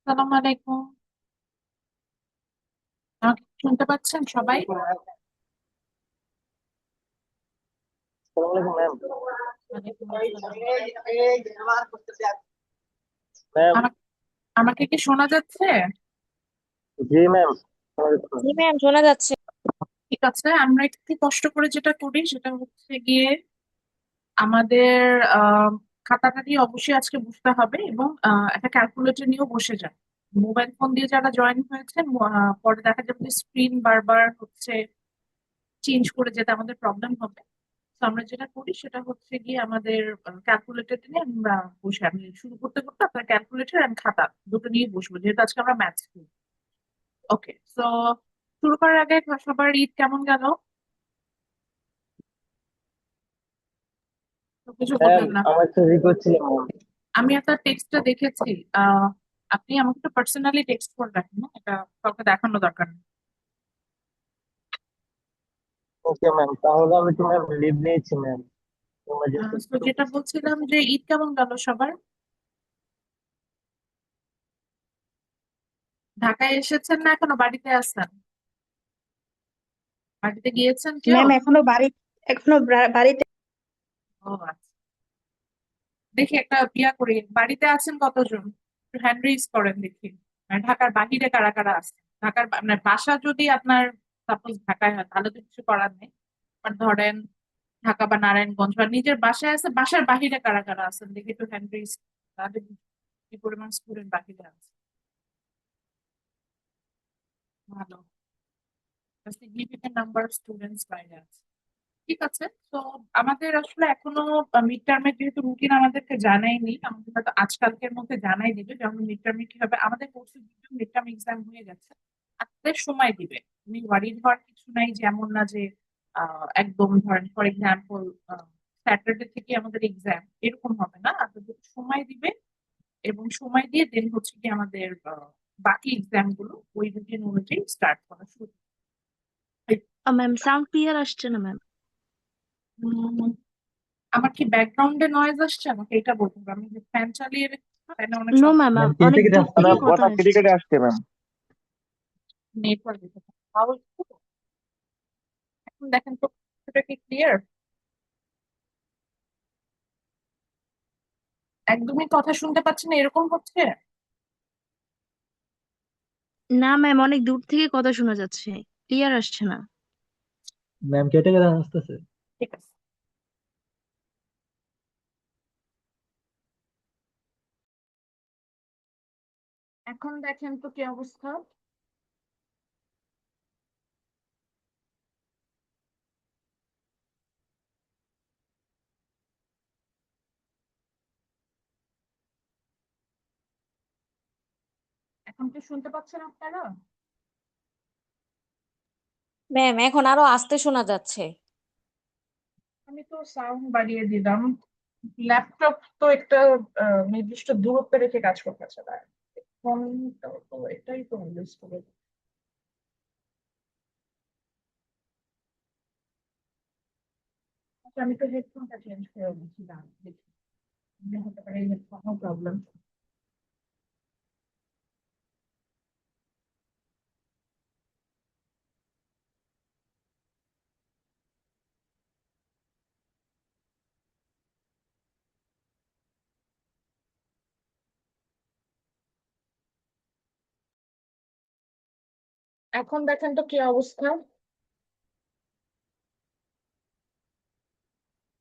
সালাম আলাইকুম। আমাকে শুনতে পাচ্ছেন সবাই? আসসালামু আলাইকুম ম্যাম। ওয়ালাইকুম আসসালাম। ম্যাম। আমাকে আমাকে কি শোনা যাচ্ছে? জি ম্যাম, শোনা যাচ্ছে। জি ম্যাম, শোনা যাচ্ছে। ঠিক আছে, আমরা একটু কষ্ট করে যেটা করি সেটা হচ্ছে গিয়ে আমাদের আহ খাতাটা দিয়ে অবশ্যই আজকে বুঝতে হবে এবং একটা ক্যালকুলেটর নিয়েও বসে যান। মোবাইল ফোন দিয়ে যারা জয়েন হয়েছেন পরে দেখা যাবে যে স্ক্রিন বারবার হচ্ছে চেঞ্জ করে যেতে আমাদের প্রবলেম হবে। তো আমরা যেটা করি সেটা হচ্ছে গিয়ে আমাদের ক্যালকুলেটর নিয়ে আমরা বসে, আমি শুরু করতে করতে আপনার ক্যালকুলেটর আর খাতা দুটো নিয়ে বসবো, যেহেতু আজকে আমরা ম্যাথস করি। ওকে, তো শুরু করার আগে সবার ঈদ কেমন গেল? তো কিছু ম্যাম, বলবেন না? আমার একটা রিকোয়েস্ট ছিল ম্যাম। আমি আপনার টেক্সটটা দেখেছি। আপনি আমাকে একটু পার্সোনালি টেক্সট করে রাখেন, না এটা কাউকে দেখানো দরকার নেই। ওকে ম্যাম, তাহলে আমি তো ম্যাম লিভ নিয়েছি ম্যাম। তোমরা যেহেতু তো যেটা বলছিলাম যে ঈদ কেমন গেল সবার? ঢাকায় এসেছেন না এখনো বাড়িতে আছেন? বাড়িতে গিয়েছেন কেউ? ম্যাম, বাড়িতে। ও আচ্ছা, দেখি একটা বিয়া করি, বাড়িতে আছেন কতজন? একটু হ্যান্ড রেইজ করেন দেখি। মানে ঢাকার বাহিরে কারা কারা আছে? মানে বাসা যদি আপনার সাপোজ ঢাকায় হয় তাহলে তো কিছু করার নেই। বাট ধরেন ঢাকা বা নারায়ণগঞ্জ বা নিজের বাসায় আছে, বাসার বাহিরে কারা কারা আছেন দেখি একটু হ্যান্ড রেইজ। তাহলে কি পরিমাণ স্টুডেন্ট বাহিরে আছে? ভালো, সিগনিফিকেন্ট নাম্বার অফ স্টুডেন্টস বাইরে আছে। ঠিক আছে। তো আমাদের আসলে এখনো মিড টার্মের যেহেতু রুটিন আমাদেরকে জানায়নি, আমাদের হয়তো আজকালকের মধ্যে জানাই দিবে যেমন মিড টার্মে কি হবে। আমাদের কোর্সে মিড টার্ম এক্সাম হয়ে গেছে, আপনাদের সময় দিবে। তুমি ওয়ারিড হওয়ার কিছু নাই, যেমন না যে একদম ধরেন ফর এক্সাম্পল স্যাটারডে থেকে আমাদের এক্সাম এরকম হবে না, আপনাদের সময় দিবে এবং সময় দিয়ে দেন হচ্ছে কি আমাদের বাকি এক্সাম গুলো ওই রুটিন অনুযায়ী স্টার্ট করা শুরু। ম্যাম, সাউন্ড ক্লিয়ার আসছে না ম্যাম। উম, আমার কি ব্যাকগ্রাউন্ডে নয়েজ আসছে? আমাকে এটা বলতে হবে, আমি যে ফ্যান চালিয়ে রেখেছি তাই না অনেক নো শব্দ? ম্যাম, ম্যাম অনেক কেটে কেটে দূর আসছে থেকে ম্যাম, কথা কথা কেটে আসছে। কেটে আসছে ম্যাম। নেটওয়ার্ক তাও এখন দেখেন তো, এটা কি ক্লিয়ার? একদমই কথা শুনতে পাচ্ছি না এরকম হচ্ছে? না ম্যাম, অনেক দূর থেকে কথা শোনা যাচ্ছে, ক্লিয়ার আসছে না। ম্যাম কেটে কেটে আসতেছে। ঠিক আছে, এখন দেখেন তো কি অবস্থা। এখন কি শুনতে পাচ্ছেন আপনারা? ম্যাম, এখন আরো আস্তে শোনা যাচ্ছে। আমি তো সাউন্ড বাড়িয়ে দিলাম। ল্যাপটপ তো একটা নির্দিষ্ট দূরত্বে রেখে কাজ করতেছে না। ফোনটাও তো এটাই তো ইউজ করে। আচ্ছা, আমি তো হেডফোনটা চেঞ্জ করে দিয়েছিলাম, দেখি মনে হতে পারে হেডফোনও প্রবলেম। এখন দেখেন তো কি অবস্থা।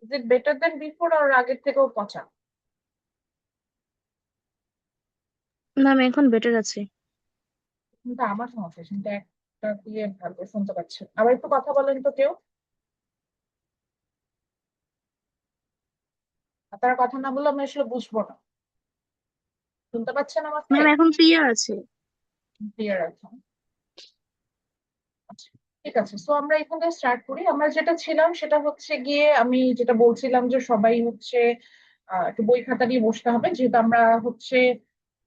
Is it better than before আর আগের থেকেও পচা? ম্যাম, এখন বেটার আছে। কিন্তু আমার সমস্যা, কিন্তু একটা দিয়ে ভালো করে শুনতে পাচ্ছে। আবার একটু কথা বলেন তো কেউ। আপনারা কথা না বললে আমি আসলে বুঝবো না। শুনতে পাচ্ছেন আমাকে? ম্যাম, এখন ক্লিয়ার আছে। ক্লিয়ার আছে? আচ্ছা, ঠিক আছে। সো আমরা এখান থেকে স্টার্ট করি। আমরা যেটা ছিলাম সেটা হচ্ছে গিয়ে আমি যেটা বলছিলাম যে সবাই হচ্ছে একটু বই খাতা নিয়ে বসতে হবে, যেহেতু আমরা হচ্ছে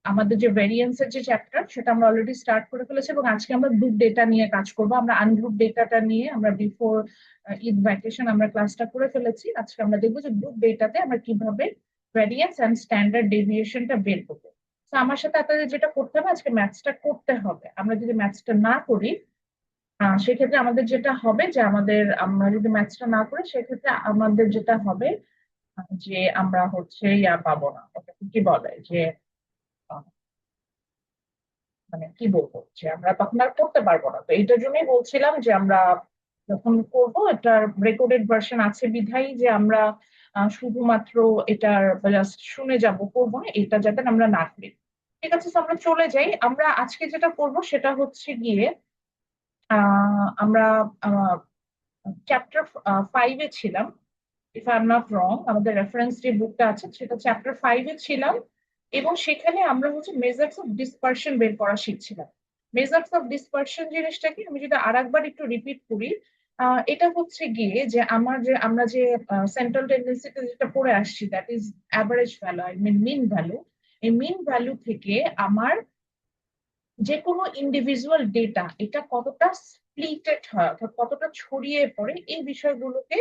আমাদের যে ভেরিয়েন্স এর যে চ্যাপ্টার সেটা আমরা অলরেডি স্টার্ট করে ফেলেছি এবং আজকে আমরা গ্রুপ ডেটা নিয়ে কাজ করব। আমরা আনগ্রুপ ডেটাটা নিয়ে আমরা বিফোর ঈদ ভ্যাকেশন আমরা ক্লাসটা করে ফেলেছি। আজকে আমরা দেখবো যে গ্রুপ ডেটাতে আমরা কিভাবে ভ্যারিয়েন্স এন্ড স্ট্যান্ডার্ড ডেভিয়েশনটা বের করবো। তো আমার সাথে আপনাদের যেটা করতে হবে, আজকে ম্যাথসটা করতে হবে। আমরা যদি ম্যাথসটা না করি, সেক্ষেত্রে আমাদের যেটা হবে যে আমরা যদি ম্যাথসটা না করি, সেক্ষেত্রে আমাদের যেটা হবে যে আমরা হচ্ছে ইয়া পাবো না, ওটাকে কি বলে যে আহ, মানে কি বলবো, যে আমরা তখন আর করতে পারবো না। তো এইটার জন্যই বলছিলাম যে আমরা যখন করব, এটার রেকর্ডেড ভার্সন আছে বিধায় যে আমরা শুধুমাত্র এটার জাস্ট শুনে যাব, করবো না, এটা যাতে আমরা না করি। ঠিক আছে, তো আমরা চলে যাই। আমরা আজকে যেটা করব সেটা হচ্ছে গিয়ে আমরা চ্যাপ্টার 5-এ ছিলাম, if I am not wrong. আমাদের রেফারেন্স যে বুকটা আছে সেটা চ্যাপ্টার 5-এ ছিলাম, এবং সেখানে আমরা হচ্ছে মেজার্স অফ ডিসপারশন বের করা শিখছিলাম। মেজার্স অফ ডিসপারশন জিনিসটা কি, আমি যদি আরেকবার একটু রিপিট করি, এটা হচ্ছে গিয়ে যে আমরা যে সেন্ট্রাল টেন্ডেন্সিতে যেটা পড়ে আসছি, that is average value, I mean mean value. এই মিন ভ্যালু থেকে আমার যে কোনো ইন্ডিভিজুয়াল ডেটা এটা কতটা স্প্লিটেড হয়, অর্থাৎ কতটা ছড়িয়ে পড়ে, এই বিষয়গুলোকে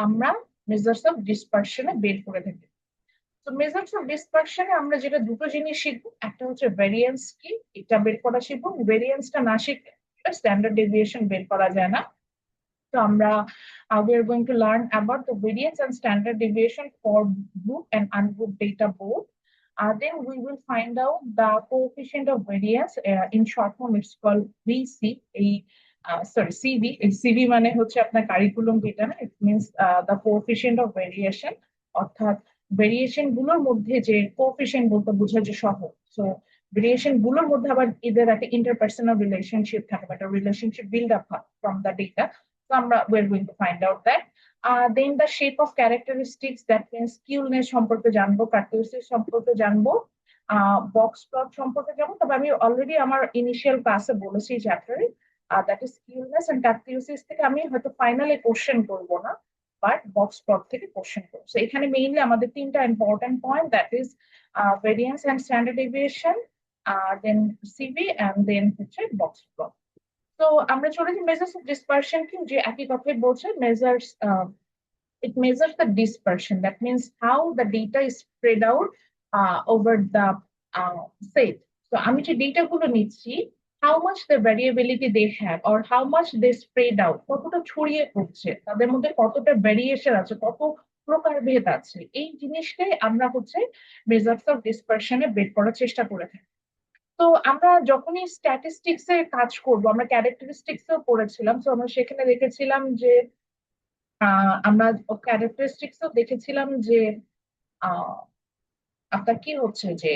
আমরা মেজার্স অফ ডিসপারশনে বের করে থাকি। তো মেজার্স অফ ডিসপারশনে আমরা যেটা দুটো জিনিস শিখবো, একটা হচ্ছে ভেরিয়েন্স কি, এটা বের করা শিখবো। ভেরিয়েন্সটা না শিখলে স্ট্যান্ডার্ড ডেভিয়েশন বের করা যায় না। তো আমরা we are going to learn about the variance and standard deviation for group and ungrouped data both. Then we will find out the coefficient of variance. In short form, it's called VC. Sorry, CV. CV মানে হচ্ছে আপনার curriculum data না, it means the coefficient of variation, অর্থাৎ variation গুলোর মধ্যে যে coefficient বলতে বোঝায় যে সহগ। সো ভেরিয়েশন গুলোর মধ্যে আবার এদের একটা ইন্টারপার্সোনাল রিলেশনশিপ থাকে, বা একটা রিলেশনশিপ বিল্ড আপ হয় from the data. So we're going to find out that. Then the shape of characteristics, that means skewness সম্পর্কে জানবো, কার্টেসিস সম্পর্কে জানবো, বক্স প্লট সম্পর্কে জানবো। তবে আমি অলরেডি আমার ইনিশিয়াল ক্লাসে বলেছি চ্যাপ্টারে, that is skewness and kurtosis থেকে আমি হয়তো ফাইনালি কোশ্চেন করবো না, বাট বক্স প্লট থেকে কোশ্চেন করবো। So এখানে মেইনলি আমাদের তিনটা important point, that is variance and standard deviation, then CV, and then হচ্ছে বক্স প্লট। তো আমরা চলে যাই মেজার্স অফ ডিসপারশন কি, যে একই কথাই বলছে। Measures, it measures the dispersion, that means how the data is spread out over the set. So আমি যে ডেটা গুলো নিচ্ছি, how much the variability they have or how much they spread out, কতটা ছড়িয়ে পড়ছে, তাদের মধ্যে কতটা ভেরিয়েশন আছে, কত প্রকারভেদ আছে, এই জিনিসটাই আমরা হচ্ছে মেজার্স অফ ডিসপারশনে বের করার চেষ্টা করে থাকি। তো আমরা যখনই স্ট্যাটিস্টিক্স এর কাজ করব, আমরা ক্যারেক্টারিস্টিক্স এও পড়েছিলাম, তো আমরা সেখানে দেখেছিলাম যে আমরা ক্যারেক্টারিস্টিক্সও দেখেছিলাম যে আহ, আপনার কি হচ্ছে যে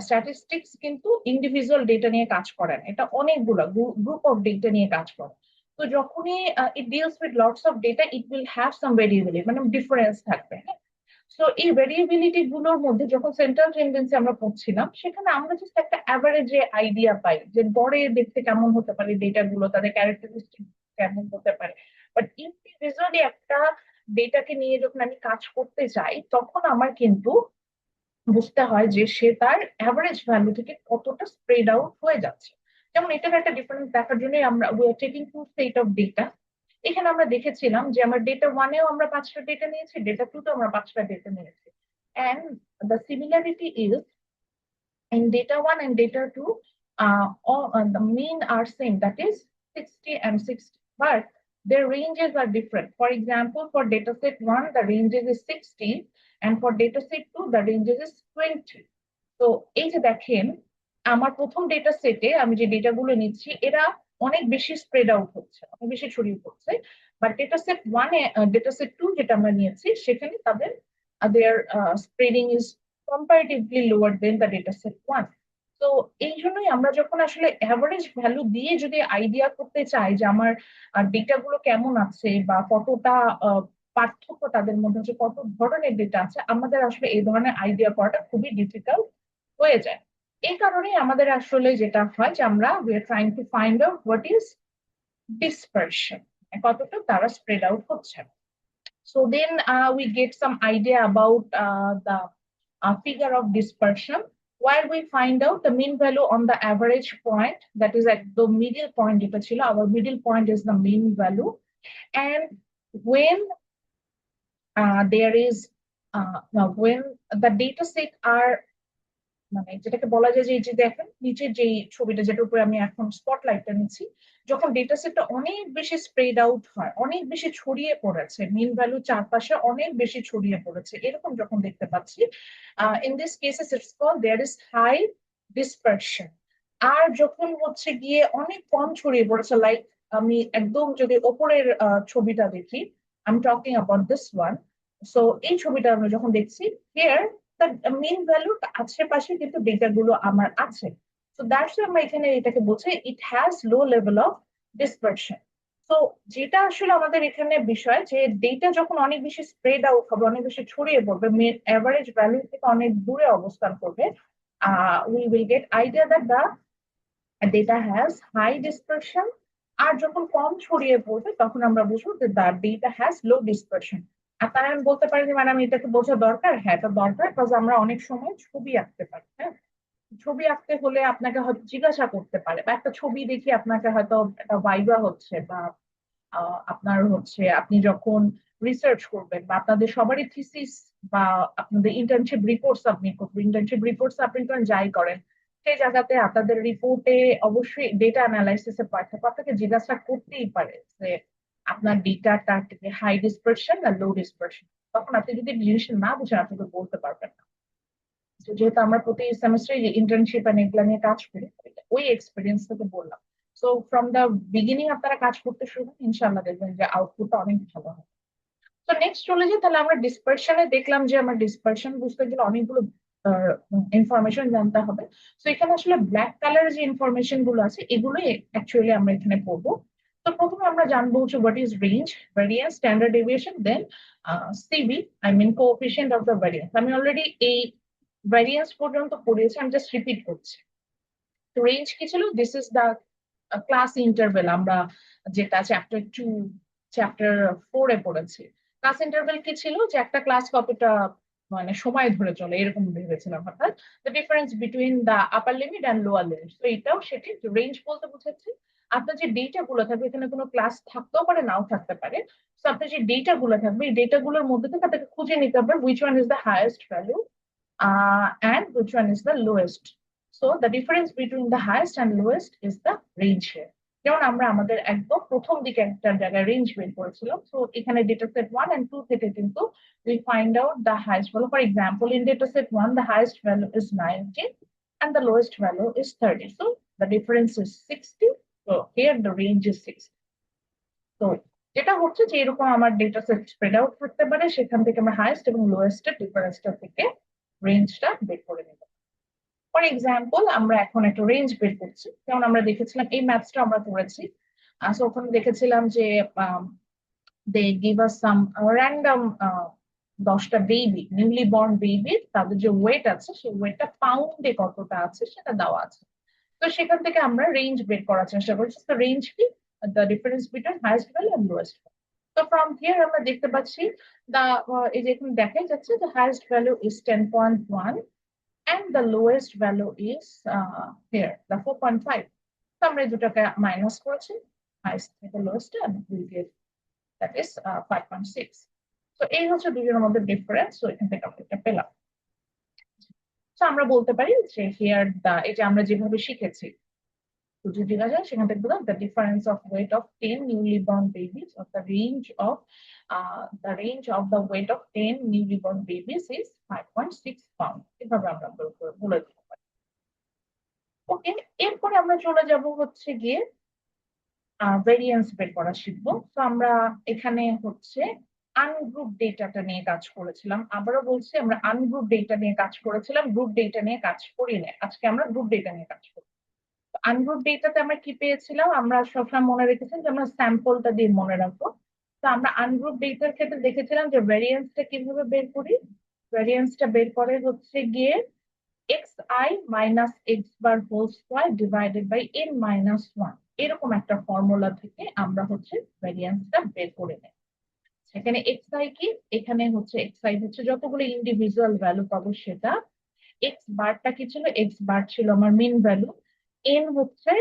স্ট্যাটিস্টিক্স কিন্তু ইন্ডিভিজুয়াল ডেটা নিয়ে কাজ করে না, এটা অনেকগুলো গ্রুপ অফ ডেটা নিয়ে কাজ করে। তো যখনই it deals with lots of data, it will have some variability, মানে ডিফারেন্স থাকবে, হ্যাঁ। তো এই ভেরিয়েবিলিটি গুলোর মধ্যে যখন সেন্ট্রাল টেন্ডেন্সি আমরা পড়ছিলাম, সেখানে আমরা জাস্ট একটা অ্যাভারেজে আইডিয়া পাই যে গড়ে দেখতে কেমন হতে পারে ডেটা গুলো, তাদের ক্যারেক্টারিস্টিক কেমন হতে পারে। বাট ইন্ডিভিজুয়ালি একটা ডেটাকে নিয়ে যখন আমি কাজ করতে চাই, তখন আমার কিন্তু বুঝতে হয় যে সে তার অ্যাভারেজ ভ্যালু থেকে কতটা স্প্রেড আউট হয়ে যাচ্ছে। যেমন এটার একটা ডিফারেন্স দেখার জন্য আমরা we are taking two set of data. এখানে আমরা দেখেছিলাম যে আমরা ডেটা ওয়ানেও আমরা 5টা ডেটা নিয়েছি, ডেটা টু তেও আমরা 5টা ডেটা নিয়েছি, and the similarity is in data 1 and data 2, the mean are same, that is 60 and 60, but their ranges are different. For example, for data set 1 the ranges is 60, and for data set 2 the ranges is 20. তো এই যে দেখেন, আমার প্রথম data সেটে আমি যে ডেটাগুলো নিচ্ছি, এরা অনেক বেশি স্প্রেড আউট হচ্ছে, অনেক বেশি ছড়িয়ে পড়ছে। বাট ডেটা সেট ওয়ানে, ডেটা সেট টু যেটা আমরা নিয়েছি, সেখানে তাদের their spreading is comparatively lower than the data set one. তো এই জন্যই আমরা যখন আসলে অ্যাভারেজ ভ্যালু দিয়ে যদি আইডিয়া করতে চাই যে আমার ডেটা গুলো কেমন আছে বা কতটা পার্থক্য তাদের মধ্যে আছে, কত ধরনের ডেটা আছে, আমাদের আসলে এই ধরনের আইডিয়া করাটা খুবই ডিফিকাল্ট হয়ে যায়। এই কারণেই আমাদের আসলে যেটা হয় যে আমরা we are trying to find out what is dispersion, কতটা তারা স্প্রেড আউট হচ্ছে। So then we get some idea about the figure of dispersion, where we find out the mean value on the average point, that is at the middle point, our middle point is the mean value. And when there is when the data set are মানে যেটাকে বলা যায় যে এই যে দেখেন নিচের যে ছবিটা যেটার উপরে আমি এখন স্পটলাইটটা নিচ্ছি, যখন ডেটা সেটটা অনেক বেশি স্প্রেড আউট হয়, অনেক বেশি ছড়িয়ে পড়েছে, মিন ভ্যালু চারপাশে অনেক বেশি ছড়িয়ে পড়েছে, এরকম যখন দেখতে পাচ্ছি, in this cases it's called there is high dispersion. আর যখন হচ্ছে গিয়ে অনেক কম ছড়িয়ে পড়েছে, লাইক আমি একদম যদি ওপরের ছবিটা দেখি, I am talking about this one. So এই ছবিটা আমরা যখন দেখছি, হিয়ার দ্য মেইন ভ্যালুর আশেপাশে কিন্তু ডেটা গুলো আমার আছে। তো দ্যাটস আমরা এখানে এটাকে বলছি it has low level of dispersion. তো যেটা আসলে আমাদের এখানে বিষয় যে ডেটা যখন অনেক বেশি স্প্রেড আউট হবে, অনেক বেশি ছড়িয়ে পড়বে, এভারেজ ভ্যালু থেকে অনেক দূরে অবস্থান করবে, we will get idea that the data has high dispersion। আর যখন কম ছড়িয়ে পড়বে তখন আমরা বুঝবো যে the data has low dispersion। আর তাই আমি বলতে পারি যে ম্যাডাম এটাকে বোঝা দরকার, হ্যাঁ এটা দরকার, কারণ আমরা অনেক সময় ছবি আঁকতে পারি, হ্যাঁ। ছবি আঁকতে হলে আপনাকে হয়তো জিজ্ঞাসা করতে পারে, বা একটা ছবি দেখে আপনাকে হয়তো একটা ভাইবা হচ্ছে, বা আপনার হচ্ছে আপনি যখন রিসার্চ করবেন, বা আপনাদের সবারই থিসিস বা আপনাদের ইন্টার্নশিপ রিপোর্ট সাবমিট করবেন, ইন্টার্নশিপ রিপোর্ট সাবমিট করেন যাই করেন, সেই জায়গাতে আপনাদের রিপোর্টে অবশ্যই ডেটা অ্যানালাইসিসে পাঠাবো, আপনাকে জিজ্ঞাসা করতেই পারে যে আপনার ডেটাটা হাই ডিসপারশন না লো ডিসপারশন। তখন আপনি যদি জিনিসটা না বুঝেন আপনাকে বলতে পারবেন না। তো যেহেতু আমরা প্রতি সেমিস্টারে ইন্টার্নশিপ এন্ড এগুলা নিয়ে কাজ করি, ওই এক্সপিরিয়েন্স থেকে বললাম। সো ফ্রম দ্য বিগিনিং আপনারা কাজ করতে শুরু করেন, ইনশাআল্লাহ দেখবেন যে আউটপুটটা অনেক ভালো হবে। তো নেক্সট চলে যাই, তাহলে আমরা ডিসপারশনে দেখলাম যে আমার ডিসপারশন বুঝতে গেলে অনেকগুলো ইনফরমেশন জানতে হবে। তো এখানে আসলে ব্ল্যাক কালারের যে ইনফরমেশন গুলো আছে এগুলোই অ্যাকচুয়ালি আমরা এখানে পড়বো। তো প্রথমে আমরা জানবো হচ্ছে what is range, variance, standard deviation, then CV, I mean coefficient of the variance. আমি অলরেডি এই ভ্যারিয়েন্স পর্যন্ত পড়িয়েছি, আমি জাস্ট রিপিট করছি। তো রেঞ্জ কি ছিল? This is the class interval, আমরা যেটা চ্যাপ্টার 2 চ্যাপ্টার 4 এ পড়েছি। ক্লাস ইন্টারভেল কি ছিল? যে একটা ক্লাস কতটা মানে সময় ধরে চলে এরকম ভেবেছিলাম, অর্থাৎ the difference between the upper limit and lower limit. তো এটাও সেটি রেঞ্জ বলতে বুঝাচ্ছি আপনার যে ডেটা গুলো থাকবে, এখানে কোনো ক্লাস থাকতেও পারে নাও থাকতে পারে। তো আপনার যে ডেটা গুলো থাকবে এই ডেটা গুলোর মধ্যে থেকে আপনাকে খুঁজে নিতে হবে which one is the highest value and which one is the lowest. So the difference between the highest and lowest is the range here. যেমন আমরা আমাদের একদম প্রথম দিকে একটা জায়গায় রেঞ্জ বের করেছিলাম, তো এখানে ডেটা সেট 1 and 2 থেকে কিন্তু we find out the highest value. For example, in data set 1 the highest value is 90 and the lowest value is 30. So the difference is 60. So here the range is 60. তো যেটা হচ্ছে যে এরকম আমার data set spread out করতে পারে, সেখান থেকে আমরা হাইয়েস্ট এবং লোয়েস্ট এর ডিফারেন্সটা থেকে রেঞ্জটা বের করে নেব। ফর এক্সাম্পল আমরা এখন একটা রেঞ্জ বের করছি, যেমন আমরা দেখেছিলাম এই ম্যাথসটা আমরা করেছি। সো ওখানে দেখেছিলাম যে they give us some random 10টা বেবি, নিউলি বর্ন বেবি, তাদের যে ওয়েট আছে সেই ওয়েটটা পাউন্ডে কতটা আছে সেটা দেওয়া আছে। তো সেখান থেকে আমরা রেঞ্জ বের করার চেষ্টা করছি। তো রেঞ্জ কি? The difference between highest value and lowest value. তো ফ্রম হিয়ার আমরা দেখতে পাচ্ছি দা এই যে এখানে দেখাই যাচ্ছে যে highest value is 10.1 and the lowest value is here the 4.5. তো আমরা এই দুটাকে মাইনাস করেছি, হাইয়েস্ট থেকে lowest, and we get that is 5.6. তো এই হচ্ছে দুজনের মধ্যে ডিফারেন্স। তো এখান থেকে আমরা এটা পেলাম। তো আমরা বলতে পারি যে হিয়ার দা, এই যে আমরা যেভাবে শিখেছি যদি জিজ্ঞাসা যায় সেখান থেকে বললাম the difference of weight of 10 newly born babies or the range of the weight of 10 newly born babies is 5.6 pound। এভাবে আমরা বলে দিতে পারি। ওকে, এরপরে আমরা চলে যাব হচ্ছে গিয়ে ভেরিয়েন্স বের করা শিখবো। তো আমরা এখানে হচ্ছে আনগ্রুপ ডেটাটা নিয়ে কাজ করেছিলাম, আবারও বলছি আমরা আনগ্রুপ ডেটা নিয়ে কাজ করেছিলাম, গ্রুপ ডেটা নিয়ে কাজ করি না। আজকে আমরা গ্রুপ ডেটা নিয়ে কাজ করব। আনগ্রুপ ডেটাতে আমরা কি পেয়েছিলাম? আমরা সবসময় মনে রেখেছি যে আমরা স্যাম্পলটা দিয়ে মনে রাখবো। তো আমরা আনগ্রুপ ডেটার ক্ষেত্রে দেখেছিলাম যে ভ্যারিয়েন্সটা কিভাবে বের করি। ভ্যারিয়েন্সটা বের করে হচ্ছে গিয়ে xi minus x bar whole square divided by n minus 1, এরকম একটা ফর্মুলা থেকে আমরা হচ্ছে ভ্যারিয়েন্সটা বের করে নেই। এখানে xi কি? এখানে হচ্ছে xi হচ্ছে যতগুলো ইন্ডিভিজুয়াল ভ্যালু পাবো সেটা। x বারটা কি ছিল? x বার ছিল আমার মিন ভ্যালু। n হচ্ছে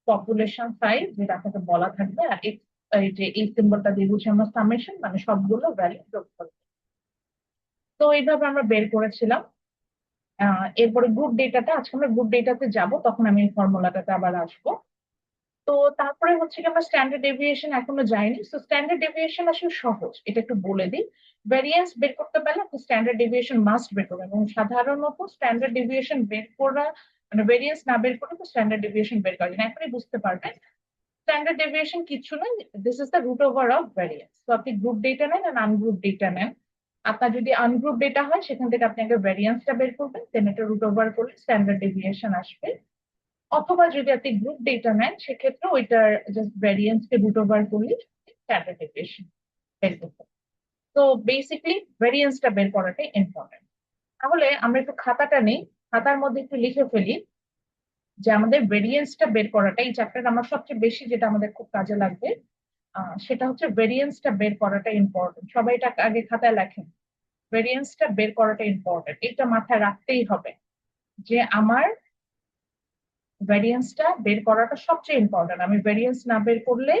পপুলেশন সাইজ, যেটা আপনাকে বলা থাকবে, আর x এই যে এই সিম্বলটা দিয়ে বুঝি আমরা সামেশন, মানে সবগুলো ভ্যালু যোগ করব। তো এইভাবে আমরা বের করেছিলাম। এরপরে গ্রুপ ডেটাটা, আজকে আমরা গ্রুপ ডেটাতে যাব, তখন আমি এই ফর্মুলাটাতে আবার আসবো। তো তারপরে হচ্ছে কি আমরা স্ট্যান্ডার্ড ডেভিয়েশন এখনো যাইনি। তো স্ট্যান্ডার্ড ডেভিয়েশন আসলে সহজ, এটা একটু বলে দিই। ভ্যারিয়েন্স বের করতে পারলে আপনি স্ট্যান্ডার্ড ডেভিয়েশন মাস্ট বের করবেন, এবং সাধারণত স্ট্যান্ডার্ড ডেভিয়েশন বের করা মানে ভেরিয়েন্স না বের করে তো স্ট্যান্ডার্ড ডেভিয়েশন বের করা যায় না, এখনই বুঝতে পারবেন। স্ট্যান্ডার্ড ডেভিয়েশন কিছু নয়, this is the root over of variance. তো আপনি গ্রুপ ডেটা নেন আর আনগ্রুপ ডেটা নেন। আপনার যদি আনগ্রুপ ডেটা হয় সেখান থেকে আপনি আগে ভ্যারিয়েন্সটা বের করবেন, দেন এটা রুট ওভার করলে স্ট্যান্ডার্ড ডেভিয়েশন আসবে। অথবা যদি আপনি গ্রুপ ডেটা নেন সেক্ষেত্রে ওইটার জাস্ট ভ্যারিয়েন্স কে রুট ওভার করলে স্ট্যান্ডার্ড ডেভিয়েশন বের করতে হবে। তো বেসিকলি ভ্যারিয়েন্সটা বের করাটাই ইম্পর্টেন্ট। তাহলে আমরা একটু খাতাটা নেই, খাতার মধ্যে একটু লিখে ফেলি যে আমাদের ভেরিয়েন্সটা বের করাটা, এই চ্যাপ্টার আমার সবচেয়ে বেশি যেটা আমাদের খুব কাজে লাগবে সেটা হচ্ছে ভেরিয়েন্সটা বের করাটা ইম্পর্টেন্ট। সবাই এটা আগে খাতায় লেখেন, ভেরিয়েন্সটা বের করাটা ইম্পর্টেন্ট, এটা মাথায় রাখতেই হবে যে আমার ভ্যারিয়েন্সটা বের করাটা সবচেয়ে ইম্পর্টেন্ট। আমি ভ্যারিয়েন্স না বের করলে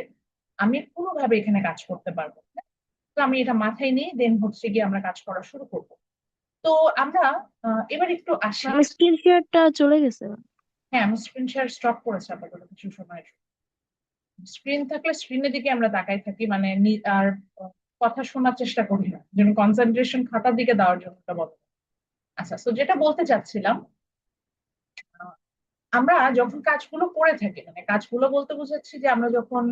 আমি কোনোভাবে এখানে কাজ করতে পারবো না। তো আমি এটা মাথায় নিয়ে দেন হচ্ছে গিয়ে আমরা কাজ করা শুরু করব। তো আমরা এবার একটু আসি। ম্যাম স্ক্রিন শেয়ারটা চলে গেছে। হ্যাঁ, আমি স্ক্রিন শেয়ার স্টপ করেছি আপাতত কিছু সময়। স্ক্রিন থাকলে স্ক্রিনের দিকে আমরা তাকাই থাকি, মানে আর কথা শোনার চেষ্টা করি না, যেন কনসেন্ট্রেশন খাতার দিকে দেওয়ার জন্য এটা বলো। আচ্ছা, তো যেটা বলতে চাচ্ছিলাম, আহ, আমরা যখন কাজগুলো করে থাকি, মানে কাজগুলো বলতে বোঝাচ্ছি যে আমরা যখন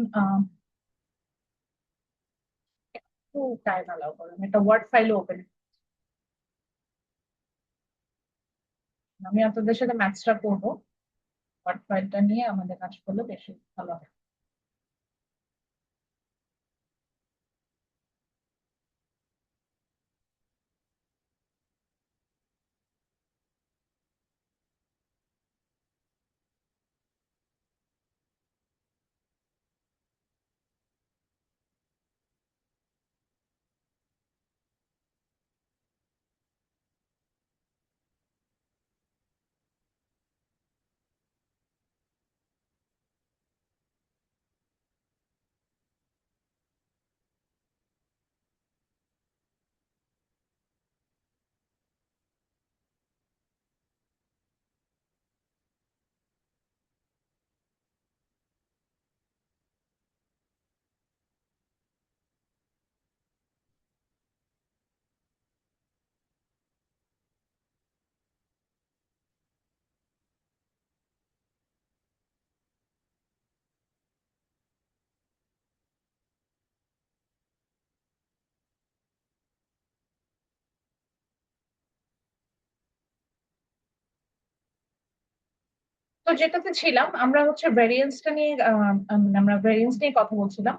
একটু টাইম অ্যালাউ করেন, একটা ওয়ার্ড ফাইল ওপেন, আমি আপনাদের সাথে ম্যাথসটা করবো, ওয়ার্ড ফাইলটা নিয়ে আমাদের কাজ করলে বেশি ভালো হয়। তো যেটাতে ছিলাম আমরা হচ্ছে ভ্যারিয়েন্সটা নিয়ে, মানে আমরা ভ্যারিয়েন্স নিয়ে কথা বলছিলাম।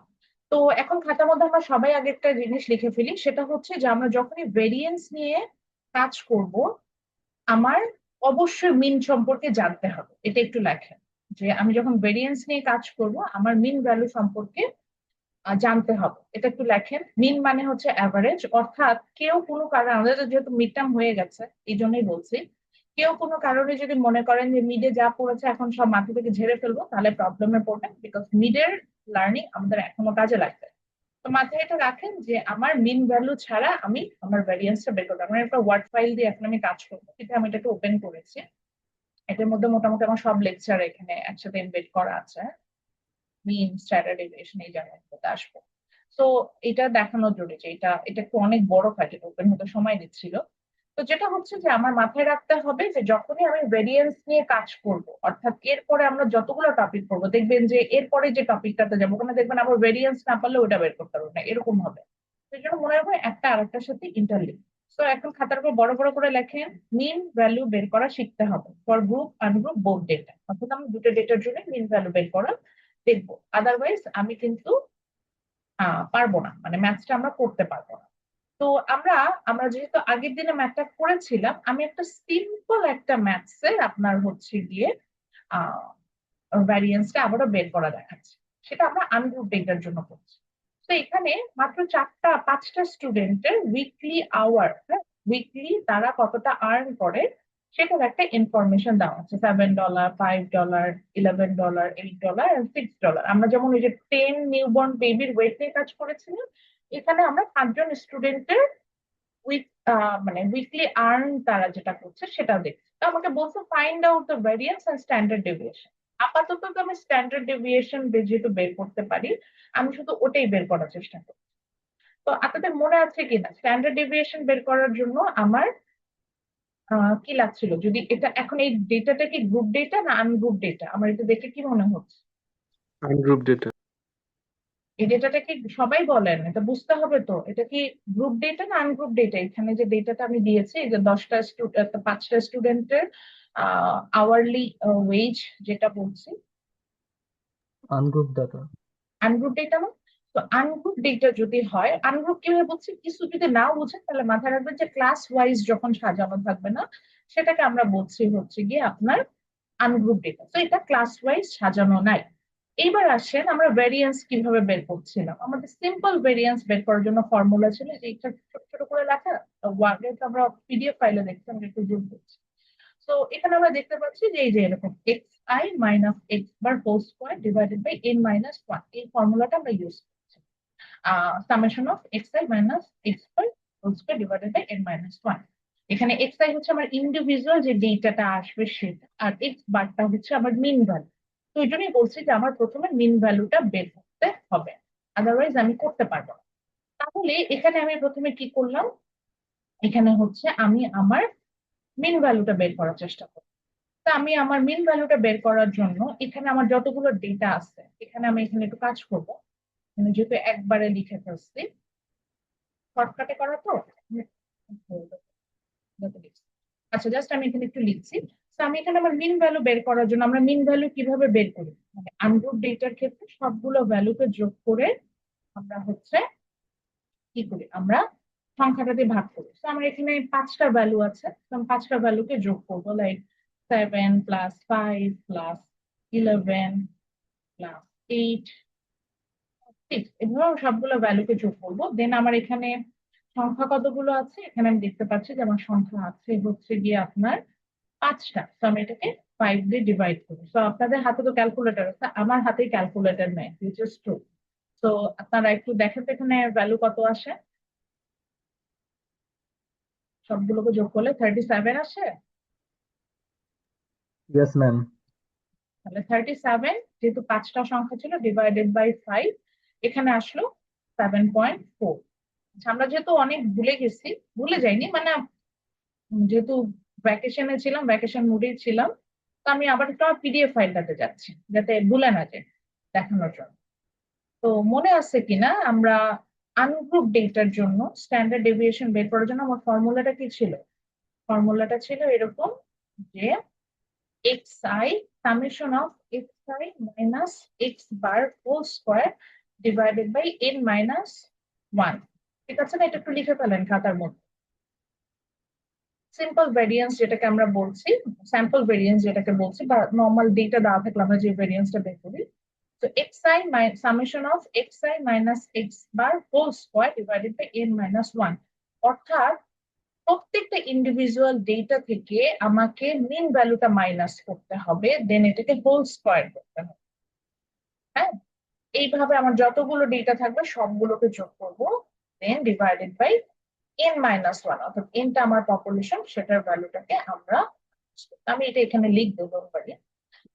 তো এখন খাতার মধ্যে আমরা সবাই আগে একটা জিনিস লিখে ফেলি, সেটা হচ্ছে যে আমরা যখনই ভেরিয়েন্স নিয়ে কাজ করব, আমার অবশ্যই মিন সম্পর্কে জানতে হবে, এটা একটু লেখেন। যে আমি যখন ভেরিয়েন্স নিয়ে কাজ করব আমার মিন ভ্যালু সম্পর্কে জানতে হবে, এটা একটু লেখেন। মিন মানে হচ্ছে অ্যাভারেজ, অর্থাৎ কেউ কোনো কারণে, আমাদের তো যেহেতু মিড টার্ম হয়ে গেছে এই জন্যই বলছি, কেউ কোনো কারণে যদি মনে করেন যে মিডে যা পড়েছে এখন সব মাথা থেকে ঝেড়ে ফেলবো, তাহলে প্রবলেমে পড়বেন, বিকজ মিডের লার্নিং আমাদের এখনো কাজে লাগবে। তো মাথায় এটা রাখেন যে আমার মিন ভ্যালু ছাড়া আমি আমার ভ্যারিয়েন্সটা বের করবো। আমার একটা ওয়ার্ড ফাইল দিয়ে এখন আমি কাজ করবো, কিন্তু আমি এটাকে ওপেন করেছি, এটার মধ্যে মোটামুটি আমার সব লেকচার এখানে একসাথে এমবেড করা আছে, মিন স্ট্যান্ডার্ড ডেভিয়েশন এই জায়গাটাতে আসবো। তো এটা দেখানোর জন্য যে এটা এটা একটু অনেক বড় ফাইল, এটা ওপেন হতে সময় নিচ্ছিল। তো যেটা হচ্ছে যে আমার মাথায় রাখতে হবে যে যখনই আমি ভেরিয়েন্স নিয়ে কাজ করব, অর্থাৎ এরপরে আমরা যতগুলো টপিক করবো দেখবেন যে এরপরে যে টপিকটাতে যাবো ওখানে দেখবেন আবার ভেরিয়েন্স না পারলে ওটা বের করতে পারবো না, এরকম হবে। সেই জন্য মনে রাখবেন একটা আরেকটার সাথে ইন্টারলিঙ্ক। তো এখন খাতার উপর বড় বড় করে লেখেন, মিন ভ্যালু বের করা শিখতে হবে for group ungroup both data, অর্থাৎ আমি দুটো ডেটার জন্য মিন ভ্যালু বের করা দেখবো, আদারওয়াইজ আমি কিন্তু পারবো না, মানে ম্যাথসটা আমরা করতে পারবো না। তো আমরা আমরা যেহেতু আগের দিনে ম্যাথটা করেছিলাম, আমি একটা সিম্পল একটা ম্যাথসের আপনার হচ্ছে গিয়ে আহ ভ্যারিয়েন্সটা আবারও বের করা দেখাচ্ছি, সেটা আমরা আনগ্রুপ ডেটার জন্য করছি। তো এখানে মাত্র 4-5টা স্টুডেন্টের উইকলি আওয়ার, উইকলি তারা কতটা আর্ন করে সেটার একটা ইনফরমেশন দেওয়া আছে, $7, $5, $11, $8 আর $6। আমরা যেমন ওই যে 10 নিউবর্ন বেবির ওয়েট নিয়ে কাজ করেছিলাম, এখানে আমরা 5জন স্টুডেন্টের উইক মানে উইকলি আর্ন তারা যেটা করছে সেটা দেখছি। তো আমাকে বলছে find out the variance and standard deviation. আপাতত তো আমি স্ট্যান্ডার্ড ডেভিয়েশন যেহেতু বের করতে পারি, আমি শুধু ওটাই বের করার চেষ্টা করি। তো আপনাদের মনে আছে কিনা স্ট্যান্ডার্ড ডেভিয়েশন বের করার জন্য আমার কি লাগছিল? যদি এটা এখন এই ডেটাটা কি গ্রুপ ডেটা না আনগ্রুপ ডেটা, আমার এটা দেখে কি মনে হচ্ছে? Ungroup data. এই ডেটাটা কি সবাই বলেন, এটা বুঝতে হবে তো, এটা কি গ্রুপ ডেটা না আনগ্রুপ ডেটা? এখানে যে ডেটাটা আমি দিয়েছি, এই যে 5টা স্টুডেন্টের আওয়ারলি ওয়েজ যেটা বলছি, আনগ্রুপ ডাটা। আনগ্রুপ ডেটা না? তো আনগ্রুপ ডেটা যদি হয়, আনগ্রুপ কিভাবে বলছি কিছু যদি নাও বুঝেন তাহলে মাথায় রাখবেন যে ক্লাস ওয়াইজ যখন সাজানো থাকবে না, সেটাকে আমরা বলছি হচ্ছে গিয়ে আপনার আনগ্রুপ ডেটা। তো এটা ক্লাস ওয়াইজ সাজানো নাই। এইবার আসেন আমরা ভেরিয়েন্স কিভাবে বের করছিলাম। আমাদের সিম্পল ভেরিয়েন্স বের করার জন্য ফর্মুলা ছিল যে এটা ছোট ছোট করে লেখা, ওয়ার্ডে তো আমরা পিডিএফ ফাইলে দেখছি, আমরা একটু জুম করছি। তো এখানে আমরা দেখতে পাচ্ছি যে এই যে এরকম X I minus X bar whole square divided by N minus one, এই ফর্মুলাটা আমরা ইউজ করছি। Summation of X I minus X bar whole square divided by N minus one. এখানে এক্স আই হচ্ছে আমার ইন্ডিভিজুয়াল যে ডেটাটা আসবে সেটা, আর এক্স বারটা হচ্ছে আমার মিন ভ্যালু। তো এই জন্যই বলছি যে আমার প্রথমে মিন ভ্যালুটা বের করতে হবে, আদারওয়াইজ আমি করতে পারবো না। তাহলে এখানে আমি প্রথমে কি করলাম, এখানে হচ্ছে আমি আমার মিন ভ্যালুটা বের করার চেষ্টা করব। তা আমি আমার মিন ভ্যালুটা বের করার জন্য এখানে আমার যতগুলো ডেটা আছে, এখানে আমি এখানে একটু কাজ করবো, মানে যেহেতু একবারে লিখে ফেলছি, শর্টকাটে করা তো। আচ্ছা, জাস্ট আমি এখানে একটু লিখছি। তো আমি এখানে আমার মিন ভ্যালু বের করার জন্য, আমরা মিন ভ্যালু কিভাবে বের করি, মানে আনগ্রুপ ডেটার ক্ষেত্রে সবগুলো ভ্যালুকে যোগ করে আমরা হচ্ছে কি করি, আমরা সংখ্যাটা দিয়ে ভাগ করি। তো আমার এখানে 5টা ভ্যালু আছে, তো আমি 5টা ভ্যালুকে যোগ করবো, লাইক 7 প্লাস 5 প্লাস 11 প্লাস 8 6, এভাবে আমি সবগুলো ভ্যালুকে যোগ করবো। দেন আমার এখানে সংখ্যা কতগুলো আছে, এখানে আমি দেখতে পাচ্ছি যে আমার সংখ্যা আছে হচ্ছে গিয়ে আপনার 5টা। তো আমি এটাকে 5 দিয়ে ডিভাইড করি। তো আপনাদের হাতে তো ক্যালকুলেটর আছে, আমার হাতে ক্যালকুলেটর নেই, হুইচ ইজ ট্রু। তো আপনারা একটু দেখেন তো এখানে ভ্যালু কত আসে, সবগুলোকে যোগ করলে 37 আসে। Yes ma'am. তাহলে 37 যেহেতু 5টা সংখ্যা ছিল ডিভাইডেড বাই 5, এখানে আসলো 7.4। আচ্ছা, আমরা যেহেতু অনেক ভুলে গেছি, ভুলে যাইনি মানে যেহেতু ভ্যাকেশনে ছিলাম, ভ্যাকেশন মুডে ছিলাম, তো আমি আবার একটু পিডিএফ ফাইলটাতে যাচ্ছি যাতে ভুলে না যায় দেখানোর জন্য। তো মনে আছে কিনা আমরা আনগ্রুপ ডেটার জন্য স্ট্যান্ডার্ড ডেভিয়েশন বের করার জন্য আমার ফর্মুলাটা কি ছিল? ফর্মুলাটা ছিল এরকম যে xi summation of xi minus x bar whole square divided by n minus 1। ঠিক আছে না? এটা একটু লিখে ফেলেন খাতার মধ্যে। সিম্পল ভেরিয়েন্স যেটাকে আমরা বলছি, স্যাম্পল ভেরিয়েন্স যেটাকে বলছি, বা নর্মাল ডেটা দেওয়া থাকলে আমরা যে ভেরিয়েন্সটা বের করি। তো xi summation of xi minus x bar whole square divided by n minus 1, অর্থাৎ প্রত্যেকটা ইন্ডিভিজুয়াল ডেটা থেকে আমাকে মিন ভ্যালুটা মাইনাস করতে হবে, দেন এটাকে হোল স্কোয়ার করতে হবে। হ্যাঁ, এইভাবে আমার যতগুলো ডেটা থাকবে সবগুলোকে যোগ করব, then divided by N minus one, অর্থাৎ এনটা আমার পপুলেশন, সেটার ভ্যালুটাকে আমরা, আমি এটা এখানে লিখবো পারি।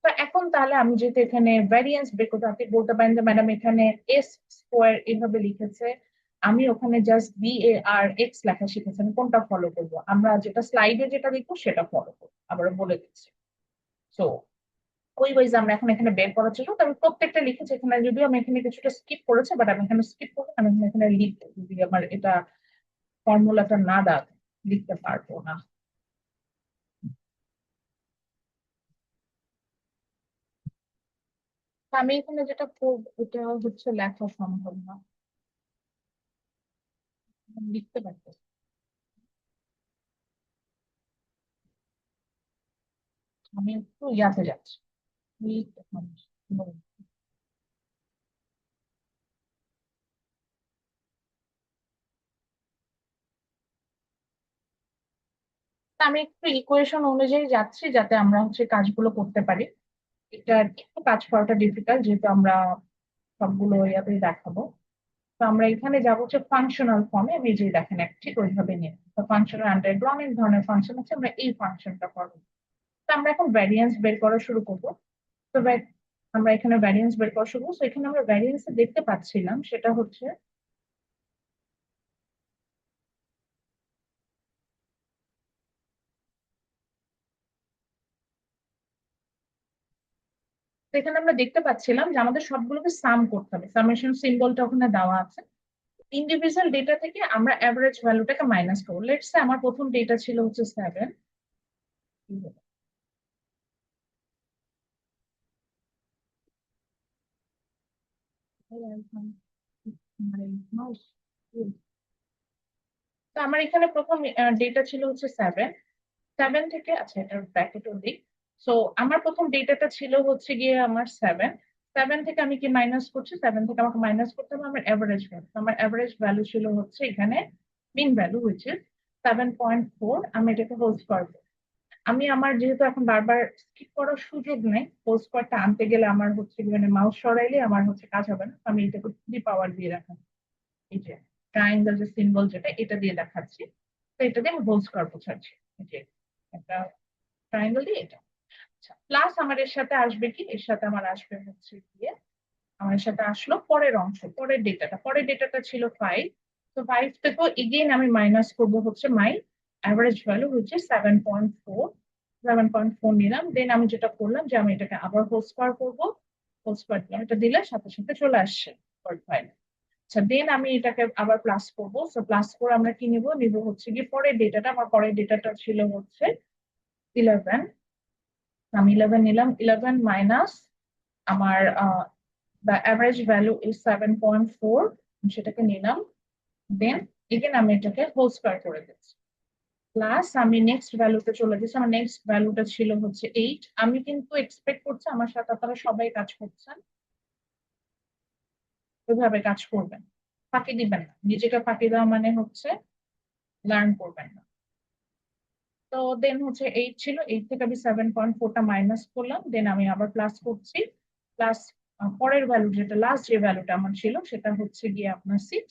তো এখন তাহলে আমি যেহেতু এখানে ভ্যারিয়েন্স বের করতে, আপনি বলতে পারেন যে ম্যাডাম এখানে এস স্কোয়ার এভাবে লিখেছে, আমি ওখানে just B A R x লেখা শিখেছি, আমি কোনটা ফলো করবো? আমরা যেটা স্লাইডে যেটা লিখবো সেটা ফলো করবো, আবার বলে দিচ্ছি। তো ওই ওয়াইজ আমরা এখন এখানে বের করার জন্য তো আমি প্রত্যেকটা লিখেছি এখানে, যদিও আমি এখানে কিছুটা স্কিপ করেছি, বাট আমি এখানে স্কিপ করবো, আমি এখানে লিখবো, যদি আমার এটা ফর্মুলাটা না দাও লিখতে পারবো না। তো আমি এখানে যেটা করবো এটা হচ্ছে লেখা সম্ভব না, আমি লিখতে পারতেছি। আমি একটু ইয়াতে যাচ্ছি, আমি একটু ইকুয়েশন অনুযায়ী যাচ্ছি যাতে আমরা হচ্ছে কাজগুলো করতে পারি। এটা একটু কাজ করাটা ডিফিকাল্ট যেহেতু আমরা সবগুলো ইয়াতেই দেখাবো। তো তো আমরা এখানে যাবো হচ্ছে ফাংশনাল ফর্মে। আমি যে দেখেন ঠিক ওইভাবে নিয়ে ফাংশনাল আন্ডারগ্রাউন্ড অনেক ধরনের ফাংশন আছে, আমরা এই ফাংশনটা করবো। তো আমরা এখন ভ্যারিয়েন্স বের করা শুরু করবো। তো আমরা এখানে ভ্যারিয়েন্স বের করা শুরু করবো। তো এখানে আমরা ভ্যারিয়েন্স দেখতে পাচ্ছিলাম সেটা হচ্ছে তো এখানে আমরা দেখতে পাচ্ছিলাম যে আমাদের সবগুলোকে সাম করতে হবে, সামেশন সিম্বলটা ওখানে দেওয়া আছে। ইন্ডিভিজুয়াল ডেটা থেকে আমরা অ্যাভারেজ ভ্যালুটাকে মাইনাস করবো। লেটস সে আমার প্রথম ডেটা ছিল হচ্ছে 7। তো আমার এখানে প্রথম ডেটা ছিল হচ্ছে 7। 7 থেকে, আচ্ছা এটা ব্র্যাকেটও দিই। সো আমার প্রথম ডেটাটা ছিল হচ্ছে গিয়ে আমার 7। 7 থেকে আমি কি মাইনাস করছি, 7 থেকে আমাকে মাইনাস করতে হবে আমার এভারেজ ভ্যালু। আমার এভারেজ ভ্যালু ছিল হচ্ছে এখানে মিন ভ্যালু হুইচ ইজ 7.4। আমি এটাকে হোল স্কোয়ার করব। আমি আমার যেহেতু এখন বারবার স্কিপ করার সুযোগ নেই, হোল স্কোয়ারটা আনতে গেলে আমার হচ্ছে মানে মাউস সরাইলে আমার হচ্ছে কাজ হবে না। আমি এটাকে 3 পাওয়ার দিয়ে রাখা, এই যে ট্রায়াঙ্গেল যে সিম্বল যেটা এটা দিয়ে দেখাচ্ছি। তো এটা দিয়ে আমি হোল স্কোয়ার বোঝাচ্ছি, এই যে একটা ট্রায়াঙ্গেল দিয়ে এটা। আচ্ছা, প্লাস আমার এর সাথে আসবে কি, এর সাথে আমার আসবে হচ্ছে গিয়ে আমার সাথে আসলো পরের অংশ, পরের ডেটাটা ছিল 5। তো 5 থেকেও এগেইন আমি মাইনাস করবো হচ্ছে মাই অ্যাভারেজ ভ্যালু হচ্ছে 7.4। 7.4 নিলাম। দেন আমি যেটা করলাম যে আমি এটাকে আবার হোল স্কোয়ার করবো। হোল স্কোয়ার এটা দিলে সাথে সাথে চলে আসছে 5। আচ্ছা, দেন আমি এটাকে আবার প্লাস করবো। তো প্লাস করে আমরা কি নিব, হচ্ছে কি পরের ডেটাটা। আমার পরের ডেটাটা ছিল হচ্ছে 11। আমি 11 নিলাম। 11 মাইনাস আমার the average value is 7.4, সেটাকে নিলাম। দেন এগেন আমি এটাকে হোল স্কয়ার করে দিচ্ছি। প্লাস আমি নেক্সট ভ্যালুতে চলে গেছি। আমার নেক্সট ভ্যালুটা ছিল হচ্ছে 8। আমি কিন্তু এক্সপেক্ট করছি আমার সাথে আপনারা সবাই কাজ করছেন, ওইভাবে কাজ করবেন, ফাঁকি দিবেন না। নিজেকে ফাঁকি দেওয়া মানে হচ্ছে লার্ন করবেন না। তো দেন হচ্ছে 8 ছিল, 8 থেকে আমি 7.4টা মাইনাস করলাম। দেন আমি আবার প্লাস করছি। প্লাস পরের ভ্যালু যেটা লাস্ট যে ভ্যালুটা আমার ছিল সেটা হচ্ছে গিয়ে আপনার 6।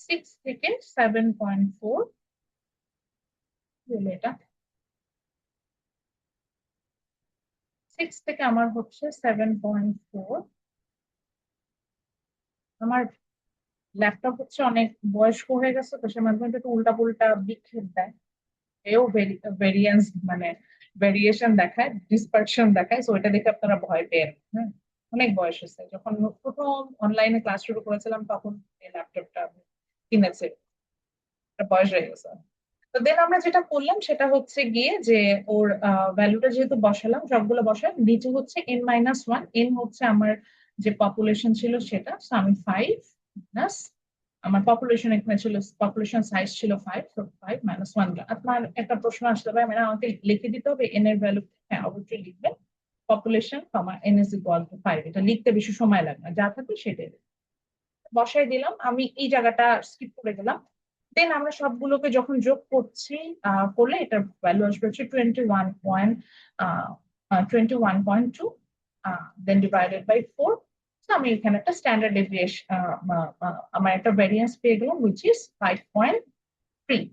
6 থেকে 7.4 হলো এটা। 6 থেকে আমার হচ্ছে 7.4। আমার ল্যাপটপ হচ্ছে অনেক বয়স্ক হয়ে গেছে, তো সে মাধ্যমে একটু উল্টা পুল্টা বিক্ষেপ দেয়। এও ভেরিয়েন্স মানে ভেরিয়েশন দেখায়, ডিসপারশন দেখায়। সো এটা দেখে আপনারা ভয় পেন। হ্যাঁ, অনেক বয়স হয়েছে। যখন প্রথম অনলাইনে ক্লাস শুরু করেছিলাম তখন এই ল্যাপটপটা কিনেছে, একটা বয়স হয়ে গেছে। তো দেন আমরা যেটা করলাম সেটা হচ্ছে গিয়ে যে ওর ভ্যালুটা যেহেতু বসালাম, সবগুলো বসালাম। নিচে হচ্ছে n-1। n হচ্ছে আমার যে পপুলেশন ছিল সেটা। So আমি 5 মাইনাস আমার পপুলেশন এখানে ছিল, পপুলেশন সাইজ ছিল 5। তো 5 মাইনাস 1। আপনার একটা প্রশ্ন আসতে পারে মানে আমাকে লিখে দিতে হবে n এর ভ্যালু? হ্যাঁ, অবশ্যই লিখবেন। Population comma n is equal two 5। এটা লিখতে বেশি সময় লাগে না, যা থাকে সেটাই বসাই দিলাম। আমি এই জায়গাটা স্কিপ করে গেলাম। দেন আমরা সবগুলোকে যখন যোগ করছি, করলে এটার ভ্যালু আসবে হচ্ছে 21.2, দেন ডিভাইডেড বাই 4। আমি এখানে একটা স্ট্যান্ডার্ড ডেভিয়েশন, আমার একটা ভ্যারিয়েন্স পেয়ে গেলাম হুইচ ইজ 5.3।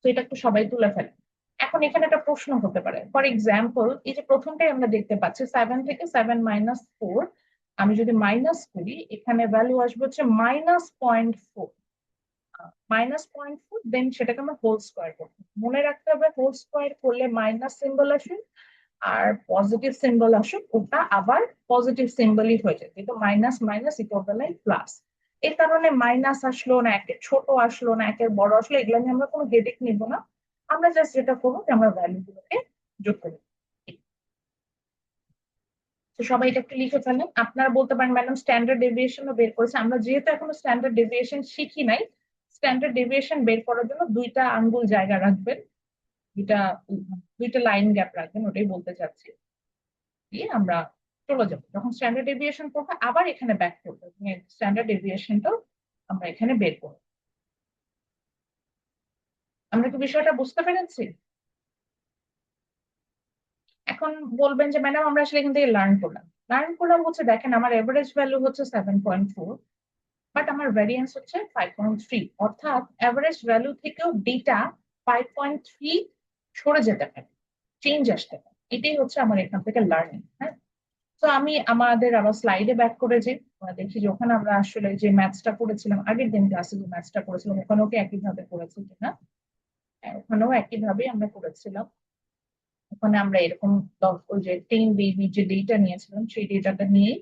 তো এটা একটু সবাই তুলে ফেলে। এখন এখানে একটা প্রশ্ন হতে পারে, ফর এক্সাম্পল এই যে প্রথমটাই আমরা দেখতে পাচ্ছি 7 থেকে 7-4। আমি যদি মাইনাস করি এখানে ভ্যালু আসবে হচ্ছে -0.4। -0.4, দেন সেটাকে আমরা হোল স্কোয়ার করবো। মনে রাখতে হবে হোল স্কোয়ার করলে মাইনাস সিম্বল আসুক আর পজিটিভ সিম্বল আসুক, ওটা আবার পজিটিভ সিম্বলই হয়ে যায়। কিন্তু মাইনাস মাইনাস ইকুয়াল প্লাস। এই কারণে মাইনাস আসলো না, একের ছোট আসলো না, একের বড় আসলো, এগুলো নিয়ে আমরা কোনো হেডেক নিব না। আমরা জাস্ট যেটা করবো যে আমরা ভ্যালু গুলোকে যোগ করি। তো সবাই এটা একটু লিখে ফেলেন। আপনারা বলতে পারেন ম্যাডাম স্ট্যান্ডার্ড ডেভিয়েশনও বের করেছে। আমরা যেহেতু এখনো স্ট্যান্ডার্ড ডেভিয়েশন শিখি নাই, স্ট্যান্ডার্ড ডেভিয়েশন বের করার জন্য 2টা আঙ্গুল জায়গা রাখবেন, দুইটা দুইটা লাইন গ্যাপ রাখবেন, ওটাই বলতে চাচ্ছি। দিয়ে আমরা চলে যাবো, যখন স্ট্যান্ডার্ড ডেভিয়েশন করবো আবার এখানে ব্যাক করবো, স্ট্যান্ডার্ড ডেভিয়েশনটাও আমরা এখানে বের করবো। আমরা কি বিষয়টা বুঝতে পেরেছি? এখন বলবেন যে ম্যাডাম আমরা আসলে এখান থেকে লার্ন করলাম হচ্ছে দেখেন আমার এভারেজ ভ্যালু হচ্ছে 7.4। বাট আমার ভ্যারিয়েন্স হচ্ছে 5.3, অর্থাৎ অ্যাভারেজ ভ্যালু থেকেও ডেটা 5.3 সরে যেতে পারে, চেঞ্জ আসতে পারে। এটাই হচ্ছে আমার এখান থেকে লার্নিং। হ্যাঁ, তো আমি আমাদের আবার স্লাইডে ব্যাক করে যে দেখি যে ওখানে আমরা আসলে যে ম্যাথসটা করেছিলাম আগের দিন ক্লাসে, যে ম্যাথসটা করেছিলাম ওখানেও কি একইভাবে করেছি কিনা। হ্যাঁ, ওখানেও একইভাবেই আমরা করেছিলাম। ওখানে আমরা এরকম ওই যে 10 বেবি যে ডেটা নিয়েছিলাম সেই ডেটাটা নিয়ে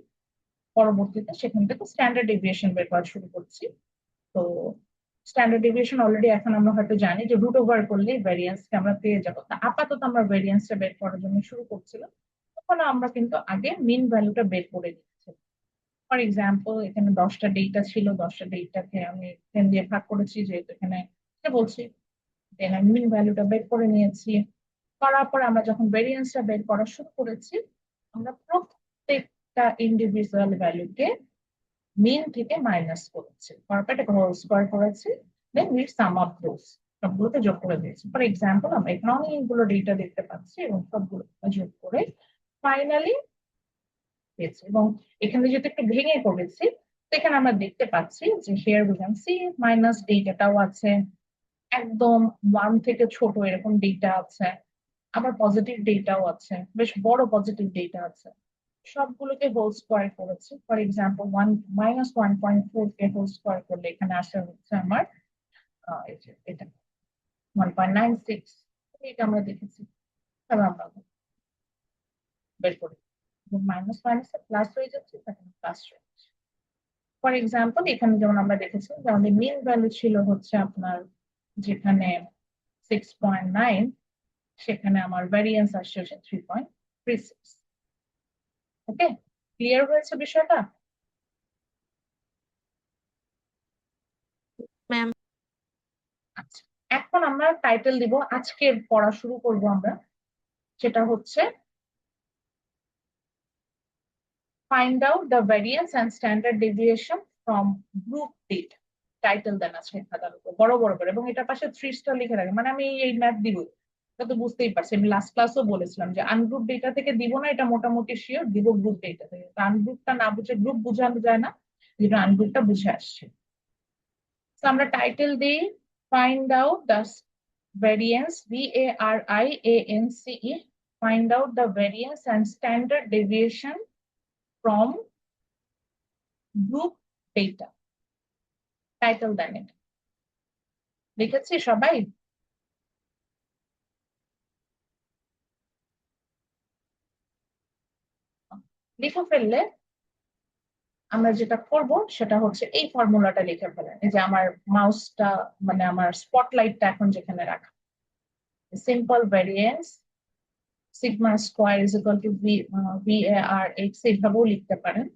পরবর্তীতে সেখান থেকে স্ট্যান্ডার্ড ডেভিয়েশন বের করা শুরু করছি। তো স্ট্যান্ডার্ড ডেভিয়েশন অলরেডি এখন আমরা হয়তো জানি যে রুট ওভার করলে ভ্যারিয়েন্সকে আমরা পেয়ে যাবো। তা আপাতত আমরা ভ্যারিয়েন্সটা বের করার জন্য শুরু করছিলাম, তখন আমরা কিন্তু আগে মিন ভ্যালুটা বের করে দিচ্ছি। ফর এক্সাম্পল এখানে 10টা ডেটা ছিল, 10টা ডেটাকে আমি 10 দিয়ে ভাগ করেছি, যেহেতু এখানে বলছি দেন আমি মিন ভ্যালুটা বের করে নিয়েছি। করার পর আমরা যখন ভেরিয়েন্সটা বের করা শুরু করেছি, আমরা প্রত্যেকটা ইন্ডিভিজুয়াল ভ্যালুকে মিন থেকে মাইনাস করেছি, তারপর এটাকে হোল স্কোয়ার করেছি, then we sum up those, সবগুলোকে যোগ করে দিয়েছি। ফর এক্সাম্পল আমরা এখানে অনেকগুলো ডেটা দেখতে পাচ্ছি এবং সবগুলো যোগ করে ফাইনালি পেয়েছি। এবং এখানে যেহেতু একটু ভেঙে করেছি, সেখানে আমরা দেখতে পাচ্ছি যে here we can see minus ডেটাটাও আছে, একদম 1 থেকে ছোট এরকম ডেটা আছে, আবার পজিটিভ ডেটাও আছে, বেশ বড় পজিটিভ ডেটা আছে। সবগুলোকে হোল স্কোয়ার করেছি। ফর এক্সাম্পল 1 - 1.4 কে হোল স্কোয়ার করলে এখানে আসে হচ্ছে আমার এই যে এটা 1.96, এটা আমরা দেখেছি। তাহলে আমরা বের করি, মাইনাস মাইনাস প্লাস হয়ে যাচ্ছে, তখন প্লাস হয়ে যাচ্ছে। ফর এক্সাম্পল এখানে যেমন আমরা দেখেছি যে আমাদের মিন ভ্যালু ছিল হচ্ছে আপনার যেখানে 6.9, সেখানে আমার ভ্যারিয়েন্স আসছে হচ্ছে 3.36। ওকে, ক্লিয়ার হয়েছে বিষয়টা? ম্যাম। আচ্ছা, এখন আমরা টাইটেল দিব, আজকে পড়া শুরু করব আমরা, সেটা হচ্ছে find out the variance and standard deviation from group data. Title দেন আছে খাতার উপর বড় বড় করে, এবং এটা পাশে 3 স্টার লিখে রাখে, মানে আমি এই ম্যাথ দিব, এটা তো বুঝতেই পারছি। আমি লাস্ট ক্লাসও বলেছিলাম যে আনগ্রুপ ডেটা থেকে দিব না, এটা মোটামুটি শিওর দিব গ্রুপ ডেটা থেকে। আনগ্রুপটা না বুঝে গ্রুপ বুঝানো যায় না, যেটা আনগ্রুপটা বুঝে আসছে। তো আমরা টাইটেল দিই find out the variance, VARIANCE, find out the variance and standard deviation from group data. Title দেন এটা, লিখেছি সবাই? লিখে ফেললে আমরা যেটা করব সেটা হচ্ছে এই ফর্মুলাটা লিখে ফেলেন। এই যে আমার মাউসটা মানে আমার স্পটলাইটটা এখন যেখানে রাখা, simple variance sigma square is equal two VARX, এইভাবেও লিখতে পারেন।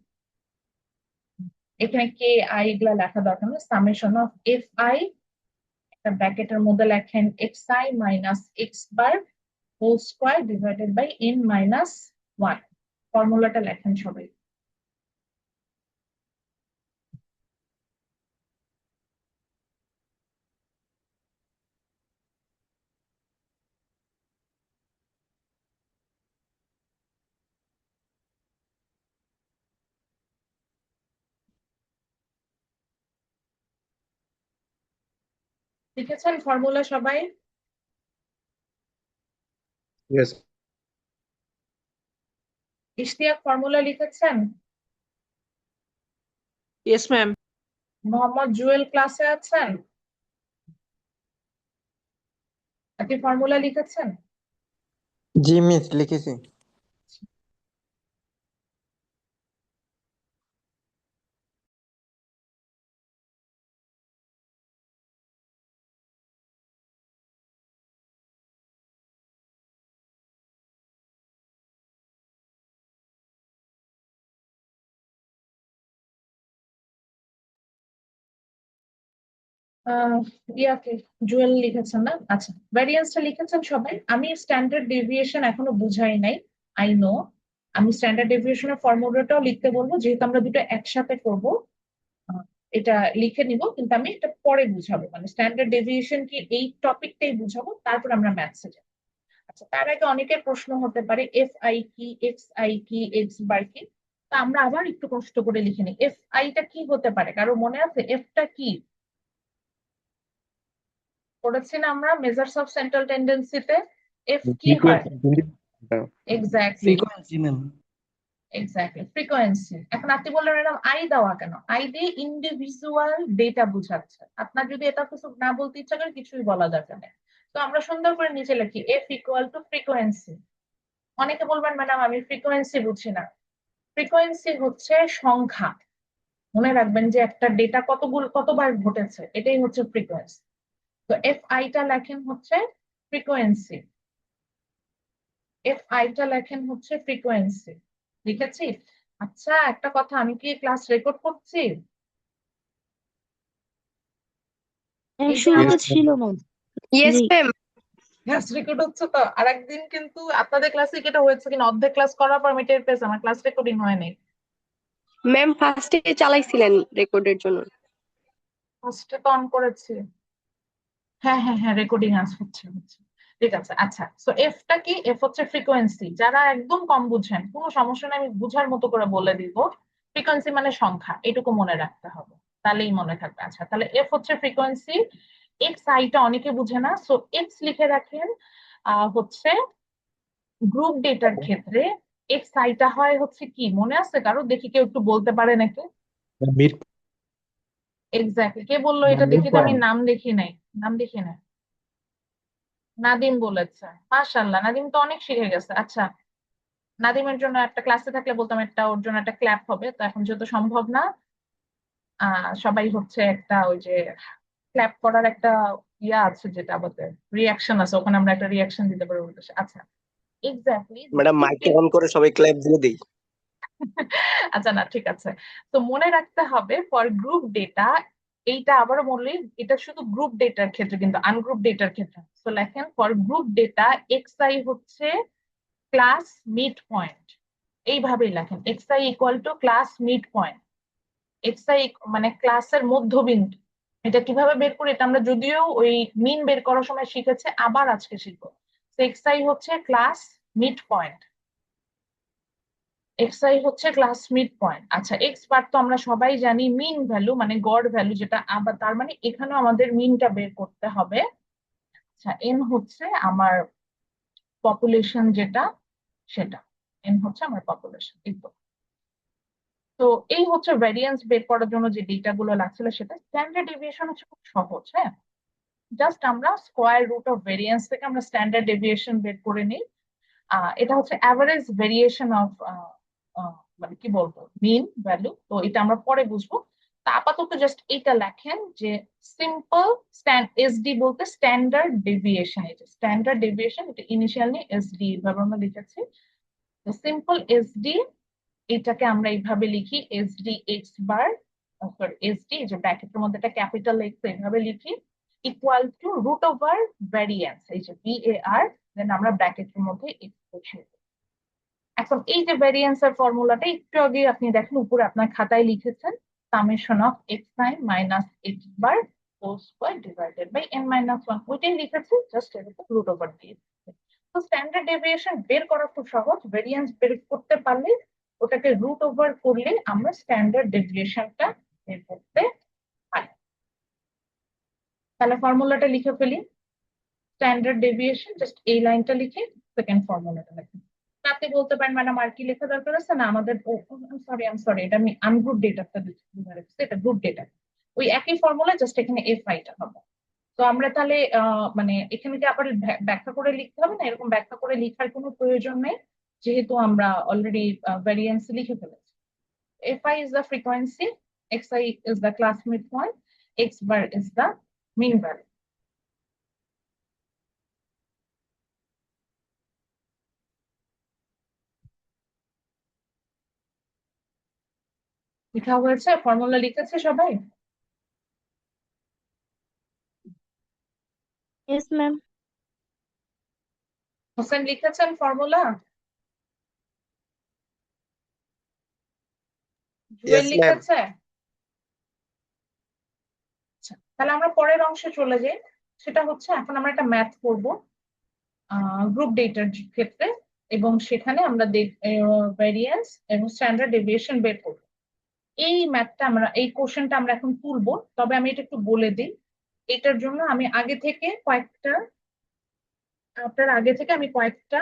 এখানে কে আই এগুলা লেখা দরকার নেই, সামেশন অফ FI, একটা ব্র্যাকেটের মধ্যে লেখেন xi minus x bar whole square divided by n minus 1। ফর্মুলাটা লেখেন সবাই। লিখেছেন ফর্মুলা সবাই? Yes. ইশতিয়াক ফর্মুলা লিখেছেন? Yes ma'am. মোহাম্মদ জুয়েল ক্লাসে আছেন? আপনি ফর্মুলা লিখেছেন? জি মিস, লিখেছি। ইয়াকে জুয়েল লিখেছেন না? আচ্ছা, ভ্যারিয়েন্সটা লিখেছেন সবাই? আমি স্ট্যান্ডার্ড ডেভিয়েশন এখনো বুঝাই নাই, আই নো। আমি স্ট্যান্ডার্ড ডেভিয়েশনের ফর্মুলাটাও লিখতে বলবো, যেহেতু আমরা দুটো একসাথে করব। আহ, এটা লিখে নিব, কিন্তু আমি এটা পরে বুঝাবো, মানে স্ট্যান্ডার্ড ডেভিয়েশন কি এই টপিকটাই বুঝাবো, তারপর আমরা ম্যাথসে যাবো। আচ্ছা, তার আগে অনেকের প্রশ্ন হতে পারে FI কি, XI কি, X বার কি। তো আমরা আবার একটু কষ্ট করে লিখে নিই, এফ আইটা কি হতে পারে, কারো মনে আছে এফটা কি পড়েছি না আমরা মেজার্স অফ সেন্ট্রাল টেন্ডেন্সিতে? এফ কি হয়? Frequency. Exactly, frequency ma'am. Exactly frequency. এখন আপনি বললেন ম্যাডাম আই দেওয়া কেন? আই দিয়ে ইন্ডিভিজুয়াল ডেটা বুঝাচ্ছে। আপনার যদি এটা কিছু না বলতে ইচ্ছা করে কিছুই বলা দরকার নেই। তো আমরা সুন্দর করে নিচে লিখি এফ ইকুয়াল টু ফ্রিকোয়েন্সি। অনেকে বলবেন ম্যাডাম আমি ফ্রিকোয়েন্সি বুঝি না। ফ্রিকোয়েন্সি হচ্ছে সংখ্যা। মনে রাখবেন যে একটা ডেটা কতবার ঘটেছে, এটাই হচ্ছে ফ্রিকোয়েন্সি। তো এফ আইটা লেখেন হচ্ছে ফ্রিকোয়েন্সি, এফ আইটা লেখেন হচ্ছে ফ্রিকোয়েন্সি। লিখেছি? আচ্ছা একটা কথা, আমি কি ক্লাস রেকর্ড করছি? এই যে শুরুতে আমার ছিল না। ইয়েস জি। ম্যাম। ক্লাস রেকর্ড হচ্ছে তো। আর একদিন কিন্তু আপনাদের ক্লাসে যেটা হয়েছে কিনা, অর্ধেক ক্লাস করার পর আমি টের পেয়েছি আমার ক্লাস রেকর্ডিং হয়নি। ম্যাম ফার্স্টে চালাইছিলেন রেকর্ডের জন্য। ফার্স্টে তো অন করেছি। হ্যাঁ হ্যাঁ হ্যাঁ, রেকর্ডিং হচ্ছে। ঠিক আছে, আচ্ছা। সো এফটা কি? এফ হচ্ছে ফ্রিকোয়েন্সি। যারা একদম কম বুঝেন কোনো সমস্যা নেই, আমি বুঝার মতো করে বলে দিব। ফ্রিকোয়েন্সি মানে সংখ্যা, এটুকু মনে রাখতে হবে, তাহলেই মনে থাকবে। আচ্ছা তাহলে এফ হচ্ছে ফ্রিকোয়েন্সি। এক্স আইটা অনেকে বুঝে না, সো এক্স লিখে রাখেন হচ্ছে গ্রুপ ডেটার ক্ষেত্রে এক্স আইটা হয় হচ্ছে কি, মনে আছে কারো? দেখি কেউ একটু বলতে পারে নাকি? Mid. এক্স্যাক্টলি, কে বললো এটা? দেখি তো, আমি Midpoint. নাম দেখি নাই, নাম দেখি নাই। নাদিম বলেছে। মাশাআল্লাহ, নাদিম তো অনেক শিখে গেছে। আচ্ছা, নাদিমের জন্য একটা ক্লাসে থাকলে বলতাম একটা, ওর জন্য একটা ক্ল্যাপ হবে। তো এখন যেহেতু সম্ভব না, সবাই হচ্ছে একটা ওই যে ক্ল্যাপ করার একটা ইয়া আছে, যেটা আমাদের রিয়াকশন আছে, ওখানে আমরা একটা রিয়াকশন দিতে পারি ওর উদ্দেশ্যে। আচ্ছা এক্স্যাক্টলি। ম্যাডাম মাইকটা অন করে সবাই ক্ল্যাপ দিয়ে দিই। আচ্ছা না, ঠিক আছে। তো মনে রাখতে হবে ফর গ্রুপ ডেটা, এইটা আবারও বললি, এটা শুধু গ্রুপ ডেটার ক্ষেত্রে, কিন্তু আনগ্রুপ ডেটার ক্ষেত্রে। তো লেখেন for group data x I হচ্ছে ক্লাস মিড পয়েন্ট। এইভাবেই লেখেন x I equal to class mid point. X I মানে ক্লাসের মধ্যবিন্দু। এটা কিভাবে বের করি এটা আমরা যদিও ওই মিন বের করার সময় শিখেছে, আবার আজকে শিখবো। এক্স আই হচ্ছে class mid point, x I হচ্ছে ক্লাস মিড পয়েন্ট। আচ্ছা এক্স বার তো আমরা সবাই জানি মিন ভ্যালু মানে গড় ভ্যালু, যেটা আবার তার মানে এখানেও আমাদের মিনটা বের করতে হবে। আচ্ছা এন হচ্ছে আমার পপুলেশন, যেটা সেটা এন হচ্ছে আমার পপুলেশন। তো এই হচ্ছে ভ্যারিয়েন্স বের করার জন্য যে ডেটা গুলো লাগছিল সেটা। স্ট্যান্ডার্ড ডেভিয়েশন হচ্ছে খুব সহজ। হ্যাঁ, জাস্ট আমরা স্কোয়ার রুট অফ ভেরিয়েন্স থেকে আমরা স্ট্যান্ডার্ড ডেভিয়েশন বের করে নিই। এটা হচ্ছে অ্যাভারেজ ভেরিয়েশন অফ মানে কি বলবো, মিন ভ্যালু। তো এটা আমরা পরে বুঝবো। তা আপাতত জাস্ট এটা লেখেন যে সিম্পল এসডি বলতে স্ট্যান্ডার্ড ডেভিয়েশন। এটা স্ট্যান্ডার্ড ডেভিয়েশন, এটা ইনিশিয়ালি এসডি ভাবে আমরা লিখেছি। তো সিম্পল এসডি, এটাকে আমরা এইভাবে লিখি SD X bar, sorry SD, এই যে ব্র্যাকেটের মধ্যে একটা ক্যাপিটাল এক্স এইভাবে লিখি, equal to root over variance, এই যে VAR, দেন আমরা ব্র্যাকেটের মধ্যে এক্স বসিয়ে দিই। এখন এই যে ভ্যারিয়েন্স এর ফর্মুলাটা একটু আগে আপনি দেখেন উপরে আপনার খাতায় লিখেছেন, summation of X I minus X bar whole square divided by n minus 1, ওইটাই লিখেছি, জাস্ট এর উপর রুট ওভার দিয়ে। তো স্ট্যান্ডার্ড ডেভিয়েশন বের করা খুব সহজ, ভেরিয়েন্স বের করতে পারলে ওটাকে রুট ওভার করলে আমরা স্ট্যান্ডার্ড ডেভিয়েশনটা বের করতে পারি। তাহলে ফর্মুলাটা লিখে ফেলি, স্ট্যান্ডার্ড ডেভিয়েশন, জাস্ট এই লাইনটা লিখে সেকেন্ড ফর্মুলাটা লিখি। আপনি বলতে পারেন ম্যাডাম আর কি লেখা দরকার আছে? না, আমাদের সরি এটা আমি আনগ্রুপ ডেটাটা দিচ্ছি, এটা গ্রুপ ডেটা। ওই একই ফর্মুলা, জাস্ট এখানে এফ আইটা হবে। তো আমরা তাহলে মানে এখানে কি আবার ব্যাখ্যা করে লিখতে হবে না? এরকম ব্যাখ্যা করে লিখার কোনো প্রয়োজন নেই, যেহেতু আমরা অলরেডি ভ্যারিয়েন্স লিখে ফেলেছি। fi is the frequency, xi is the class midpoint, x bar is the mean value. লেখা হয়েছে? ফর্মুলা লিখেছে সবাই? Yes ma'am. হোসেন লিখেছেন ফর্মুলা? Jewel yes ma'am. লিখেছে? আচ্ছা তাহলে আমরা পরের অংশে চলে যাই। সেটা হচ্ছে এখন আমরা একটা ম্যাথ করব গ্রুপ ডেটার ক্ষেত্রে। এবং সেখানে আমরা ভেরিয়েন্স এবং স্ট্যান্ডার্ড ডেভিয়েশন বের করব। এই ম্যাথটা আমরা এই কোশ্চেনটা আমরা এখন তুলবো, তবে আমি এটা একটু বলে দিই। এটার জন্য আমি আগে থেকে কয়েকটা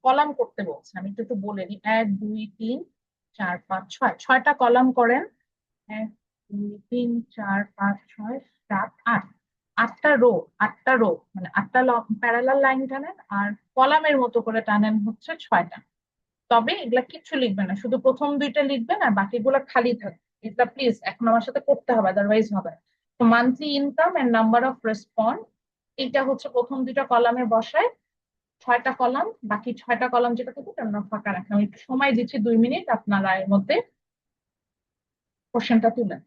কলাম করতে বলছি। আমি একটু বলে দিই, 1 2 3 4 5 6 ছয়টা কলাম করেন। 1 2 3 4 5 6 7 8 আটটা রো মানে আটটা প্যারালাল লাইন টানেন, আর কলামের মতো করে টানেন হচ্ছে 6টা। তবে এগুলা কিচ্ছু লিখবেন না, শুধু প্রথম দুইটা লিখবেন আর বাকিগুলো খালি থাকবে। এটা প্লিজ এখন আমার সাথে করতে হবে, আদারওয়াইজ হবে না। তো monthly income and number of respond, এটা হচ্ছে প্রথম দুইটা কলামে বসায় 6টা কলাম, বাকি 6টা কলাম যেটা থাকে তার ফাঁকা রাখেন। আমি একটু সময় দিচ্ছি 2 মিনিট, আপনারা এর মধ্যে কোশ্চেনটা তুলেন।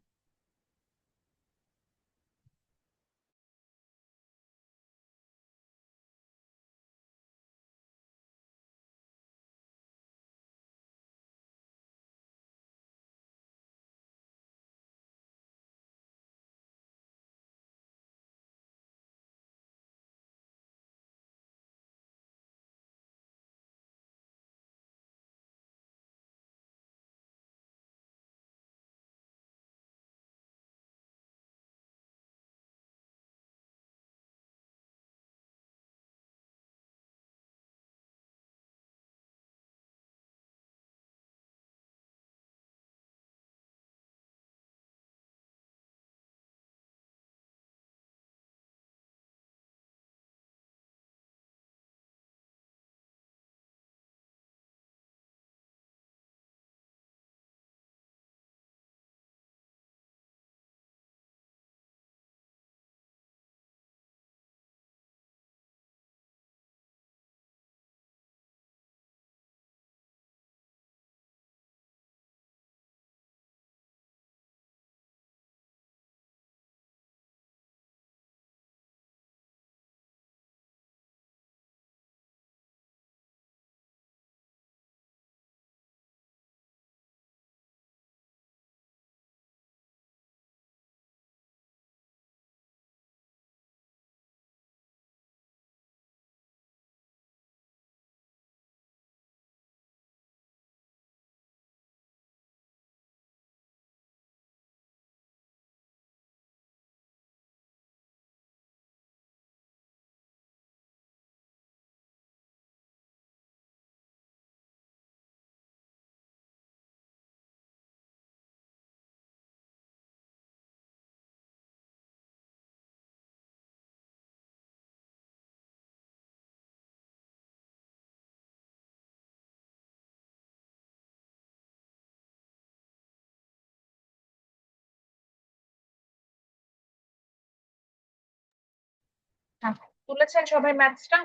হ্যাঁ, তুলেছেন সবাই ম্যাথসটা?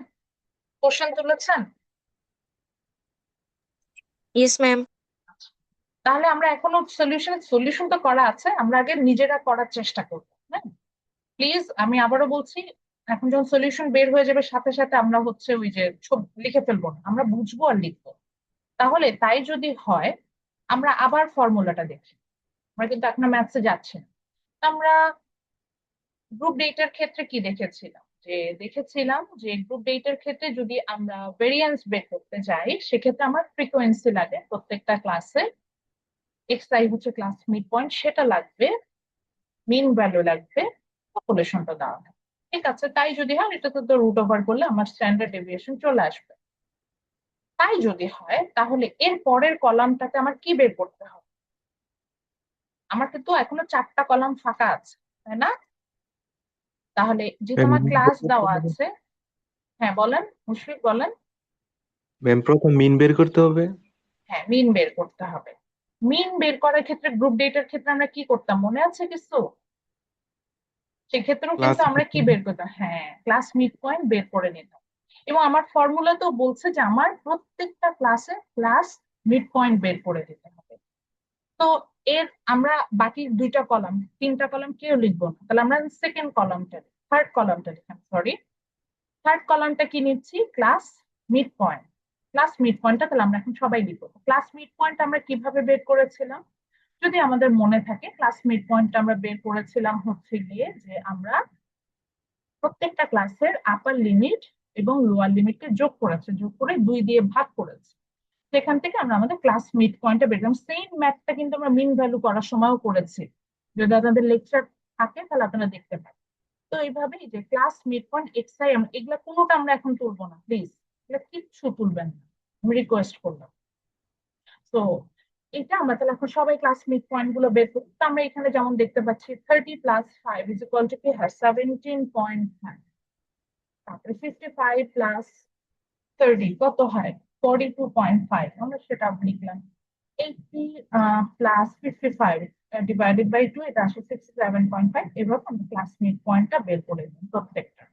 কোশ্চেন তুলেছেন? Yes ma'am. তাহলে আমরা এখনো সলিউশন তো করা আছে, আমরা আগে নিজেরা করার চেষ্টা করবো। হ্যাঁ, প্লিজ আমি আবারও বলছি, এখন যখন সলিউশন বের হয়ে যাবে সাথে সাথে আমরা হচ্ছে ওই যে সব লিখে ফেলবো না, আমরা বুঝবো আর লিখবো। তাহলে তাই যদি হয় আমরা আবার ফর্মুলাটা দেখি। আমরা কিন্তু এখন ম্যাথসে যাচ্ছি না। আমরা গ্রুপ ডেটার ক্ষেত্রে কি দেখেছিলাম যে গ্রুপ ডেটার ক্ষেত্রে যদি আমরা ভেরিয়েন্স বের করতে যাই সেক্ষেত্রে আমার ফ্রিকোয়েন্সি লাগে প্রত্যেকটা ক্লাসে, xi হচ্ছে ক্লাস মিড পয়েন্ট সেটা লাগবে, মিন ভ্যালু লাগবে, পপুলেশনটা দেওয়া হয়। ঠিক আছে, তাই যদি হয় এটা তো রুট ওভার করলে আমার স্ট্যান্ডার্ড ডেভিয়েশন চলে আসবে। তাই যদি হয় তাহলে এর পরের কলামটাতে আমার কি বের করতে হবে? আমার কিন্তু এখনো 4টা কলাম ফাঁকা আছে, তাই না? তাহলে যেহেতু আমার ক্লাস দেওয়া আছে, হ্যাঁ বলেন মুশফিক বলেন। ম্যাম প্রথম মিন বের করতে হবে। হ্যাঁ, মিন বের করতে হবে। মিন বের করার ক্ষেত্রে গ্রুপ ডেটার ক্ষেত্রে আমরা কি করতাম মনে আছে কিছু? সেক্ষেত্রেও ক্লাস কিন্তু আমরা কি বের করতাম, হ্যাঁ ক্লাস মিড পয়েন্ট বের করে নিতাম। এবং আমার ফর্মুলা তো বলছে যে আমার প্রত্যেকটা ক্লাসে ক্লাস মিড পয়েন্ট বের করে দিতে হবে। তো এর আমরা বাকি 2টা কলাম 3টা কলাম কেউ লিখবো না, তাহলে আমরা থার্ড কলামটা লিখলাম, সরি থার্ড কলামটা কি নিচ্ছি, class mid point. Class mid পয়েন্টটা তাহলে আমরা এখন সবাই লিখবো। ক্লাস মিড পয়েন্ট আমরা কিভাবে বের করেছিলাম যদি আমাদের মনে থাকে, ক্লাস মিড পয়েন্ট আমরা বের করেছিলাম হচ্ছে গিয়ে যে আমরা প্রত্যেকটা ক্লাসের আপার লিমিট এবং লোয়ার লিমিটকে যোগ করেছে, যোগ করে 2 দিয়ে ভাগ করেছে। সেখান থেকে আমরা আমাদের ক্লাস মিড পয়েন্টটা বের করলাম। সেম ম্যাথটা কিন্তু আমরা মিন ভ্যালু করার সময়ও করেছি, যদি আপনাদের লেকচার থাকে তাহলে আপনারা দেখতে পারেন। তো এইভাবেই যে ক্লাস মিড পয়েন্ট এক্সআই, এগুলা কোনোটা আমরা এখন তুলবো না, প্লিজ এগুলা কিচ্ছু তুলবেন না, আমি রিকোয়েস্ট করলাম। তো এটা আমরা তাহলে এখন সবাই ক্লাস মিড পয়েন্ট গুলো বের করি। তো আমরা এখানে যেমন দেখতে পাচ্ছি 30 + 5 = কি হয়, 17.5। তারপরে 55 + 30 কত হয়, 42.5, আমরা সেটা লিখলাম। 80 + 55 / 2, এটা আসে 67.5। এভাবে আমরা ক্লাস মিড পয়েন্টটা বের করে দিই প্রত্যেকটা।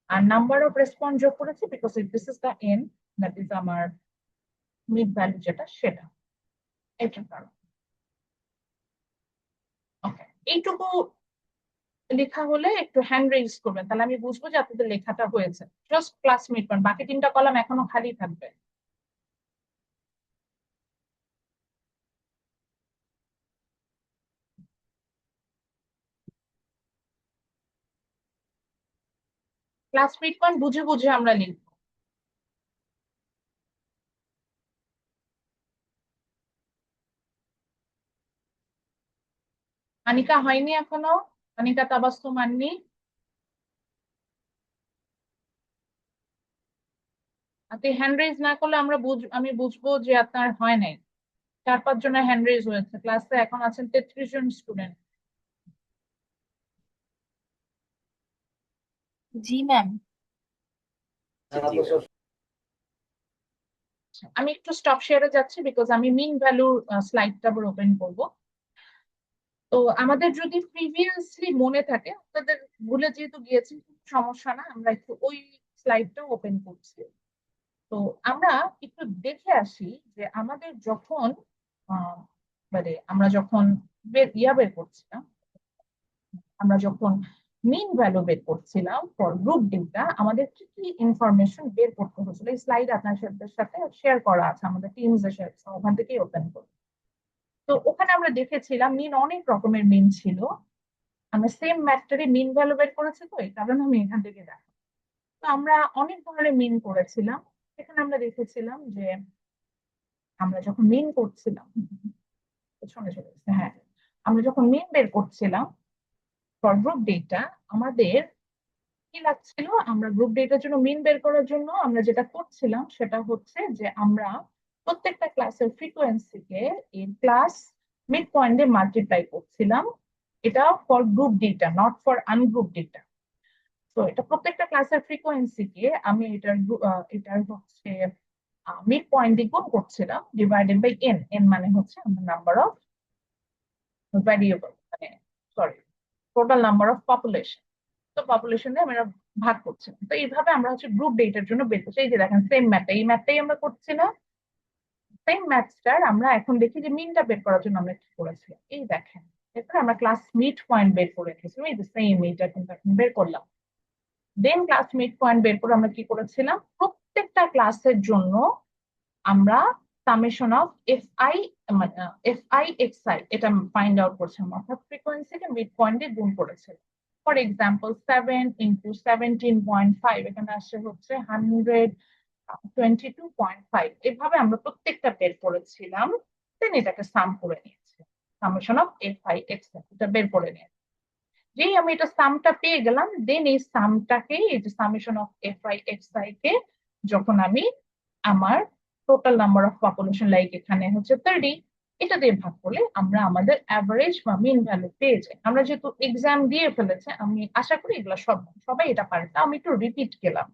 আর নাম্বার অফ রেসপন্স যোগ করেছি because this is the N, that is আমার মিড ভ্যালু যেটা সেটা, এটার কারণ। ওকে, এইটুকু লেখা হলে একটু হ্যান্ড রেজ করবেন, তাহলে আমি বুঝবো যে আপনাদের লেখাটা হয়েছে। জাস্ট ক্লাস মিড পয়েন্ট, বাকি 3টা কলাম এখনো খালি থাকবে। ক্লাস মিড পয়েন্ট বুঝে বুঝে আমরা লিখবো। আনিকা হয়নি এখনো? আনিকা তাবাসসুম আননি? আপনি হ্যান্ড রেজ না করলে আমি বুঝবো যে আপনার হয় নাই। 4-5 জনের হ্যান্ড রেজ হয়েছে, ক্লাসে এখন আছেন 33 জন স্টুডেন্ট। জি ম্যাম। আমি একটু স্টপ শেয়ারে যাচ্ছি বিকজ আমি মিন ভ্যালুর স্লাইডটা আবার ওপেন করবো। তো আমাদের যদি প্রিভিয়াসলি মনে থাকে, আপনাদের ভুলে যেহেতু গিয়েছি সমস্যা না, আমরা একটু ওই স্লাইডটা ওপেন করছি। তো আমরা একটু দেখে আসি যে আমাদের যখন মানে আমরা যখন বের করছিলাম, আমরা যখন মিন ভ্যালু বের করছিলাম ফর গ্রুপ ডেটা, আমাদের কি কি ইনফরমেশন বের করতে হয়েছিল। এই স্লাইড আপনাদের সাথে শেয়ার করা আছে আমাদের টিমস এর সাথে, ওখান থেকেই ওপেন করব। তো ওখানে আমরা দেখেছিলাম মিন অনেক রকমের মিন ছিল। আমরা সেম ম্যাথটারই মিন ভ্যালু বের করেছি, তো এই কারণে আমি এখান থেকে দেখো। তো আমরা অনেক ধরনের মিন করেছিলাম। এখানে আমরা দেখেছিলাম যে আমরা যখন মিন করছিলাম, পেছনে চলে গেছে, হ্যাঁ, আমরা যখন মিন বের করছিলাম ফর গ্রুপ ডেটা, আমাদের কি লাগছিল, আমরা গ্রুপ ডেটার জন্য মিন বের করার জন্য আমরা যেটা করছিলাম সেটা হচ্ছে যে আমরা প্রত্যেকটা ক্লাসের ফ্রিকোয়েন্সিকে এর ক্লাস মিড পয়েন্টে মাল্টিপ্লাই করছিলাম। এটা for group data, not for ungroup data. তো এটা প্রত্যেকটা ক্লাসের ফ্রিকোয়েন্সিকে আমি এটার হচ্ছে মিড পয়েন্ট দিয়ে গুণ করছিলাম, ডিভাইডেড বাই এন। এন মানে হচ্ছে আমার নাম্বার অফ ভ্যারিয়েবল, মানে sorry, total number of population. তো পপুলেশন দিয়ে আমরা ভাগ করছিলাম। তো এইভাবে আমরা হচ্ছে গ্রুপ ডেটার জন্য বের করছি। এই যে দেখেন সেম ম্যাথ, এই ম্যাথটাই আমরা করছিলাম। সেম ম্যাথটার আমরা এখন দেখি যে মিনটা বের করার জন্য আমরা কি করেছি। এই দেখেন, এরপরে আমরা ক্লাস মিড পয়েন্ট বের করে রেখেছি, এই যে সেম এইটা কিন্তু এখন বের করলাম। দেন ক্লাস মিড পয়েন্ট বের করে আমরা কি করেছিলাম, প্রত্যেকটা ক্লাসের জন্য আমরা সামেশন অফ এফ আই এটা ফাইন্ড আউট করছিলাম, অর্থাৎ ফ্রিকোয়েন্সিকে মিড পয়েন্টে গুণ করেছিলাম। ফর এক্সাম্পল 7 × 17.5, এখানে আসছে হচ্ছে 122.5। এভাবে আমরা প্রত্যেকটা বের করেছিলাম, দেন এটাকে সাম করে নিয়েছি, summation of F I X I এটা বের করে নিয়েছি। যেই আমি এটা সামটা পেয়ে গেলাম, দেন এই সামটাকে, এই যে summation of F I X I কে যখন আমি আমার total number of population, like এখানে হচ্ছে 30, এটা দিয়ে ভাগ করলে আমরা আমাদের অ্যাভারেজ বা মিন ভ্যালু পেয়ে যাই। আমরা যেহেতু এক্সাম দিয়ে ফেলেছে, আমি আশা করি এগুলো সবাই এটা পারে, তা আমি একটু রিপিট গেলাম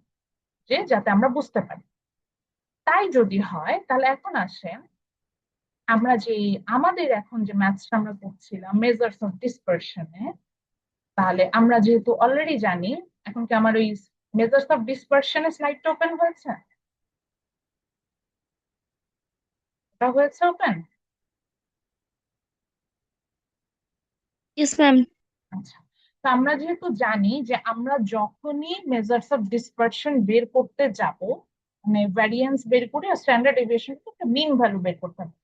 যে যাতে আমরা বুঝতে পারি। তাই যদি হয় তাহলে এখন আসেন আমরা যে আমাদের এখন যে ম্যাথসটা আমরা করছিলাম মেজার্স অফ ডিসপারশনে, তাহলে আমরা যেহেতু অলরেডি জানি, এখন কি আমার ওই মেজার্স অফ ডিসপারশনের স্লাইডটা ওপেন হয়েছে? এটা হয়েছে ওপেন? Yes ma'am. আচ্ছা, তো আমরা যেহেতু জানি যে আমরা যখনই মেজার্স অফ ডিসপারশন বের করতে যাব, মানে ভ্যারিয়েন্স বের করে স্ট্যান্ডার্ড ডেভিয়েশন একটা মিন ভ্যালু বের করতে হবে,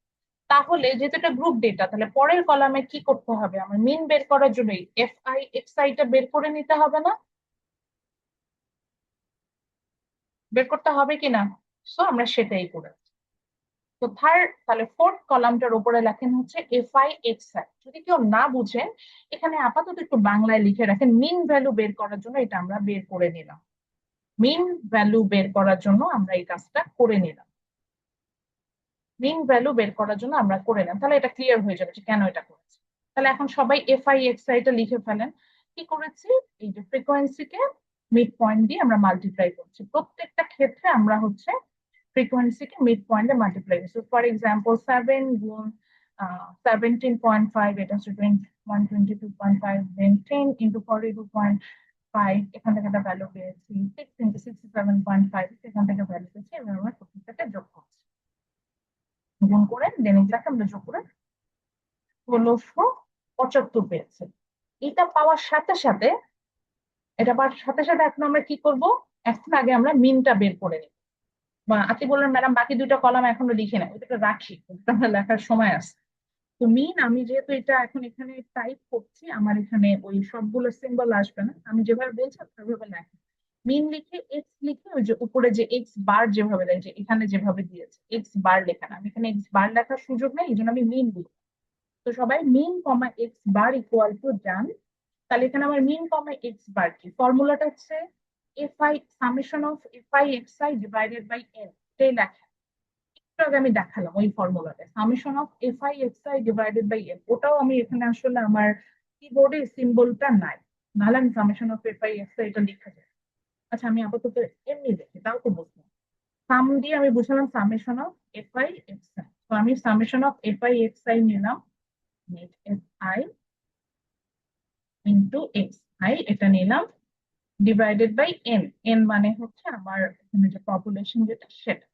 তাহলে যেহেতু এটা গ্রুপ ডেটা, তাহলে পরের কলামে কি করতে হবে, আমার মিন বের করার জন্য এফ আই এক্স আই টা বের করে নিতে হবে না? বের করতে হবে কিনা? সো আমরা সেটাই করেছি। তো তাহলে ফোর্থ কলামটার উপরে লেখেন হচ্ছে এফআই এক্সআই। যদি কেউ না বুঝেন, এখানে আপাতত একটু বাংলায় লিখে রাখেন, মিন ভ্যালু বের করার জন্য এটা আমরা বের করে নিলাম। মিন ভ্যালু বের করার জন্য আমরা এই কাজটা করে নিলাম। মিন ভ্যালু বের করার জন্য আমরা করে নিলাম, তাহলে এটা ক্লিয়ার হয়ে যাবে যে কেন এটা করেছি। তাহলে এখন সবাই এফআই এক্সআই টা লিখে ফেলেন। কি করেছি? এই যে ফ্রিকোয়েন্সিকে মিড পয়েন্ট দিয়ে আমরা মাল্টিপ্লাই করছি। প্রত্যেকটা ক্ষেত্রে আমরা হচ্ছে ফ্রিকোয়েন্সিকে মিড পয়েন্টে মাল্টিপ্লাই করছি। ফর এক্সাম্পল 7 গুণ 17.5, এটা হচ্ছে 122.5, দেন 10 ইন্টু 42.5, এখান থেকে একটা ভ্যালু পেয়েছি। 6 ইন্টু 67.5, এখান থেকে ভ্যালু পেয়েছি। এবার আমরা প্রত্যেকটাকে যোগ করছি, গুণ করে দেন এগুলাকে আমরা যোগ করে 1675 পেয়েছে। এটা পাওয়ার সাথে সাথে এখন আমরা কি করব? এখন আগে আমরা মিনটা বের করে নিই। বা আপনি বললেন ম্যাডাম বাকি দুইটা কলাম এখনো লিখে না, ওটা রাখি, ওটা আমার লেখার সময় আছে। তো মিন আমি যেহেতু এটা এখন এখানে টাইপ করছি, আমার এখানে ওই সবগুলো সিম্বল আসবে না, আমি যেভাবে বলছি সেভাবে লেখা। মিন লিখে এক্স লিখে ওই যে উপরে যে এক্স বার যেভাবে লেখে, এখানে যেভাবে দিয়েছে এক্স বার লেখা না, আমি এখানে এক্স বার লেখার সুযোগ নেই, এই জন্য আমি মিন লিখি। তো সবাই মিন comma x bar equal to ডান। তাহলে এখানে আমার মিন কমা এক্স বার কি ফর্মুলাটা হচ্ছে FI summation of FI XI divided by N. এটাই লেখা একটু আগে আমি দেখালাম ওই ফর্মুলাটা, summation of FI XI divided by N. ওটাও আমি এখানে আসলে আমার কিবোর্ডে সিম্বলটা নাই, নাহলে আমি সামেশন অফ এফআই এক্সআই এটা লিখা যায়। আচ্ছা আমি আপাতত এমনি লিখি, তাও তো বুঝলাম। সাম দিয়ে আমি বুঝলাম সামেশন অফ এফআই এক্সআই। তো আমি সামেশন অফ এফআই এক্সআই নিলাম, net FI into X I, এটা নিলাম, ডিভাইডেড বাই এন। এন মানে হচ্ছে আমার এখানে যে পপুলেশন যেটা সেটা।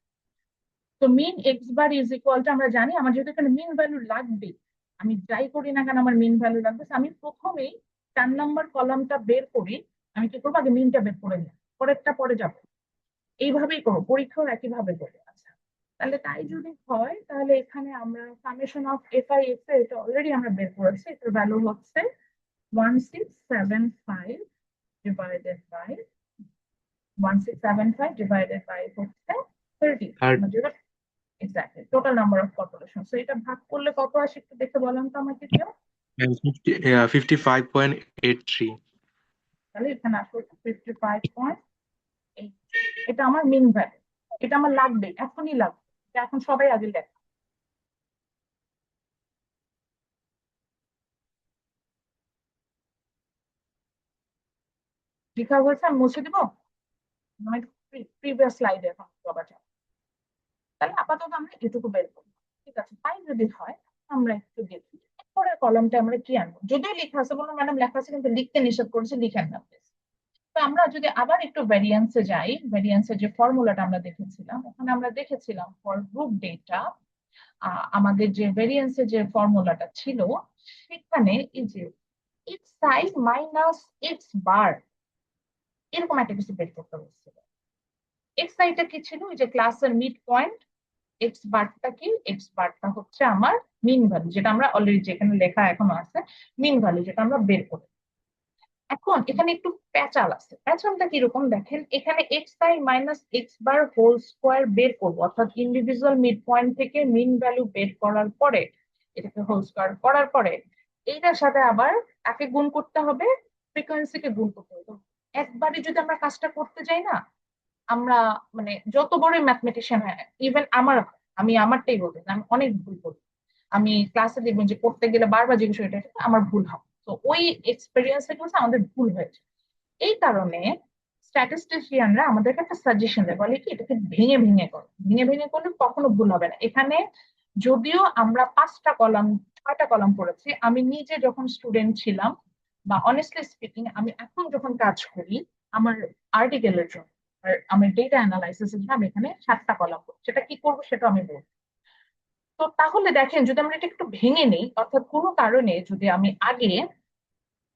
তো mean X bar is equal to, আমরা জানি আমার যেহেতু এখানে মিন ভ্যালু লাগবে, আমি যাই করি না কেন আমার মিন ভ্যালু লাগবে। আমি প্রথমেই 4 নাম্বার কলামটা বের করি। আমি কি করবো? আগে মিনটা বের করে নিই, পরেরটা পরে যাবো। এইভাবেই করবো, পরীক্ষাও একইভাবে করবো। আচ্ছা তাহলে তাই যদি হয়, তাহলে এখানে আমরা সামেশন অফ এফআই এক্স এটা অলরেডি আমরা বের করেছি। এটার ভ্যালু হচ্ছে 1675 divided by 1675 divided by হচ্ছে 30, Third, exactly total number of population. So এটা ভাগ করলে কত আসে একটু দেখে বলেন তো আমাকে কেউ। 55.83. তাহলে এখানে আসলে 55.8, এটা আমার মিন ভ্যালু। এটা আমার লাগবে, এখনই লাগবে, এটা এখন সবাই আগে লেখ। লেখা হয়েছে, আমি মুছে দিব, আমি প্রিভিয়াস স্লাইডে এখন আবার যাবো। তাহলে আপাতত আমরা এটুকু বের করবো, ঠিক আছে? তাই যদি হয় আমরা একটু দেখি পরের কলমটা আমরা কি আনবো। যদিও লেখা আছে, বলুন ম্যাডাম লেখা আছে কিন্তু লিখতে নিষেধ করেছে, লিখেন না please। তো আমরা যদি আবার একটু ভ্যারিয়েন্সে যাই, ভ্যারিয়েন্সের যে ফর্মুলাটা আমরা দেখেছিলাম, ওখানে আমরা দেখেছিলাম ফর গ্রুপ ডেটা আমাদের যে ভ্যারিয়েন্সের যে ফর্মুলাটা ছিল, সেখানে এই যে এক্স আই মাইনাস এক্স বার এরকম একটা কিছু বের করতে হচ্ছিল। এক্স আইটা কি ছিল? ওই যে ক্লাসের মিড পয়েন্ট। এক্স বারটা কি? এক্স বারটা হচ্ছে আমার মিন ভ্যালু, যেটা আমরা অলরেডি যেখানে লেখা এখনো আছে মিন ভ্যালু, যেটা আমরা বের করি। এখন এখানে একটু প্যাচাল আছে। প্যাচালটা কিরকম দেখেন, এখানে X I minus X bar whole square বের করবো, অর্থাৎ ইন্ডিভিজুয়াল মিড পয়েন্ট থেকে মিন ভ্যালু বের করার পরে এটাকে হোল স্কোয়ার করার পরে এইটার সাথে আবার তাকে গুণ করতে হবে, ফ্রিকোয়েন্সিকে গুণ করতে হবে। একবারে যদি আমরা কাজটা করতে যাই না, আমরা মানে যত বড় ম্যাথমেটিশিয়ান হয়, ইভেন আমি আমারটাই বলতে আমি অনেক ভুল করি। আমি ক্লাসে দেখবেন যে করতে গেলে বারবার জিজ্ঞেস করি এটা আমার ভুল হয়। তো ওই এক্সপেরিয়েন্স থেকে হচ্ছে আমাদের ভুল হয়েছে। এই কারণে স্ট্যাটিস্টিশিয়ানরা আমাদেরকে একটা সাজেশন দেয়, বলে কি এটাকে ভেঙে ভেঙে করো, ভেঙে ভেঙে করলে কখনো ভুল হবে না। এখানে যদিও আমরা 5টা কলাম 6টা কলাম পড়েছি, আমি নিজে যখন স্টুডেন্ট ছিলাম বা অনেস্টলি স্পিকিং আমি এখন যখন কাজ করি আমার আর্টিকেলের জন্য, আর আমি ডেটা অ্যানালাইসিস এর জন্য আমি এখানে 7টা কলাম করছি। সেটা কি করবো সেটা আমি বলবো। তো তাহলে দেখেন যদি আমরা এটা একটু ভেঙে নিই, অর্থাৎ কোনো কারণে যদি আমি আগে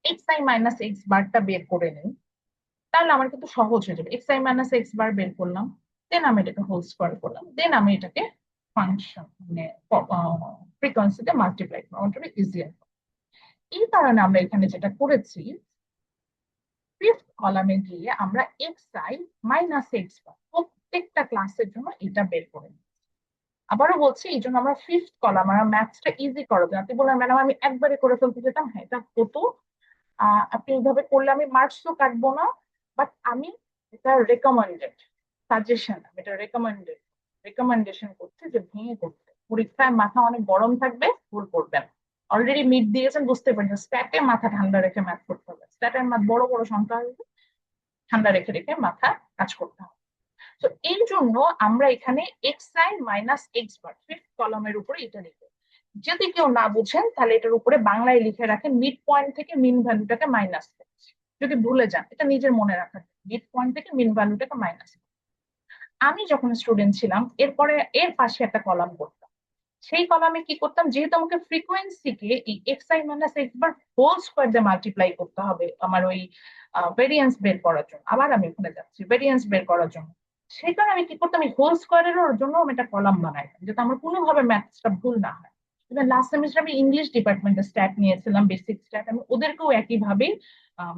এক্স আই মাইনাস এক্স বারটা বের করে নিই, তাহলে আমার কিন্তু সহজ হয়ে যাবে। এক্স আই মাইনাস এক্স বার বের করলাম, দেন আমি এটাকে হোল স্কোয়ার করলাম, দেন আমি এটাকে ফাংশন মানে ফ্রিকোয়েন্সিতে মাল্টিপ্লাই করলাম, ওটা ইজিয়ার। এই কারণে আমরা এখানে যেটা করেছি, ফিফথ কলামে গিয়ে আমরা এক্স আই মাইনাস এক্স বার প্রত্যেকটা ক্লাসের জন্য এটা বের করে নিই। আবারও বলছি, এই জন্য আমরা ফিফথ কলাম, আমরা ম্যাথসটা ইজি করার জন্য। আপনি বললেন ম্যাডাম আমি একবারে করে ফেলতে যেতাম, হ্যাঁ এটা হতো। আপনি এইভাবে করলে আমি মার্কস তো কাটবো না, বাট আমি এটা রেকমেন্ডেড সাজেশন, আমি এটা রেকমেন্ডেশন করছি যে ভেঙে করতে। পরীক্ষায় মাথা অনেক গরম থাকবে, ভুল করবেন। অলরেডি মিড দিয়েছেন, বুঝতে পারছেন স্ট্যাটে মাথা ঠান্ডা রেখে ম্যাথ করতে হবে। স্ট্যাটের বড় বড় সংখ্যা আসবে, ঠান্ডা রেখে রেখে মাথা কাজ করতে হবে। তো এর জন্য আমরা এখানে X I minus X bar fifth কলামের উপরে এটা লিখবো। যদি কেউ না বুঝেন তাহলে এটার উপরে বাংলায় লিখে রাখেন মিড পয়েন্ট থেকে মিন ভ্যালুটাকে মাইনাস করছি। যদি ভুলে যান এটা নিজের মনে রাখার, মিড পয়েন্ট থেকে মিন ভ্যালুটাকে মাইনাস। আমি যখন স্টুডেন্ট ছিলাম এরপরে এর পাশে একটা কলাম করতাম। সেই কলামে কি করতাম, যেহেতু আমাকে ফ্রিকোয়েন্সিকে এই X I minus X bar whole square দিয়ে মাল্টিপ্লাই করতে হবে আমার ওই ভেরিয়েন্স বের করার জন্য। আবার আমি ওখানে যাচ্ছি ভেরিয়েন্স বের করার জন্য। সেই কারণে আমি কি করতাম, এই হোল স্কোয়ারের জন্য আমি একটা কলাম বানাইতাম যাতে আমার কোনোভাবে ম্যাথসটা ভুল না হয়। লাস্ট সেমিস্টার আমি ইংলিশ ডিপার্টমেন্টে স্ট্যাট নিয়েছিলাম, বেসিক স্ট্যাট। আমি ওদেরকেও একইভাবেই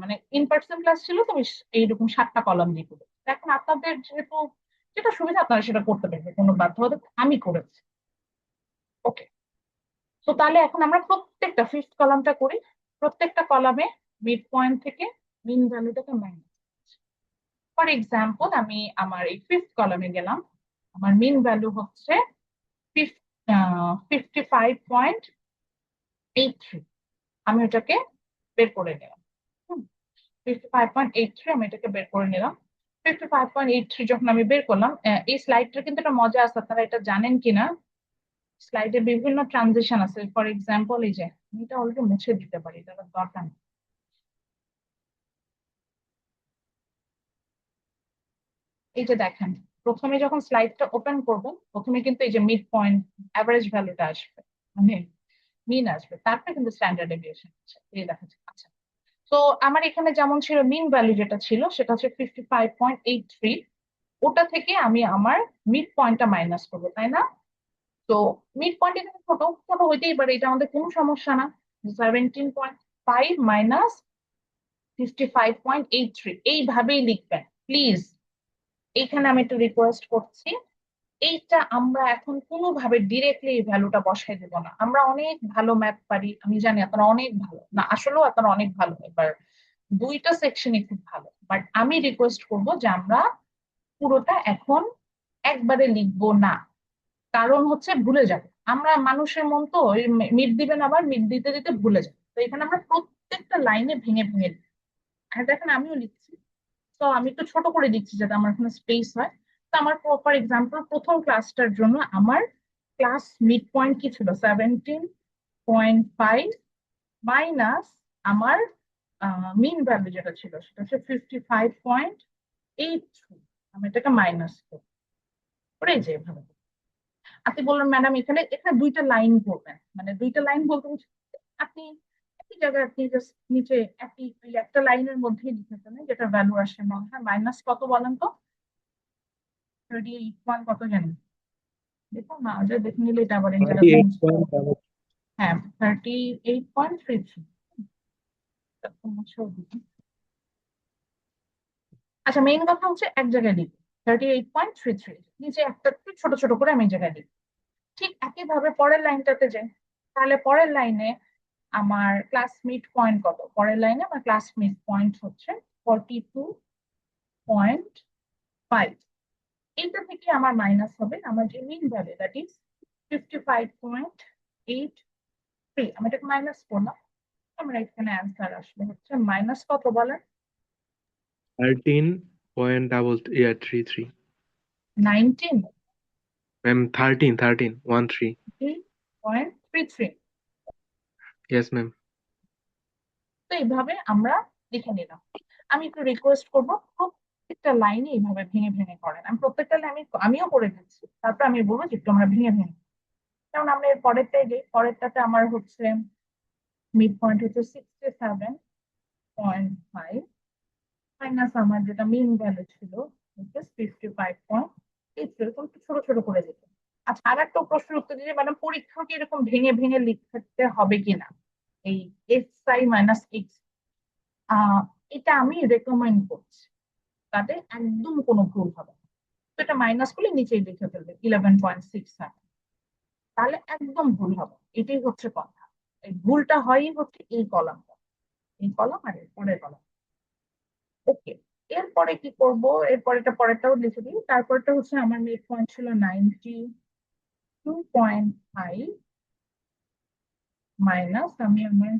মানে ইন পার্সন ক্লাস ছিল, তো আমি এইরকম 7টা কলাম দিয়ে করি। এখন আপনাদের যেহেতু যেটা সুবিধা আপনারা সেটা করতে পারবেন, কোনো বাধ্যবাধক আমি করেছি। ওকে, তো তাহলে এখন আমরা প্রত্যেকটা ফিফথ কলামটা করি। প্রত্যেকটা কলামে মিড পয়েন্ট থেকে মিন ভ্যালুটাকে মাইনাস। ফর এক্সাম্পল আমি আমার এই ফিফথ কলামে গেলাম, আমার মিন ভ্যালু হচ্ছে 55.83। আমি ওটাকে বের করে নিলাম। 55.83 আমি এটাকে বের করে নিলাম। 55.83 যখন আমি বের করলাম, এই স্লাইডটা কিন্তু একটা মজা আছে, আপনারা এটা জানেন কিনা। স্লাইডে বিভিন্ন ট্রানজিশন আছে। ফর এক্সাম্পল এই যে আমি এটা অলরেডি মুছে দিতে পারি, এটা দরকার নেই। এই যে দেখেন, প্রথমে যখন স্লাইডটা ওপেন করবেন প্রথমে কিন্তু এই যে মিড পয়েন্ট অ্যাভারেজ ভ্যালুটা আসবে, মানে মিন আসবে, তারপরে কিন্তু স্ট্যান্ডার্ড ডেভিয়েশন আছে, এই দেখা যাচ্ছে। আচ্ছা, তো আমার এখানে যেমন ছিল মিন ভ্যালু যেটা ছিল সেটা হচ্ছে 55.83। ওটা থেকে আমি আমার মিড পয়েন্টটা মাইনাস করবো, তাই না? তো মিড পয়েন্ট এখানে ছোট ছোট হইতেই পারে, এটা আমাদের কোনো সমস্যা না। 17.5 মাইনাস 55.83 এইভাবেই লিখবেন প্লিজ। এইখানে আমি একটু রিকোয়েস্ট করছি, এইটা আমরা এখন কোনোভাবে ডিরেক্টলি এই ভ্যালুটা বসাই দেবো না। আমরা অনেক ভালো ম্যাথ পারি, আমি জানি আপনারা অনেক ভালো না, আসলেও আপনারা অনেক ভালো, এবার দুইটা সেকশনই খুব ভালো, বাট আমি রিকোয়েস্ট করব যে আমরা পুরোটা এখন একবারে লিখবো না। কারণ হচ্ছে ভুলে যাবে, আমরা মানুষের মন তো, মিড দিবেন আবার মিড দিতে দিতে ভুলে যাবে। তো এখানে আমরা প্রত্যেকটা লাইনে ভেঙে ভেঙে লিখি। আর দেখেন আমিও লিখছি, তো আমি একটু ছোট করে দিচ্ছি যাতে আমার এখানে স্পেস হয়। তো আমার ফর এক্সাম্পল প্রথম ক্লাসটার জন্য আমার ক্লাস মিড পয়েন্ট কি ছিল 17.5 মাইনাস আমার মিন ভ্যালু যেটা ছিল সেটা হচ্ছে 55.83। আমি এটাকে মাইনাস করে যে এভাবে। আপনি বললেন ম্যাডাম এখানে এখানে দুইটা লাইন করবেন, মানে দুইটা লাইন বলতে আপনি একই জায়গায় আপনি জাস্ট নিচে একই একটা লাইনের মধ্যেই লিখে ফেলেন যেটা ভ্যালু আসে মনে হয়। মাইনাস কত বলেন তো? 38 কত জানি, দেখুন না, যে দেখে নিলে এটা আবার এটা হ্যাঁ 38.33। আচ্ছা, মেইন কথা হচ্ছে এক জায়গায় লিখি 38.33, নিচে একটা ছোট ছোট করে আমি এই জায়গায় লিখি। ঠিক একইভাবে পরের লাইনটাতে যাই, তাহলে পরের লাইনে আমার ক্লাস মিড পয়েন্ট কত? পরের লাইনে আমার ক্লাস মিড পয়েন্ট হচ্ছে 42.5। এইটা থেকে আমার মাইনাস হবে আমার যে মিন ভ্যালু, দ্যাট ইজ 55.83। আমি এটাকে মাইনাস করলাম, আমরা এখানে অ্যান্সার আসবে হচ্ছে মাইনাস কত বলেন? 13.33 19 ম্যাম 13 3.33। Yes ma'am. তো এইভাবে আমরা লিখে নিলাম। আমি একটু রিকোয়েস্ট করবো প্রত্যেকটা লাইনে এইভাবে ভেঙে ভেঙে করেন। আমি প্রত্যেকটা লাইন আমিও করে দিচ্ছি, তারপর আমি বলবো যে একটু আমরা ভেঙে ভেঙে। যেমন আমরা এর পরেরটাই যাই, পরেরটাতে আমার হচ্ছে মিড পয়েন্ট হচ্ছে 67.5 মাইনাস আমার যেটা মিন ভ্যালু ছিল 55.8। এরকম ছোট ছোট করে দিতে। আচ্ছা, আর একটা প্রশ্নের উত্তর দিতে ম্যাডাম, পরীক্ষা কি এরকম ভেঙে ভেঙে লিখতে হবে কিনা এই এক্স আই মাইনাস এক্স? এটা আমি রেকমেন্ড করছি, তাতে একদম কোনো ভুল হবে না। তো এটা মাইনাস করলে নিচেই লিখে ফেলবে 11.67, তাহলে একদম ভুল হবে। এটাই হচ্ছে কথা, এই ভুলটা হয়ই হচ্ছে এই কলামটা, এই কলাম আর এর পরের কলাম। ওকে, এরপরে কি করব, এরপরে এটা পরেরটাও লিখে দিই। তারপরটা হচ্ছে আমার মিড পয়েন্ট ছিল 92.5 মাইনাস, আমি আমার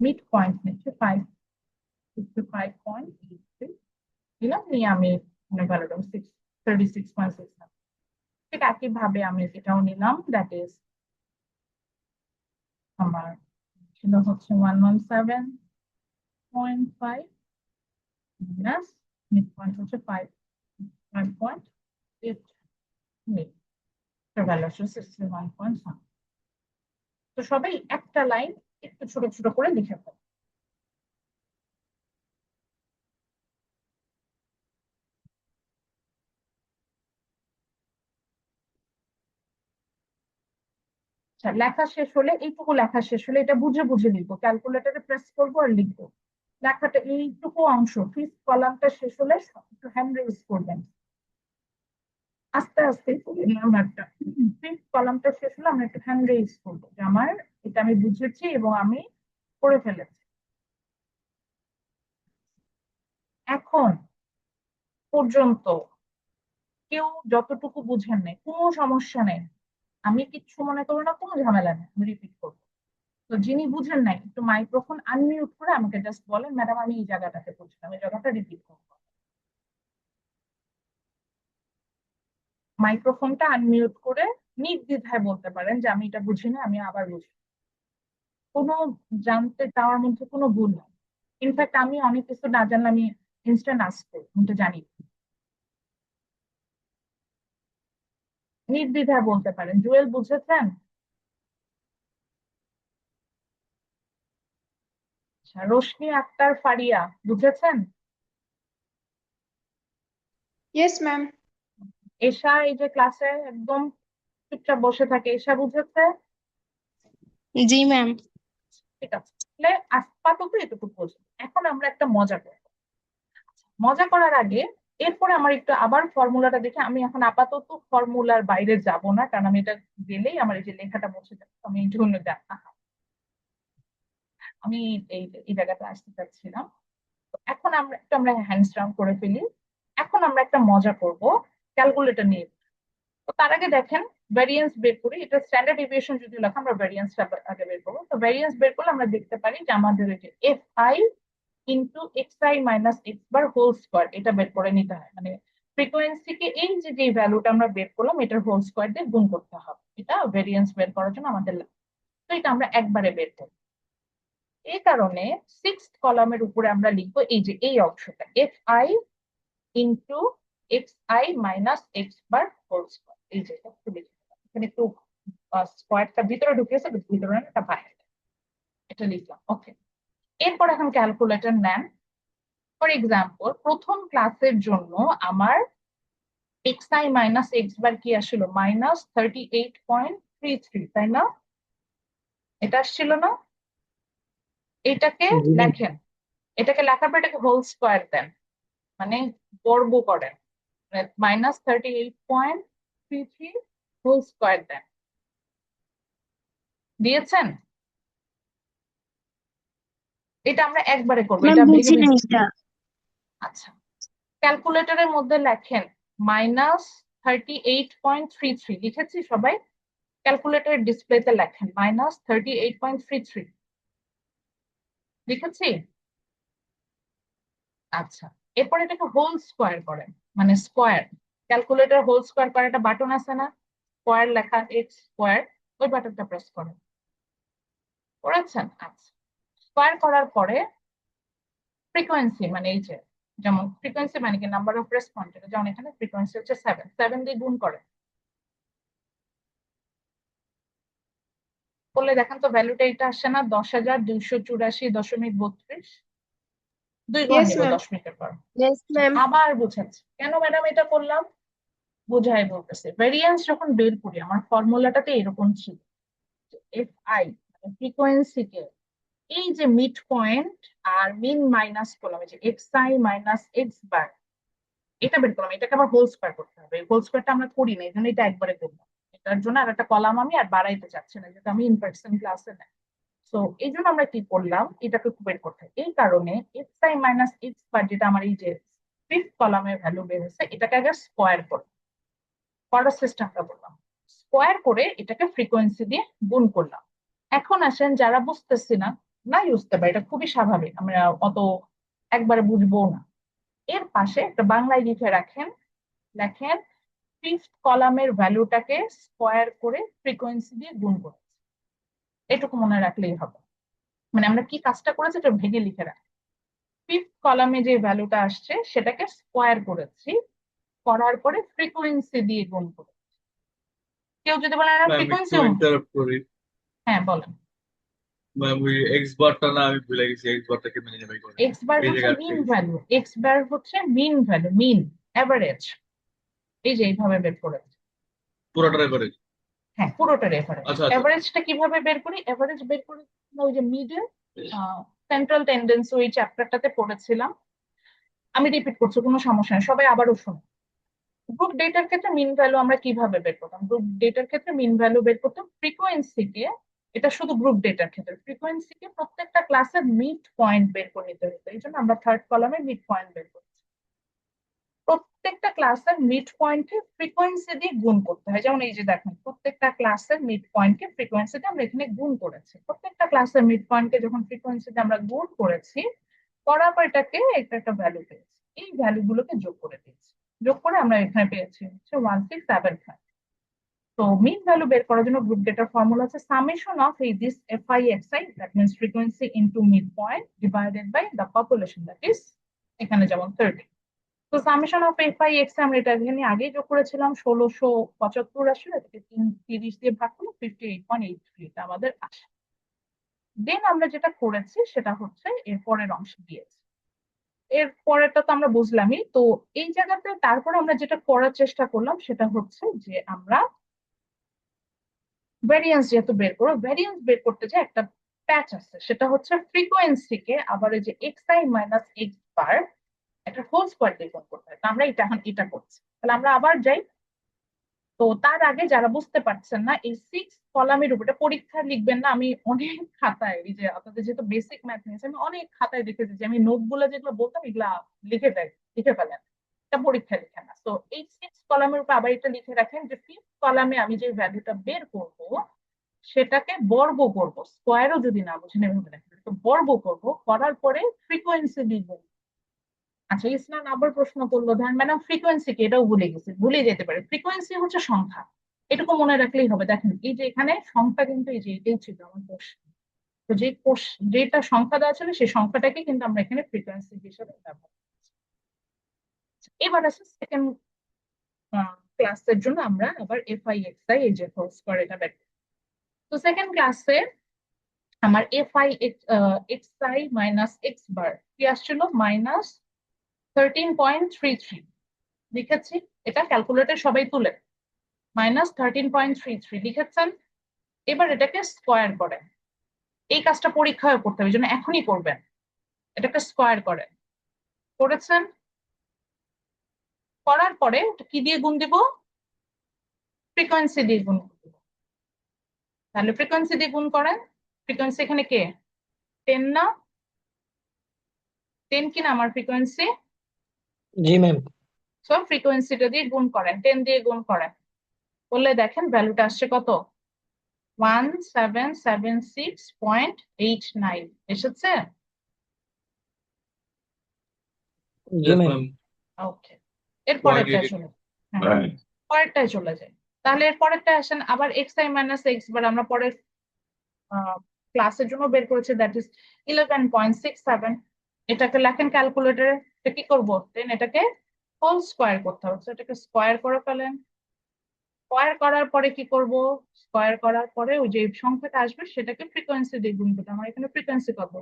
মিড পয়েন্ট নিচ্ছি 555.83 দিলাম, নিয়ে আমি ভ্যালুটা 36.6। ঠিক একইভাবে আমি এটাও নিলাম, দ্যাট ইজ আমার ছিল হচ্ছে 117.5 মাইনাস মিড পয়েন্ট হচ্ছে 5.8 মিড, ভ্যালু হচ্ছে 61.7। তো সবাই একটা লাইন একটু ছোট ছোট করে লিখে ফেলো। আচ্ছা, লেখা শেষ হলে, এইটুকু লেখা শেষ হলে এটা বুঝে বুঝে লিখবো, ক্যালকুলেটরে প্রেস করবো আর লিখবো লেখাটা। এইটুকু অংশ ফিফথ কলামটা শেষ হলে একটু হ্যান্ড রেজ করবেন, আস্তে আস্তে নাম্বারটা ফিফথ কলামটা শেষ হলে আমরা একটু হ্যান্ড রেজ করবো যে আমার এটা আমি বুঝেছি এবং আমি করে ফেলেছি। এখন পর্যন্ত কেউ যতটুকু বুঝেন নাই কোনো সমস্যা নেই, আমি কিচ্ছু মনে করবো না, কোনো ঝামেলা নেই, আমি রিপিট করবো। তো যিনি বুঝেন নাই একটু মাইক্রোফোন আনমিউট করে আমাকে জাস্ট বলেন, ম্যাডাম আমি এই জায়গাটাতে বুঝলাম, এই জায়গাটা রিপিট করবো। মাইক্রোফোনটা আনমিউট করে নির্দ্বিধায় বলতে পারেন যে আমি এটা বুঝি না, আমি আবার বুঝি। কোনো জানতে চাওয়ার মধ্যে কোনো ভুল নেই। ইনফ্যাক্ট আমি অনেক কিছু না জানলে আমি ইনস্ট্যান্ট আস্ক করি, আমি তো জানি। নির্দ্বিধায় বলতে পারেন, জুয়েল বুঝেছেন? আচ্ছা, রোশনি আক্তার ফারিয়া বুঝেছেন? Yes, ma'am. এশা এই যে ক্লাসে একদম চুপচাপ বসে থাকে, এশা বুঝেছে? জি ম্যাম। ঠিক আছে, তাহলে আপাতত এটুকু বুঝি। এখন আমরা একটা মজা করবো। মজা করার আগে এরপরে আমার একটু আবার ফর্মুলাটা দেখে, আমি এখন আপাতত ফর্মুলার বাইরে যাব না, কারণ আমি এটা গেলেই আমার এই যে লেখাটা মুছে যাবে, আমি এই জন্য আমি এই জায়গাটা আসতে চাচ্ছিলাম। তো এখন আমরা হ্যান্ডস ডাউন করে ফেলি। এখন আমরা একটা মজা করব ক্যালকুলেটর নিয়ে। তো তার আগে দেখেন ভ্যারিয়েন্স বের করি, এটা স্ট্যান্ডার্ড ডেভিয়েশন যদি লেখা, আমরা ভ্যারিয়েন্সটা আগে বের করবো। তো ভ্যারিয়েন্স বের করলে আমরা দেখতে পারি যে আমাদের এই যে F I into X I minus X bar whole square, এটা বের করে নিতে হয়। মানে ফ্রিকোয়েন্সিকে এই যে ভ্যালুটা আমরা বের করলাম এটার হোল স্কোয়ার দিয়ে গুণ করতে হবে, এটা ভ্যারিয়েন্স বের করার জন্য আমাদের লাগে। তো এটা আমরা একবারে বের করবো। এই কারণে সিক্সথ কলামের উপরে আমরা লিখবো এই যে এই অংশটা, F I into X I minus X bar whole square. এই যে একটু লিখে দিলাম। এখানে একটু স্কোয়ারটা ভিতরে ঢুকেছে, ভিতরে না, এটা বাইরে, এটা লিখলাম। ওকে, এরপর এখন ক্যালকুলেটর নেন। ফর এক্সাম্পল প্রথম ক্লাসের জন্য আমার এক্স আই মাইনাস এক্স বার কি আসলো, -38.33, তাই না? এটা আসছিল না? এটাকে জি ম্যাম। লেখেন, এটাকে লেখার পর এটাকে হোল স্কোয়ার দেন, মানে বর্গ করেন, -38.33 হোল স্কোয়ার দেন। দিয়েছেন? এটা আমরা একবারে করবো, ম্যাম এটা ভেঙে বুঝি না ভেঙে। এটা। আচ্ছা, ক্যালকুলেটরের মধ্যে লেখেন -38.33, লিখেছি সবাই? ক্যালকুলেটরের ডিসপ্লেতে লেখেন -38.33, লিখেছি? আচ্ছা, এরপর এটাকে হোল স্কোয়ার করেন, মানে স্কোয়ার। ক্যালকুলেটর হোল স্কোয়ার করার একটা বাটন আছে না, স্কোয়ার লেখা, এক্স স্কোয়ার, ওই বাটনটা প্রেস করেন। করেছেন? আচ্ছা, স্কোয়ার করার পরে ফ্রিকোয়েন্সি, মানে এই যে, যেমন ফ্রিকোয়েন্সি মানে কি নাম্বার অফ রেসপন্স, যেমন এখানে ফ্রিকোয়েন্সি হচ্ছে 7 দিয়ে গুণ করে করলে দেখেন তো ভ্যালুটা এটা আসছে না, 10,284.32। 2 ঘর Yes, নিব ma'am. 10 মিনিটের পর। Yes, ma'am. আবার বুঝাচ্ছি কেন ম্যাডাম এটা করলাম, বুঝাই বলতেছে। ভ্যারিয়েন্স যখন বের করি আমার ফর্মুলাটাতে এরকম ছিল, এফ আই ফ্রিকোয়েন্সিকে এই যে মিড পয়েন্ট আর মিন মাইনাস করলাম, এই যে এক্স আই মাইনাস এক্স বার, এটা বের করলাম, এটাকে আবার হোল স্কোয়ার করতে হবে। হোল স্কোয়ারটা আমরা করি না, এই জন্য এটা একবারে করলাম। এটার জন্য আর একটা কলাম আমি আর বাড়াইতে চাচ্ছি না, যেটা আমি ইন পার্সন ক্লাসে নেই। তো এই জন্য আমরা কি করলাম, এটাকে বের করতে হয়। এই কারণে এক্স আই মাইনাস এক্স বার, যেটা আমার এই যে ফিফথ কলামের ভ্যালু বের হয়েছে, এটাকে আগে স্কোয়ার করার সিস্টেমটা বললাম। স্কোয়ার করে এটাকে ফ্রিকোয়েন্সি দিয়ে গুণ করলাম। এখন আসেন, যারা বুঝতেছি না, নাই বুঝতে পারে, এটা খুবই স্বাভাবিক, আমরা অত একবারে বুঝবো না। এর পাশে একটা বাংলায় লিখে রাখেন, লেখেন ফিফথ কলামের ভ্যালুটাকে স্কোয়ার করে ফ্রিকোয়েন্সি দিয়ে গুণ করেছি। এটুকু মনে রাখলেই হবে। মানে আমরা কি কাজটা করেছি এটা ভেঙে লিখে রাখি। ফিফথ কলামে যে ভ্যালুটা আসছে সেটাকে স্কোয়ার করেছি, করার পরে ফ্রিকোয়েন্সি দিয়ে গুণ করেছি। কেউ যদি বলেন ম্যাম ফ্রিকোয়েন্সি, একটু ইন্টারাপ্ট করি। হ্যাঁ বলেন। ম্যাম ওই এক্স বারটা না, আমি ভুলে গেছি এক্স বারটা কেমনে নিয়ে যাবে করে। এক্স বার এই হচ্ছে জায়গায় মিন ভ্যালু, এক্স বার হচ্ছে মিন ভ্যালু, মিন এভারেজ। এই যে এইভাবে বের করেছি। পুরোটারে করে। হ্যাঁ, পুরোটার এভারেজ। আচ্ছা আচ্ছা। এভারেজটা কিভাবে বের করি? এভারেজ বের করি ওই যে মিডল সেন্ট্রাল টেন্ডেন্সি, ওই চ্যাপ্টারটাতে পড়েছিলাম। আমি রিপিট করছি, কোনো সমস্যা নেই, সবাই আবারও শুনুন। গ্রুপ ডেটার ক্ষেত্রে মিন ভ্যালু আমরা কিভাবে বের করতাম? গ্রুপ ডেটার ক্ষেত্রে মিন ভ্যালু বের করতাম ফ্রিকোয়েন্সিকে, এটা শুধু গ্রুপ ডেটার ক্ষেত্রে, ফ্রিকোয়েন্সিকে প্রত্যেকটা ক্লাসের মিড পয়েন্ট বের করে নিতে হতো। এই জন্য আমরা থার্ড কলামে মিড পয়েন্ট বের করছি। প্রত্যেকটা ক্লাসের মিড পয়েন্টকে ফ্রিকোয়েন্সি দিয়ে গুণ করতে হয়। যেমন এই যে দেখেন, প্রত্যেকটা ক্লাসের মিড পয়েন্টকে ফ্রিকোয়েন্সি দিয়ে আমরা এখানে গুণ করেছি। প্রত্যেকটা ক্লাসের মিড পয়েন্টকে যখন ফ্রিকোয়েন্সি দিয়ে আমরা গুণ করেছি, করার পর এটাকে একটা ভ্যালু পেয়েছি। এই ভ্যালু গুলোকে যোগ করে দিয়েছি, যোগ করে আমরা এখানে পেয়েছি হচ্ছে 1675। তো মিন ভ্যালু বের করার জন্য গ্রুপ ডেটার ফর্মুলা আছে সামেশন অফ এই this FI XI, that means frequency into mid point divided by the population, that is এখানে যেমন 30। তো সামেশন অফ এফআই এক্স আমরা এটা এখানে আগেই যোগ করেছিলাম, 1675 আসলে এটাকে 30 দিয়ে ভাগ করলে 58.83 এটা আমাদের আসে। দেন আমরা যেটা করেছি সেটা হচ্ছে এর পরের অংশ দিয়েছি। এর পরেরটা তো আমরা বুঝলামই। তো এই জায়গাতে তারপর আমরা যেটা করার চেষ্টা করলাম সেটা হচ্ছে যে আমরা ভ্যারিয়েন্স যেহেতু বের করবো, ভ্যারিয়েন্স বের করতে যে একটা প্যাচ আছে, সেটা হচ্ছে ফ্রিকোয়েন্সিকে আবার এই যে এক্স আই মাইনাস এক্স বার একটা হোল স্কোয়ার দিয়ে গুণ করতে হয়। তো আমরা এটা এখন এটা করছি। তাহলে আমরা আবার যাই। তো তার আগে যারা বুঝতে পারছেন না, এই সিক্স কলামের উপরে পরীক্ষায় লিখবেন না, আমি অনেক খাতায়, এই যে আপনাদের যেহেতু বেসিক ম্যাথ নিয়েছে, আমি অনেক খাতায় দেখেছি যে আমি নোট গুলো যেগুলো বলতাম এগুলা লিখে ফেলেন, এটা পরীক্ষায় লিখে না। তো এই সিক্স কলামের উপর আবার এটা লিখে রাখেন যে ফিফথ কলামে আমি যে ভ্যালুটা বের করব সেটাকে বর্গ করব, স্কোয়ারও যদি না বুঝেন এভাবে লেখেন, তো বর্গ করব, করার পরে ফ্রিকোয়েন্সি লিখব। আচ্ছা, ইসলাম আবার প্রশ্ন করলো, ধরেন ম্যাডাম ফ্রিকোয়েন্সি কি, এটাও ভুলে গেছি, ভুলে যেতে পারে। ফ্রিকোয়েন্সি হচ্ছে সংখ্যা, এটুকু মনে রাখলেই হবে। দেখেন এই যে এখানে সংখ্যা, কিন্তু এই যে এটাই ছিল আমার কোশ্চেন। তো যে যেটা সংখ্যা দেওয়া ছিল সেই সংখ্যাটাকে কিন্তু আমরা এখানে ফ্রিকোয়েন্সি হিসেবে ব্যবহার করছি। এবার আছে সেকেন্ড ক্লাসের জন্য আমরা আবার এফআই এক্সআই এই যে হোল স্কোয়ার এটা বের করব। তো সেকেন্ড ক্লাসে আমার এফআই এক্সআই মাইনাস এক্স বার কি আসছিল, -13.33 লিখেছি। এটা ক্যালকুলেটর সবাই তুলে -13.33 লিখেছেন। এবার এটাকে স্কোয়ার করেন। এই কাজটা পরীক্ষায় করতে হবে, এই জন্য এখনই করবেন। এটাকে স্কোয়ার করেন, করেছেন, করার পরে কি দিয়ে গুণ দিব, ফ্রিকোয়েন্সি দিয়ে গুণ দিব। তাহলে ফ্রিকোয়েন্সি দিয়ে গুণ করেন। ফ্রিকোয়েন্সি এখানে কে, 10 না? 10 কিনা আমার ফ্রিকোয়েন্সি? জি ম্যাম। সো ফ্রিকোয়েন্সিটা দিয়ে গুণ করেন, 10 দিয়ে গুণ করেন, বললে দেখেন ভ্যালুটা আসছে কত, 1776.89 এসেছে। জি Yes, ম্যাম। ma'am. ওকে, এর পরেরটায় চলে, হ্যাঁ Right. পরেরটায় চলে যায়। তাহলে এর পরেরটা আসেন, আবার এক্স আই মাইনাস এক্স বার আমরা পরের ক্লাসের জন্য বের করেছি, দ্যাট ইজ 11.67। এটাকে লেখেন ক্যালকুলেটরে। এটা কি করবো, দেন এটাকে হোল স্কোয়ার করতে হবে। এটাকে স্কোয়ার করে ফেলেন। স্কোয়ার করার পরে কি করব, স্কোয়ার করার পরে ওই যে সংখ্যাটা আসবে সেটাকে ফ্রিকোয়েন্সি দিয়ে গুণ করতে। আমার এখানে ফ্রিকোয়েন্সি কত,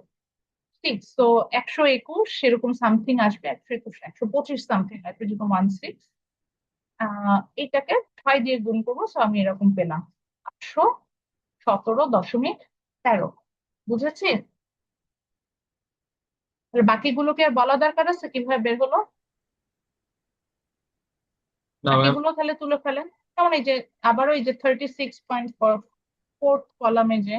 6, তো 121 সেরকম সামথিং আসবে, 121 125 সামথিং আসবে, যেরকম 16। এটাকে 6 দিয়ে গুণ করবো, সো আমি এরকম পেলাম 817.13। বুঝেছি? বাকিগুলোকে আর বলা দরকার আছে কিভাবে বের হলো? না ম্যাম। বাকিগুলো তাহলে তুলে ফেলেন। যেমন এই যে আবারও এই যে 36.4 কলামে যে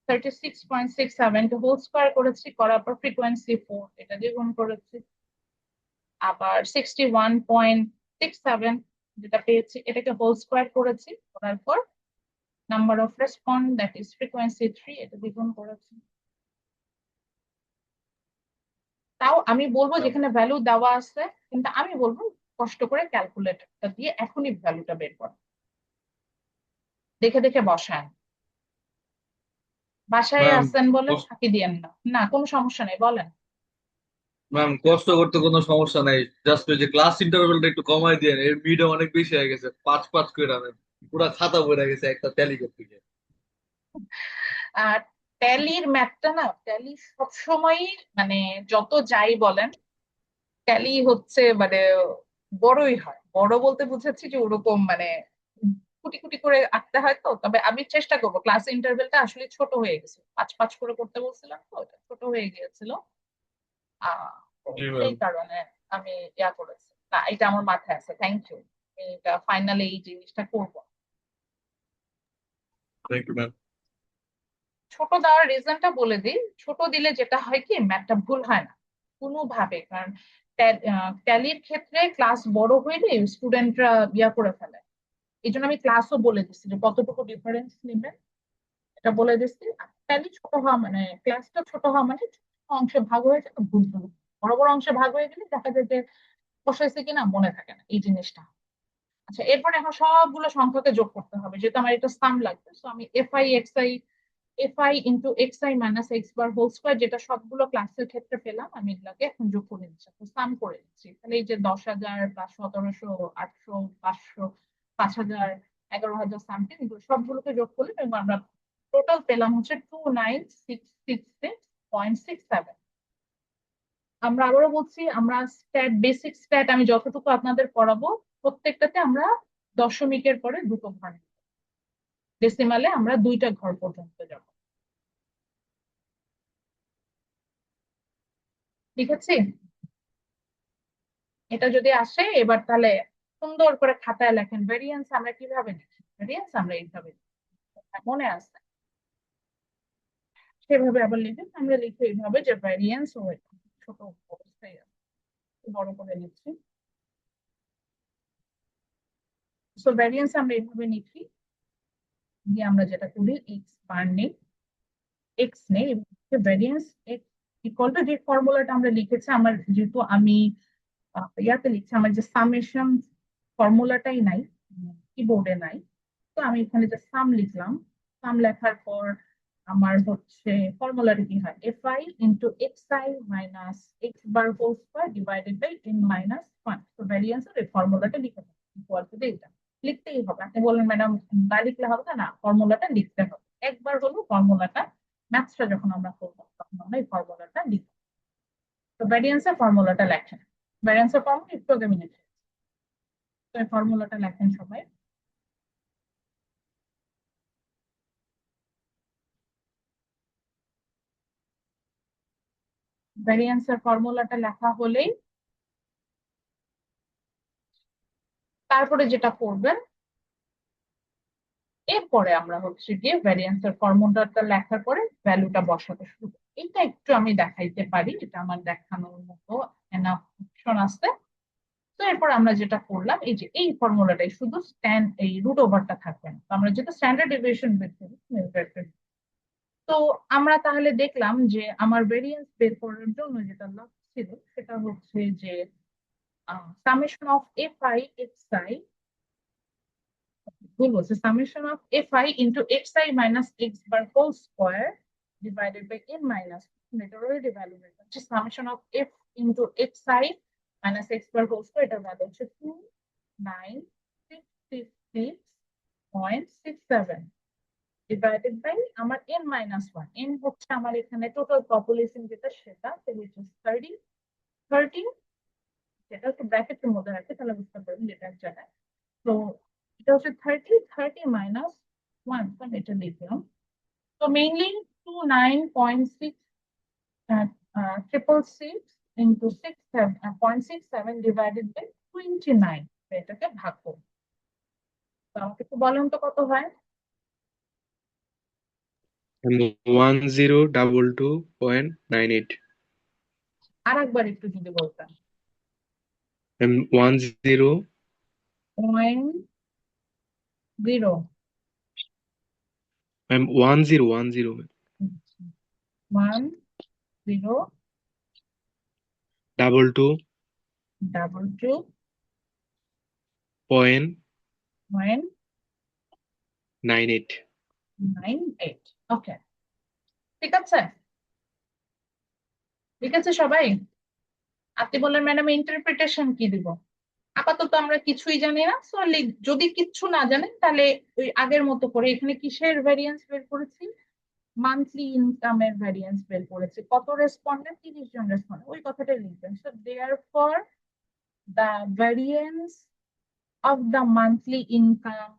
36.67 কে হোল স্কোয়ার করেছি, করার পর ফ্রিকোয়েন্সি 4 এটা দিয়ে গুণ করেছি। আবার 61.67 যেটা পেয়েছি এটাকে হোল স্কোয়ার করেছি, করার পর number of respond that is frequency 3 এটা দিয়ে গুণ করেছি। তাও আমি বলবো যেখানে ভ্যালু দেওয়া আছে, কিন্তু আমি বলবো কষ্ট করে ক্যালকুলেটরটা দিয়ে এখনই ভ্যালুটা বের করো, দেখে দেখে বসান। বাসায় ম্যাম আসেন বলে ফাঁকি দিয়েন না, না কোনো সমস্যা নেই, বলেন। ম্যাম কষ্ট করতে কোনো সমস্যা নাই, জাস্ট ওই যে ক্লাস ইন্টারভেলটা একটু কমাই দিয়ে এর মিডে অনেক বেশি হয়ে গেছে, 5 5 করে ম্যাম পুরা খাতা বইরা গেছে একটা ট্যালি করতে গিয়ে। আর ট্যালির ম্যাথটা না, ট্যালি সবসময়ই মানে যত যাই বলেন, ট্যালি হচ্ছে মানে বড়ই হয়। বড় বলতে বুঝাচ্ছি যে ওরকম মানে কুটি কুটি করে আঁকতে হয়। তো তবে আমি চেষ্টা করবো, ক্লাস ইন্টারভেলটা আসলে ছোট হয়ে গেছে, 5 5 করে করতে বলছিলাম তো ওটা ছোট হয়ে গিয়েছিল। তো জি ম্যাম। সেই কারণে আমি ইয়া করেছি। না এটা আমার মাথায় আছে, থ্যাংক ইউ। এটা ফাইনালি এই জিনিসটা করবো। Thank you ma'am. ছোট দেওয়ার রিজনটা বলে দিই। ছোট দিলে যেটা হয় কি ম্যাথটা ভুল হয় না কোনোভাবে, কারণ ট্যালির ক্ষেত্রে ক্লাস বড় হইলে স্টুডেন্টরা ইয়া করে ফেলে। এই জন্য আমি ক্লাসও বলে দিচ্ছি যে কতটুকু ডিফারেন্স নেবেন, এটা বলে দিচ্ছি। ট্যালি ছোট হওয়া মানে ক্লাসটা ছোট হওয়া মানে ছোট অংশে ভাগ হয়ে যায়, ভুল ভুল। বড় বড় অংশে ভাগ হয়ে গেলে দেখা যায় যে বসাইছে কিনা মনে থাকে না, এই জিনিসটা। আচ্ছা এরপরে এখন সবগুলো সংখ্যাকে যোগ করতে হবে, যেহেতু আমার এটা সাম লাগবে। তো আমি FI into X I minus X bar whole square, যেটা সবগুলো ক্লাসের ক্ষেত্রে পেলাম, আমি এগুলাকে এখন যোগ করে নিচ্ছি, তো সাম করে নিচ্ছি। তাহলে এই যে 10,000 প্লাস 1700 800 500 5,000 11,000 সামথিং, সবগুলোকে যোগ করলে এবং আমরা টোটাল পেলাম হচ্ছে 29,666.67। আমরা আবারও বলছি, আমরা বেসিক স্ট্যাট আমি যতটুকু আপনাদের পড়াবো প্রত্যেকটাতে আমরা দশমিকের পরে দুটো ঘর নিব। ডেসিমালে আমরা 2টা ঘর পর্যন্ত যাব। ঠিক আছে, এটা যদি আসে এবার তাহলে সুন্দর করে খাতায় লেখেন ভেরিয়েন্স আমরা কিভাবে লিখি। ভেরিয়েন্স আমরা এইভাবে লিখি। মনে আছে সেভাবে আবার লিখেন। আমরা লিখি এইভাবে যে ভেরিয়েন্স ও ছোট অবস্থায় আছে, বড় করে লিখছি। সো ভেরিয়েন্স আমরা এইভাবে লিখি যে আমরা যেটা করি এক্স বার নেই, এক্স নেই, ভেরিয়েন্স এক্স ইকুয়াল টু যে ফর্মুলাটা আমরা লিখেছি। আমার যেহেতু আমি ইয়াতে লিখছি, আমার যে সামেশন ফর্মুলাটাই নাই, কিবোর্ডে নাই, তো আমি এখানে যে সাম লিখলাম। সাম লেখার পর আমার হচ্ছে ফর্মুলাটা কি হয়, F I into X I minus X bar whole square divided by N minus 1। তো ভ্যারিয়েন্সের এই ফর্মুলাটা লিখে দেবো, ইকুয়াল টু এটা লিখতেই হবে। আপনি বললেন ম্যাডাম না লিখলে হবে না, ফর্মুলাটা লিখতে হবে। একবার হলো ফর্মুলাটা, ম্যাথসটা যখন আমরা করবো তখন আমরা এই ফর্মুলাটা লিখবো। তো ভ্যারিয়েন্সের ফর্মুলাটা লেখেন। ভ্যারিয়েন্সের ফর্মুলা একটু আগে আমি লিখেছি, তো এই ফর্মুলাটা লেখেন সবাই। ভ্যারিয়েন্সের ফর্মুলাটা লেখা হলেই তারপরে যেটা করবেন, এরপরে আমরা হচ্ছে গিয়ে ভ্যারিয়েন্সের ফর্মুলাটা লেখার পরে ভ্যালুটা বসাতে শুরু করব। এটা একটু আমি দেখাইতে পারি, এটা আমার দেখানোর মতো এনাফ অপশন আছে। তো এরপর আমরা যেটা করলাম, এই যে এই ফর্মুলাটাই শুধু এই রুট ওভারটা থাকবে না। তো আমরা যেটা স্ট্যান্ডার্ড ডেভিয়েশন বের করি, তো আমরা তাহলে দেখলাম যে আমার ভেরিয়েন্স বের করার জন্য যেটা লাগছিল সেটা হচ্ছে যে summation of fi xi, ভুল বলছে, summation of fi into xi minus x bar whole square divided by n minus, এটা অলরেডি ভ্যালু বের করছি, summation of f into xi minus x bar whole square, এটার ভ্যালু হচ্ছে 29,666.67 divided by আমার n minus 1। n হচ্ছে আমার এখানে total population যেটা, সেটা which is 30, যেটা একটু ব্র্যাকেটের মধ্যে রাখে তাহলে বুঝতে পারবেন যেটা এক জায়গায়। তো এটা হচ্ছে 30 মাইনাস 1, এটা লিখলাম। তো মেইনলি 29.666 into 6.67 divided by 29, এটাকে ভাগ করবো। তো আমাকে একটু বলেন তো কত হয়। ম্যাম 1022.98 আর একবার একটু যদি বলতেন। Ma'am 10 point zero ma'am 1010 ma'am 10 22 22 point point 98 98। ওকে, ঠিক আছে, ঠিক আছে সবাই। আপনি বললেন ম্যাডাম ইন্টারপ্রিটেশন কি দিব। আপাতত আমরা কিছুই জানি না, সো যদি কিচ্ছু না জানেন তাহলে ওই আগের মতো করে এখানে কিসের ভ্যারিয়েন্স বের করেছি, মান্থলি ইনকামের ভ্যারিয়েন্স বের করেছি। কত রেসপন্ডেন্ট, 30 জন রেসপন্ডেন্ট, ওই কথাটাই লিখবেন। So therefore the variance of the monthly income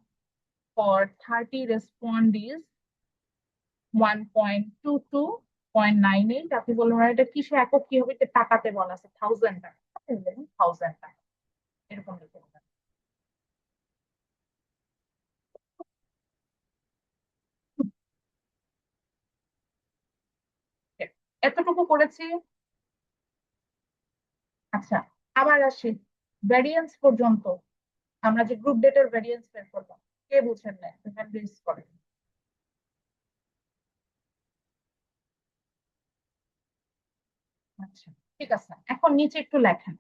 for 30 respondees 1.22.98। আপনি বললেন এটা কিসে একক কি হবে, এটা টাকাতে বলা আছে 1000 টাকা, 1000 টাকা এরকম লিখে দেবেন। এতটুকু করেছি। আচ্ছা, আবার আসি ভ্যারিয়েন্স পর্যন্ত। আমরা যে গ্রুপ ডেটার ভ্যারিয়েন্স বের করলাম, কে বুঝেন না হ্যান্ড রেজ করেন। আচ্ছা, ঠিক আছে, এখন নিচে একটু লেখেন।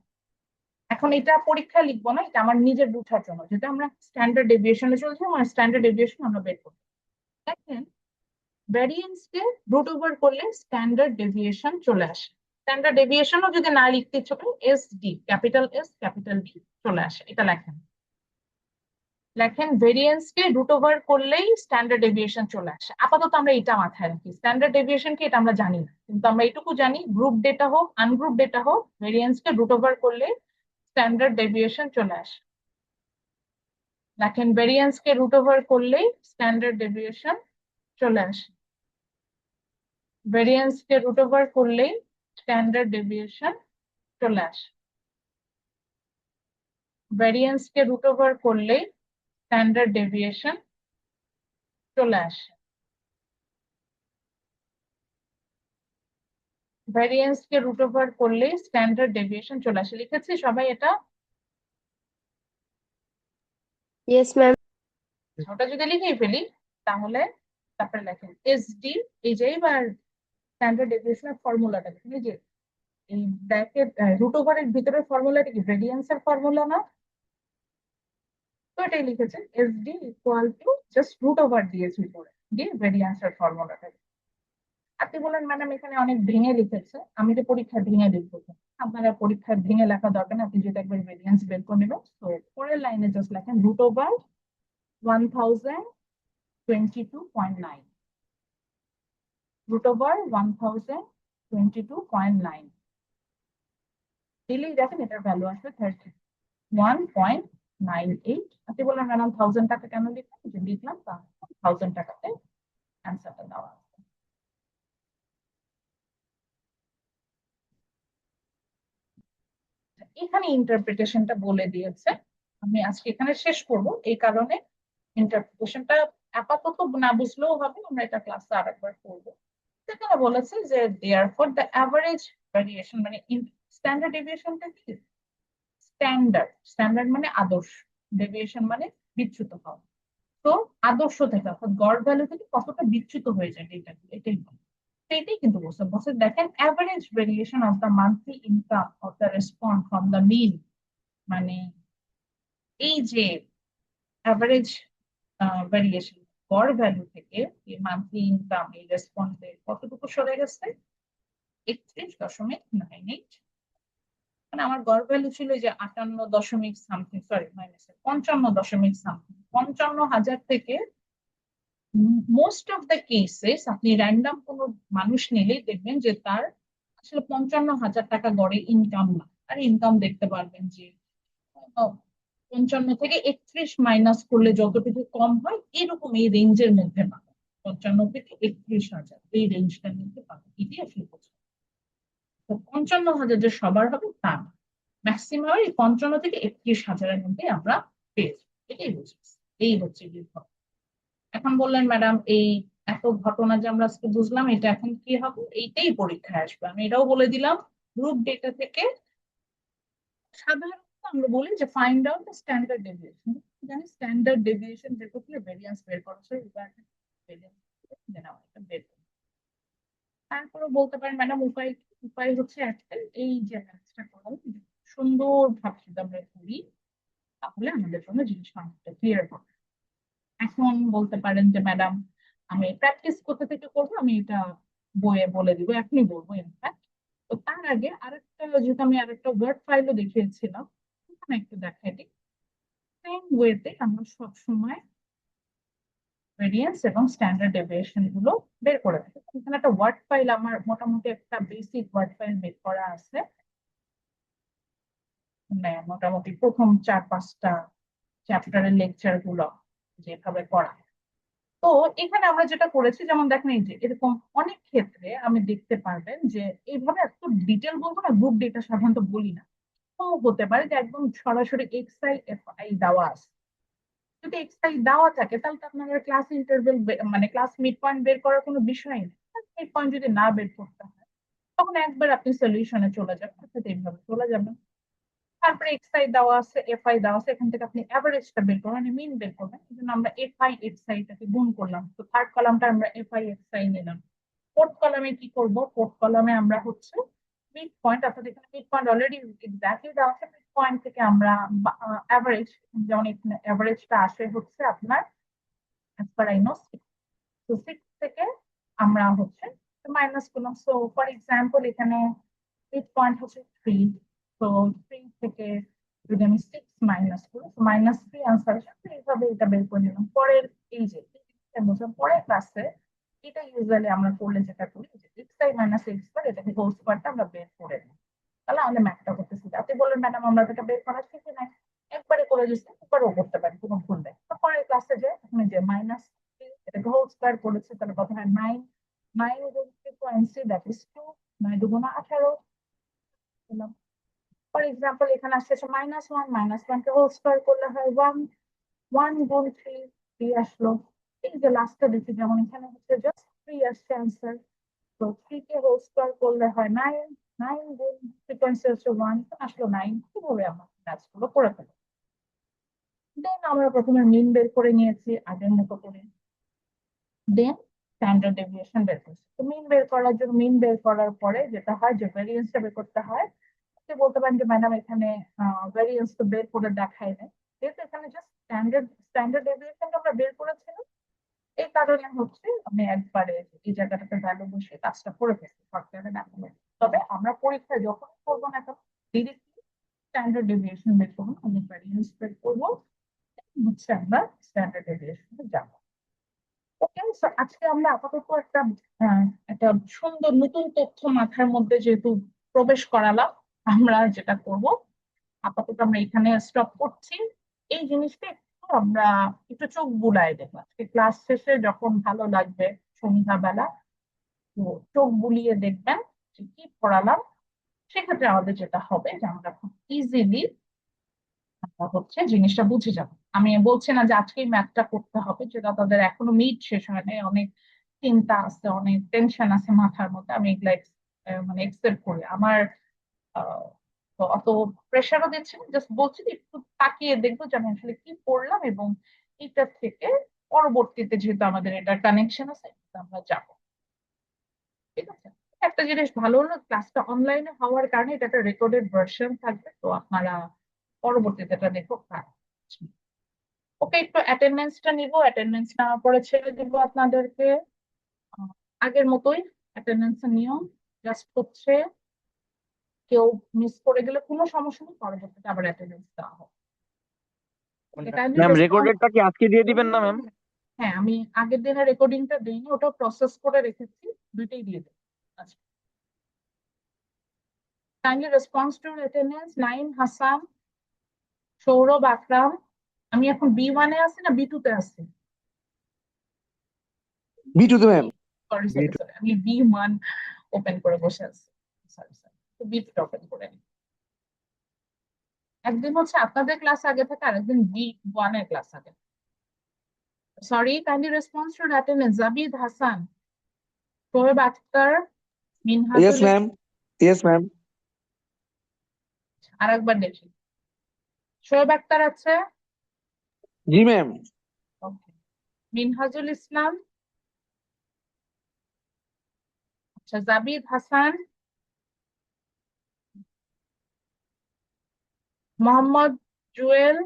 এখন এটা পরীক্ষায় লিখবো না, এটা আমার নিজের বুঝার জন্য, যেটা আমরা স্ট্যান্ডার্ড ডেভিয়েশনে চলছে আমার স্ট্যান্ডার্ড ডেভিয়েশন আমরা বের করবো। দেখেন ভ্যারিয়েন্স কে রুট ওভার করলে স্ট্যান্ডার্ড ডেভিয়েশন চলে আসে। স্ট্যান্ডার্ড ডেভিয়েশনও যদি না লিখতে ইচ্ছে করেন, S D, capital S capital D চলে আসে। এটা লেখেন, লেখেন ভেরিয়েন্স কে রুট ওভার করলেই স্ট্যান্ডার্ড ডেভিয়েশন চলে আসে। আপাতত আমরা এটা মাথায় রাখি, স্ট্যান্ডার্ড ডেভিয়েশন কি এটা আমরা জানি না, কিন্তু আমরা এটুকু জানি গ্রুপ ডেটা হোক আনগ্রুপ ডেটা হোক, ভেরিয়েন্স কে রুট ওভার করলে স্ট্যান্ডার্ড ডেভিয়েশন চলে আসে। লেখেন ভেরিয়েন্স কে রুট ওভার করলেই স্ট্যান্ডার্ড ডেভিয়েশন চলে আসে। ভেরিয়েন্স কে রুট ওভার করলেই স্ট্যান্ডার্ড ডেভিয়েশন চলে আসে। ভেরিয়েন্স কে রুট ওভার করলেই স্ট্যান্ডার্ড ডেভিয়েশন চলে আসে। ভ্যারিয়েন্স কে রুট ওভার করলে স্ট্যান্ডার্ড ডেভিয়েশন চলে আসে। লিখেছি সবাই এটা? Yes ma'am. ওটা যদি লিখেই ফেলি তাহলে তারপরে লেখেন এস ডি। এই যে এবার স্ট্যান্ডার্ড ডেভিয়েশনের ফর্মুলাটা দেখুন, এই যে এই ব্র্যাকেট রুট ওভারের ভিতরের ফর্মুলাটা কি ভেরিয়েন্স এর ফর্মুলা না? তো এটাই লিখেছে S D equal to just root over দিয়েছি পরে দিয়ে ভেরিয়েন্স এর ফর্মুলাটা। আপনি বলেন ম্যাডাম এখানে অনেক ভেঙে লিখেছে, আমি তো পরীক্ষায় ভেঙে লিখবো। আপনারা পরীক্ষায় ভেঙে লেখা দরকার না, আপনি যদি একবার ভেরিয়েন্স বের করে নেবেন। তো পরের লাইনে জাস্ট লেখেন রুট ওভার 1022.9, রুট ওভার 1022.9 দিলেই দেখেন এটার ভ্যালু আসবে 31.98। আপনি বললেন ম্যাডাম 1000 টাকা কেন লিখলাম, যে লিখলাম তা 1000 টাকাতে অ্যান্সারটা দেওয়া আছে। এখানে ইন্টারপ্রিটেশনটা বলে দিয়েছে। আমি আজকে এখানে শেষ করব, এই কারণে ইন্টারপ্রিটেশনটা আপাতত না বুঝলেও হবে, আমরা এটা ক্লাসে আরেকবার করবো। সেখানে বলেছে যে দেয়ারফর দ্য অ্যাভারেজ ভ্যারিয়েশন, মানে স্ট্যান্ডার্ড ডেভিয়েশনটা কি, স্ট্যান্ডার্ড, স্ট্যান্ডার্ড মানে আদর্শ, ডেভিয়েশন মানে বিচ্যুত হওয়া। তো আদর্শ থেকে অর্থাৎ গড় ভ্যালু থেকে কতটা বিচ্যুত হয়ে যায় ডেটাগুলো, এটাই বলে। তো এটাই কিন্তু বলছে, বলছে দেখেন average variation of the monthly income of the respond from the mean, মানে এই যে অ্যাভারেজ ভ্যারিয়েশন গড় ভ্যালু থেকে এই মান্থলি ইনকাম এই রেসপন্সে কতটুকু সরে গেছে, 31.98। মানে আমার গড় ভ্যালু ছিল যে 58 দশমিক সামথিং, সরি মাইনাস 55 দশমিক সামথিং, 55,000 থেকে মোস্ট অফ দ্য কেসেস আপনি র্যান্ডম কোনো মানুষ নিলেই দেখবেন যে তার আসলে 55,000 টাকা গড়ে ইনকাম না। আর ইনকাম দেখতে পারবেন যে 55 থেকে 31 মাইনাস করলে যতটুকু কম হয় এরকম এই রেঞ্জের মধ্যে পাবেন, 55 থেকে 31,000 এই রেঞ্জটার মধ্যে পাবেন। এটি আসলে 55,000 যে সবার হবে তা না। ম্যাক্সিমাম 55 থেকে 31,000-এর মধ্যে আমরা পেয়েছি, এটাই বুঝেছি। এই হচ্ছে বিভব। এখন বললেন ম্যাডাম এই এত ঘটনা যে আমরা আজকে বুঝলাম এটা এখন কি হবে, এইটাই পরীক্ষায় আসবে। আমি এটাও বলে দিলাম গ্রুপ ডেটা থেকে সাধারণত আমরা বলি যে find out the standard deviation. জানি স্ট্যান্ডার্ড ডেভিয়েশন বের করতে ভেরিয়েন্স বের করা হয়, ভেরিয়েন্স বের করা। তারপরে বলতে পারেন ম্যাডাম উপায় কি? উপায় হচ্ছে একটা, এই যে ম্যাথটা করলাম সুন্দর ভাবে যদি আমরা করি তাহলে আমাদের জন্য জিনিসটা অনেকটা ক্লিয়ার হবে। এখন বলতে পারেন যে ম্যাডাম আমি প্র্যাকটিস কোথা থেকে করবো, আমি এটা বইয়ে বলে দিব, এখনই বলবো ইনফ্যাক্ট। তো তার আগে আরেকটা, যেহেতু আমি আরেকটা ওয়ার্ড ফাইলও দেখিয়েছিলাম, এখানে একটু দেখাই দিই। সেম ওয়েতে আমরা সবসময় ভেরিয়েন্স এবং স্ট্যান্ডার্ড ডেভিয়েশন গুলো বের করে রাখি। এখানে একটা ওয়ার্ড ফাইল, আমার মোটামুটি একটা বেসিক ওয়ার্ড ফাইল বের করা আছে, মানে মোটামুটি প্রথম 4-5টা চ্যাপ্টারের লেকচার গুলো যেভাবে পড়া। তো এখানে আমরা যেটা করেছি, যেমন দেখেন এই যে এরকম অনেক ক্ষেত্রে আমি দেখতে পারবেন যে এইভাবে এত ডিটেল বলবো না, গ্রুপ ডেটা সাধারণত বলি না। তো হতে পারে যে একদম সরাসরি এক্সআই এফআই দেওয়া আছে। যদি এক্সআই দেওয়া থাকে তাহলে তো আপনাদের ক্লাস ইন্টারভেল মানে ক্লাস মিড পয়েন্ট বের করার কোনো বিষয় নেই। মিড পয়েন্ট যদি না বের করতে হয় তখন একবার আপনি সলিউশনে চলে যাবেন, অর্থাৎ এইভাবে চলে যাবেন। তারপরে এক্সআই দেওয়া আছে, এফআই দেওয়া আছে, এখান থেকে আপনি অ্যাভারেজটা বের করবেন, মানে মিন বের করবেন। এই জন্য আমরা এফআই এক্সআইটাকে গুণ করলাম, তো থার্ড কলামটা আমরা এফআই এক্সআই নিলাম। ফোর্থ কলামে কি করব? ফোর্থ কলামে আমরা হচ্ছে মিড পয়েন্ট, অর্থাৎ এখানে মিড পয়েন্ট অলরেডি এক্স্যাক্টলি দেওয়া আছে, মিড পয়েন্ট থেকে আমরা অ্যাভারেজ, যেমন এখানে অ্যাভারেজটা আসে হচ্ছে আপনার as per I know 6, তো 6 থেকে আমরা হচ্ছে মাইনাস করলাম। সো ফর এক্সাম্পল এখানে মিড পয়েন্ট হচ্ছে 3, তো 3 থেকে যদি আমি 6 মাইনাস করি তো -3 আনসার আসে। এইভাবে এটা বের করে নিলাম। পরের এই যে বুঝলাম, পরের ক্লাসে এটা ইউজুয়ালি আমরা করলে যেটা করি যে xi মাইনাস x স্কয়ার, এটাকে হোল স্কয়ারটা আমরা বের করে নিই, তাহলে আমাদের ম্যাথটা করতেছি। আপনি বললেন ম্যাডাম আমরা এটা বের করা শিখি নাই, একবারে করে দিচ্ছি, একবারও করতে পারি, কোনো ভুল নেই। তো পরের ক্লাসে যে এখানে যে -3 এটাকে হোল স্কয়ার করেছে, তাহলে কত হয় 9, 9 গুণ 3.3 দ্যাট ইজ 2, 9 দুগুণ 18 দিলাম। ফর এক্সাম্পল এখানে আসছে -1, -1 কে হোল স্কয়ার করলে হয় 1, 1 গুণ 3 আসলো। এই যে লাস্টটা দেখি, যেমন এখানে হচ্ছে জাস্ট 3 আসছে অ্যান্সার, তো 3 কে হোল স্কয়ার করলে হয় 9, 9 গুণ 3.6 হচ্ছে 1 আসলো 9। কিভাবে আমরা ম্যাথগুলো করে ফেলবো? দেন আমরা প্রথমে মিন বের করে নিয়েছি আগের মতো করে, দেন স্ট্যান্ডার্ড ডেভিয়েশন বের করছি। তো মিন বের করার জন্য, মিন বের করার পরে যেটা হয় যে ভ্যারিয়েন্সটা বের করতে হয়। আপনি বলতে পারেন যে ম্যাডাম এখানে ভ্যারিয়েন্স তো বের করে দেখাই নাই, যেহেতু এখানে জাস্ট স্ট্যান্ডার্ড ডেভিয়েশনটা আমরা বের করেছিলাম, এই কারণে হচ্ছে আমি একবারে এই জায়গাটাতে ভ্যালু বসে কাজটা করে ফেলছি সফটওয়্যারে না। তবে আমরা পরীক্ষায় যখন করবো না কেন ডিরেক্টলি স্ট্যান্ডার্ড ডেভিয়েশন বের করবো, আমি ভ্যারিয়েন্স বের করবো, হচ্ছে আমরা স্ট্যান্ডার্ড ডেভিয়েশনে যাবো। ওকে, আজকে আমরা আপাতত একটা সুন্দর নতুন তথ্য মাথার মধ্যে যেহেতু প্রবেশ করালাম, আমরা যেটা করব আপাতত আমরা এখানে স্টপ করছি। এই জিনিসটা একটু আমরা একটু চোখ বুলায় দেখলাম, ক্লাস শেষে যখন ভালো লাগবে সন্ধ্যাবেলা, তো চোখ বুলিয়ে দেখবেন যে কি পড়ালাম। সেক্ষেত্রে আমাদের যেটা হবে যে আমরা খুব ইজিলি হচ্ছে জিনিসটা বুঝে যাবো। আমি বলছি না যে আজকেই ম্যাথটা করতে হবে, যেটা তাদের এখনো মিড শেষ হয় নাই, অনেক চিন্তা আছে, অনেক টেনশন আছে মাথার মধ্যে, আমি এগুলা মানে একসেপ্ট করি। আমার তো অত প্রেশারও দিচ্ছি না, জাস্ট বলছি যে একটু তাকিয়ে দেখবো যে আমি আসলে কি পড়লাম, এবং এটা থেকে পরবর্তীতে যেহেতু আমাদের এটা কানেকশন আছে আমরা যাবো। ঠিক আছে, একটা জিনিস ভালো হলো ক্লাসটা অনলাইনে হওয়ার কারণে এটা একটা রেকর্ডেড ভার্সন থাকবে, তো আপনারা পরবর্তীতে এটা দেখো। ওকে, একটু অ্যাটেন্ডেন্সটা নিব, অ্যাটেন্ডেন্স নেওয়ার পরে ছেড়ে দিব আপনাদেরকে। আহ, আগের মতোই অ্যাটেন্ডেন্সের নিয়ম, জাস্ট হচ্ছে কেউ মিস করে গেলে কোনো সমস্যা নেই, পরবর্তীতে আবার অ্যাটেন্ডেন্স দেওয়া হবে। Kindly ma'am response. রেকর্ডেডটা কি আজকে দিয়ে দিবেন না ম্যাম? হ্যাঁ, আমি আগের দিনের রেকর্ডিংটা দিইনি, ওটা প্রসেস করে রেখেছি, দুইটাই দিয়ে দেবো। আচ্ছা, kindly response to attendance. 9 Hasan, Sourav, Akram. আমি এখন B1 এ আছি না B2 তে আছি? B2 তে ম্যাম। সরি সরি সরি, আমি B1 ওপেন করে বসে আছি, সরি সরি, B2 ওপেন করে নিই। একদিন হচ্ছে আপনাদের ক্লাস আগে থাকে, আরেকদিন B1 এর ক্লাস আগে। Sorry, kindly response to attendance. Zabid Hasan, Shoaib Akhtar, Yes, Minhajul ma'am. Yes, ma'am. আরেকবার দেখি। শোয়েব আক্তার আছে, জি ম্যাম। ওকে। মিনহাজুল ইসলাম, আচ্ছা। জাবিদ হাসান, মোহাম্মদ জুয়েল,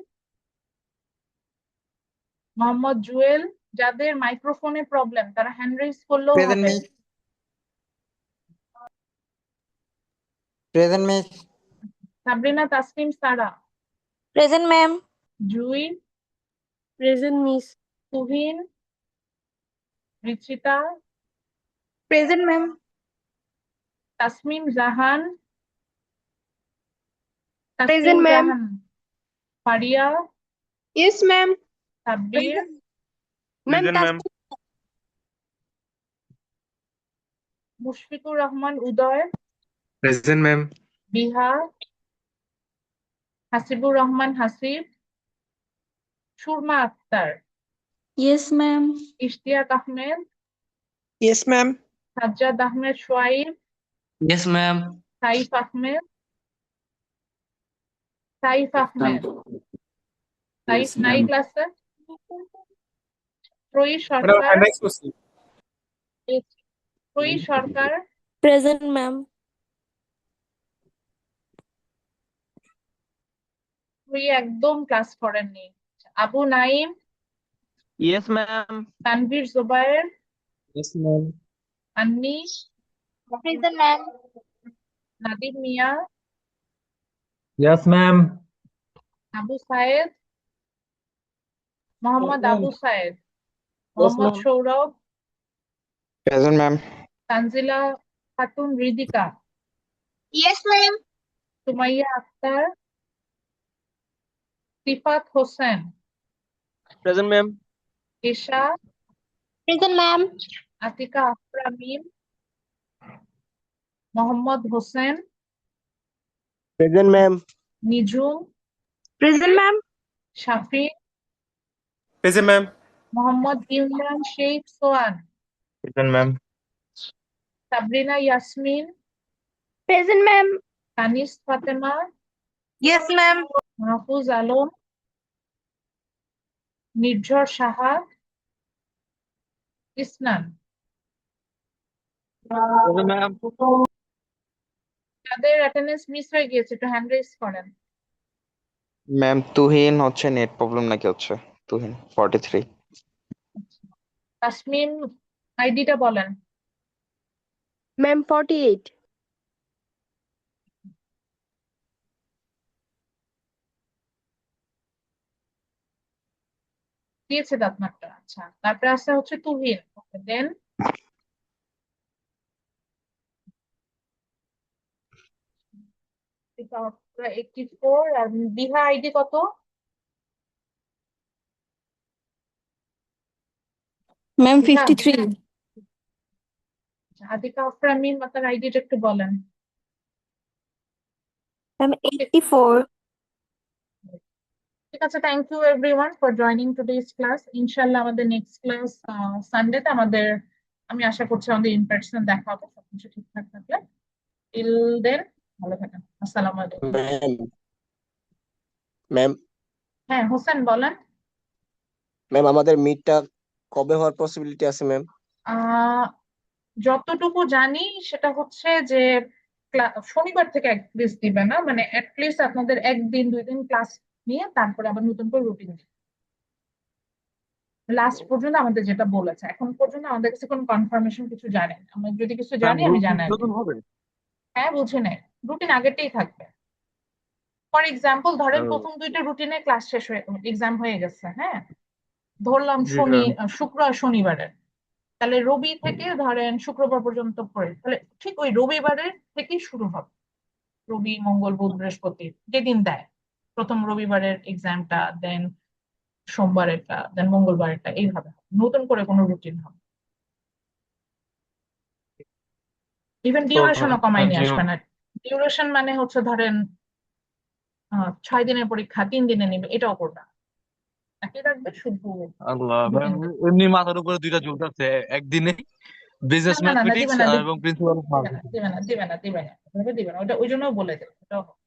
মোহাম্মদ জুয়েল। যাদের মাইক্রোফোনে প্রবলেম তারা হ্যান্ড রেজ করলেও Present, হবে। miss. Present, miss. Sabrina Tasnim Sara, Present, ma'am. Jui, Present, miss. Tuhin, Richita, Present, ma'am. Tasmim Jahan, Present, ma'am. Faria, Yes, ma'am. Sabbir, Ma'am, Mushfiqur Rahman Uday, Present, ma'am. বিহা, Hasibur Rahman Hasib, Surma Akter, Yes, ma'am. Ishtiaq Ahmed, Yes, ma'am. Sajjad Ahmed Shoaib, Yes, ma'am. Saif Ahmed, Saif Ahmed, Saif নাই ক্লাসে, ত্রয়ী সরকার, ত্রয়ী সরকার, Present, ma'am. ত্রয়ী একদম ক্লাস করেননি। Abu Naim, Yes, ma'am. Tanvir Zubair, Yes, ma'am. Anni, Present, ma'am. Nadim Mia, Yes, ma'am. Abu Sayed, Mohammad ma'am. Abu Sayed, Yes, Mohammad ma'am. Sourav, Present, ma'am. Tanzila Khatun Hridika, Yes, ma'am. Sumaiya Akter, Sifat Hossain, Present, ma'am. Esha, Present, ma'am. Atika Aframin, Mohammad Hossain, present ma'am. Nijhum, Present, ma'am. Shafi, Present, ma'am. Mohammad Imran Sheikh Swan, Present, ma'am. Sabrina Yasmin, Present, ma'am. Kanis Fatema, Yes, ma'am. Mahfuz Alam, Nirjhor Saha, Isnan. Present, ma'am. যাদের attendance miss হয়ে গিয়েছে একটু hand raise করেন। Ma'am Tuhin হচ্ছে net problem নাকি হচ্ছে তুহিন 43 তাসমিম আইডিটা বলেন। Ma'am, 48. দিয়েছে তো আপনারটা, আচ্ছা। তারপরে আছে হচ্ছে তুহিন, ওকে। দেন 84। আর বিহা আইডি কত? Ma'am, বিহা, 53. আতিকা আফরামিন আপনার আইডিটা একটু বলেন। Ma'am, 84. ঠিক আছে, thank you everyone for joining today's class. ইনশাল্লাহ আমাদের নেক্সট ক্লাস সানডেতে আমাদের, আমি আশা করছি আমাদের ইন পার্সন দেখা হবে সবকিছু ঠিকঠাক থাকলে। টিল দেন ভালো থাকেন, আসসালামু আলাইকুম। ম্যাম ম্যাম হ্যাঁ হোসেন বলেন। ম্যাম আমাদের মিটটা কবে হওয়ার পসিবিলিটি আছে ম্যাম? আহ যতটুকু জানি সেটা হচ্ছে যে শনিবার থেকে অ্যাটলিস্ট দিবে না, মানে অ্যাটলিস্ট আপনাদের একদিন 2 দিন ক্লাস নিয়ে তারপরে আবার নতুন করে রুটিন দিবে। লাস্ট পর্যন্ত আমাদের যেটা বলেছে, এখন পর্যন্ত আমাদের কাছে কোনো কনফার্মেশন কিছু জানি না। আমরা যদি কিছু জানি আমি জানাই। হ্যাঁ বুঝে নেই, রুটিন আগেরটাই থাকবে। ফর এক্সাম্পল ধরেন প্রথম 2টা রুটিনে ক্লাস শেষ হয়ে এক্সাম হয়ে গেছে, হ্যাঁ ধরলাম শুক্র আর শনিবারের, তাহলে রবি থেকে ধরেন শুক্রবার পর্যন্ত পড়ে, তাহলে ঠিক ওই রবিবারের থেকেই শুরু হবে। রবি মঙ্গল বুধ বৃহস্পতি যেদিন দেয়, প্রথম রবিবারের এক্সামটা, দেন সোমবারেরটা, দেন মঙ্গলবারেরটা, এইভাবে হবে। নতুন করে কোনো রুটিন হবে। ইভেন ডিউরেশনও কমাই নিয়ে আসবে না। ডিউরেশন মানে হচ্ছে ধরেন 6 দিনের পরীক্ষা 3 দিনে নিবে, এটাও করবে না। একই রাখবে শুধু আল্লাহ দুটো ম্যাম, ইংরেজি। এমনি মাথার উপরে দুইটা ঝুলতেছে একদিনে, না বিজনেস না না না, ম্যাথমেটিক্স দিবে না এবং প্রিন্সিপাল অফ দিবে না মার্কেটিং। দিবে না দিবে না দিবে না ওভাবে দিবে না, ওটা ওই জন্য বলে দেবে ওটাও হবে।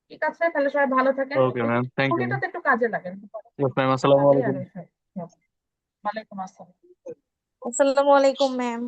ঠিক আছে, তাহলে সবাই ভালো থাকেন। Okay ma'am, thank you. ছুটিটাতে একটু কাজে লাগেন, ইয়েস ম্যাম, আসসালামু তাহলেই আর আলাইকুম। ওয়ালাইকুম আসসালাম। Assalamu alaikum, ma'am.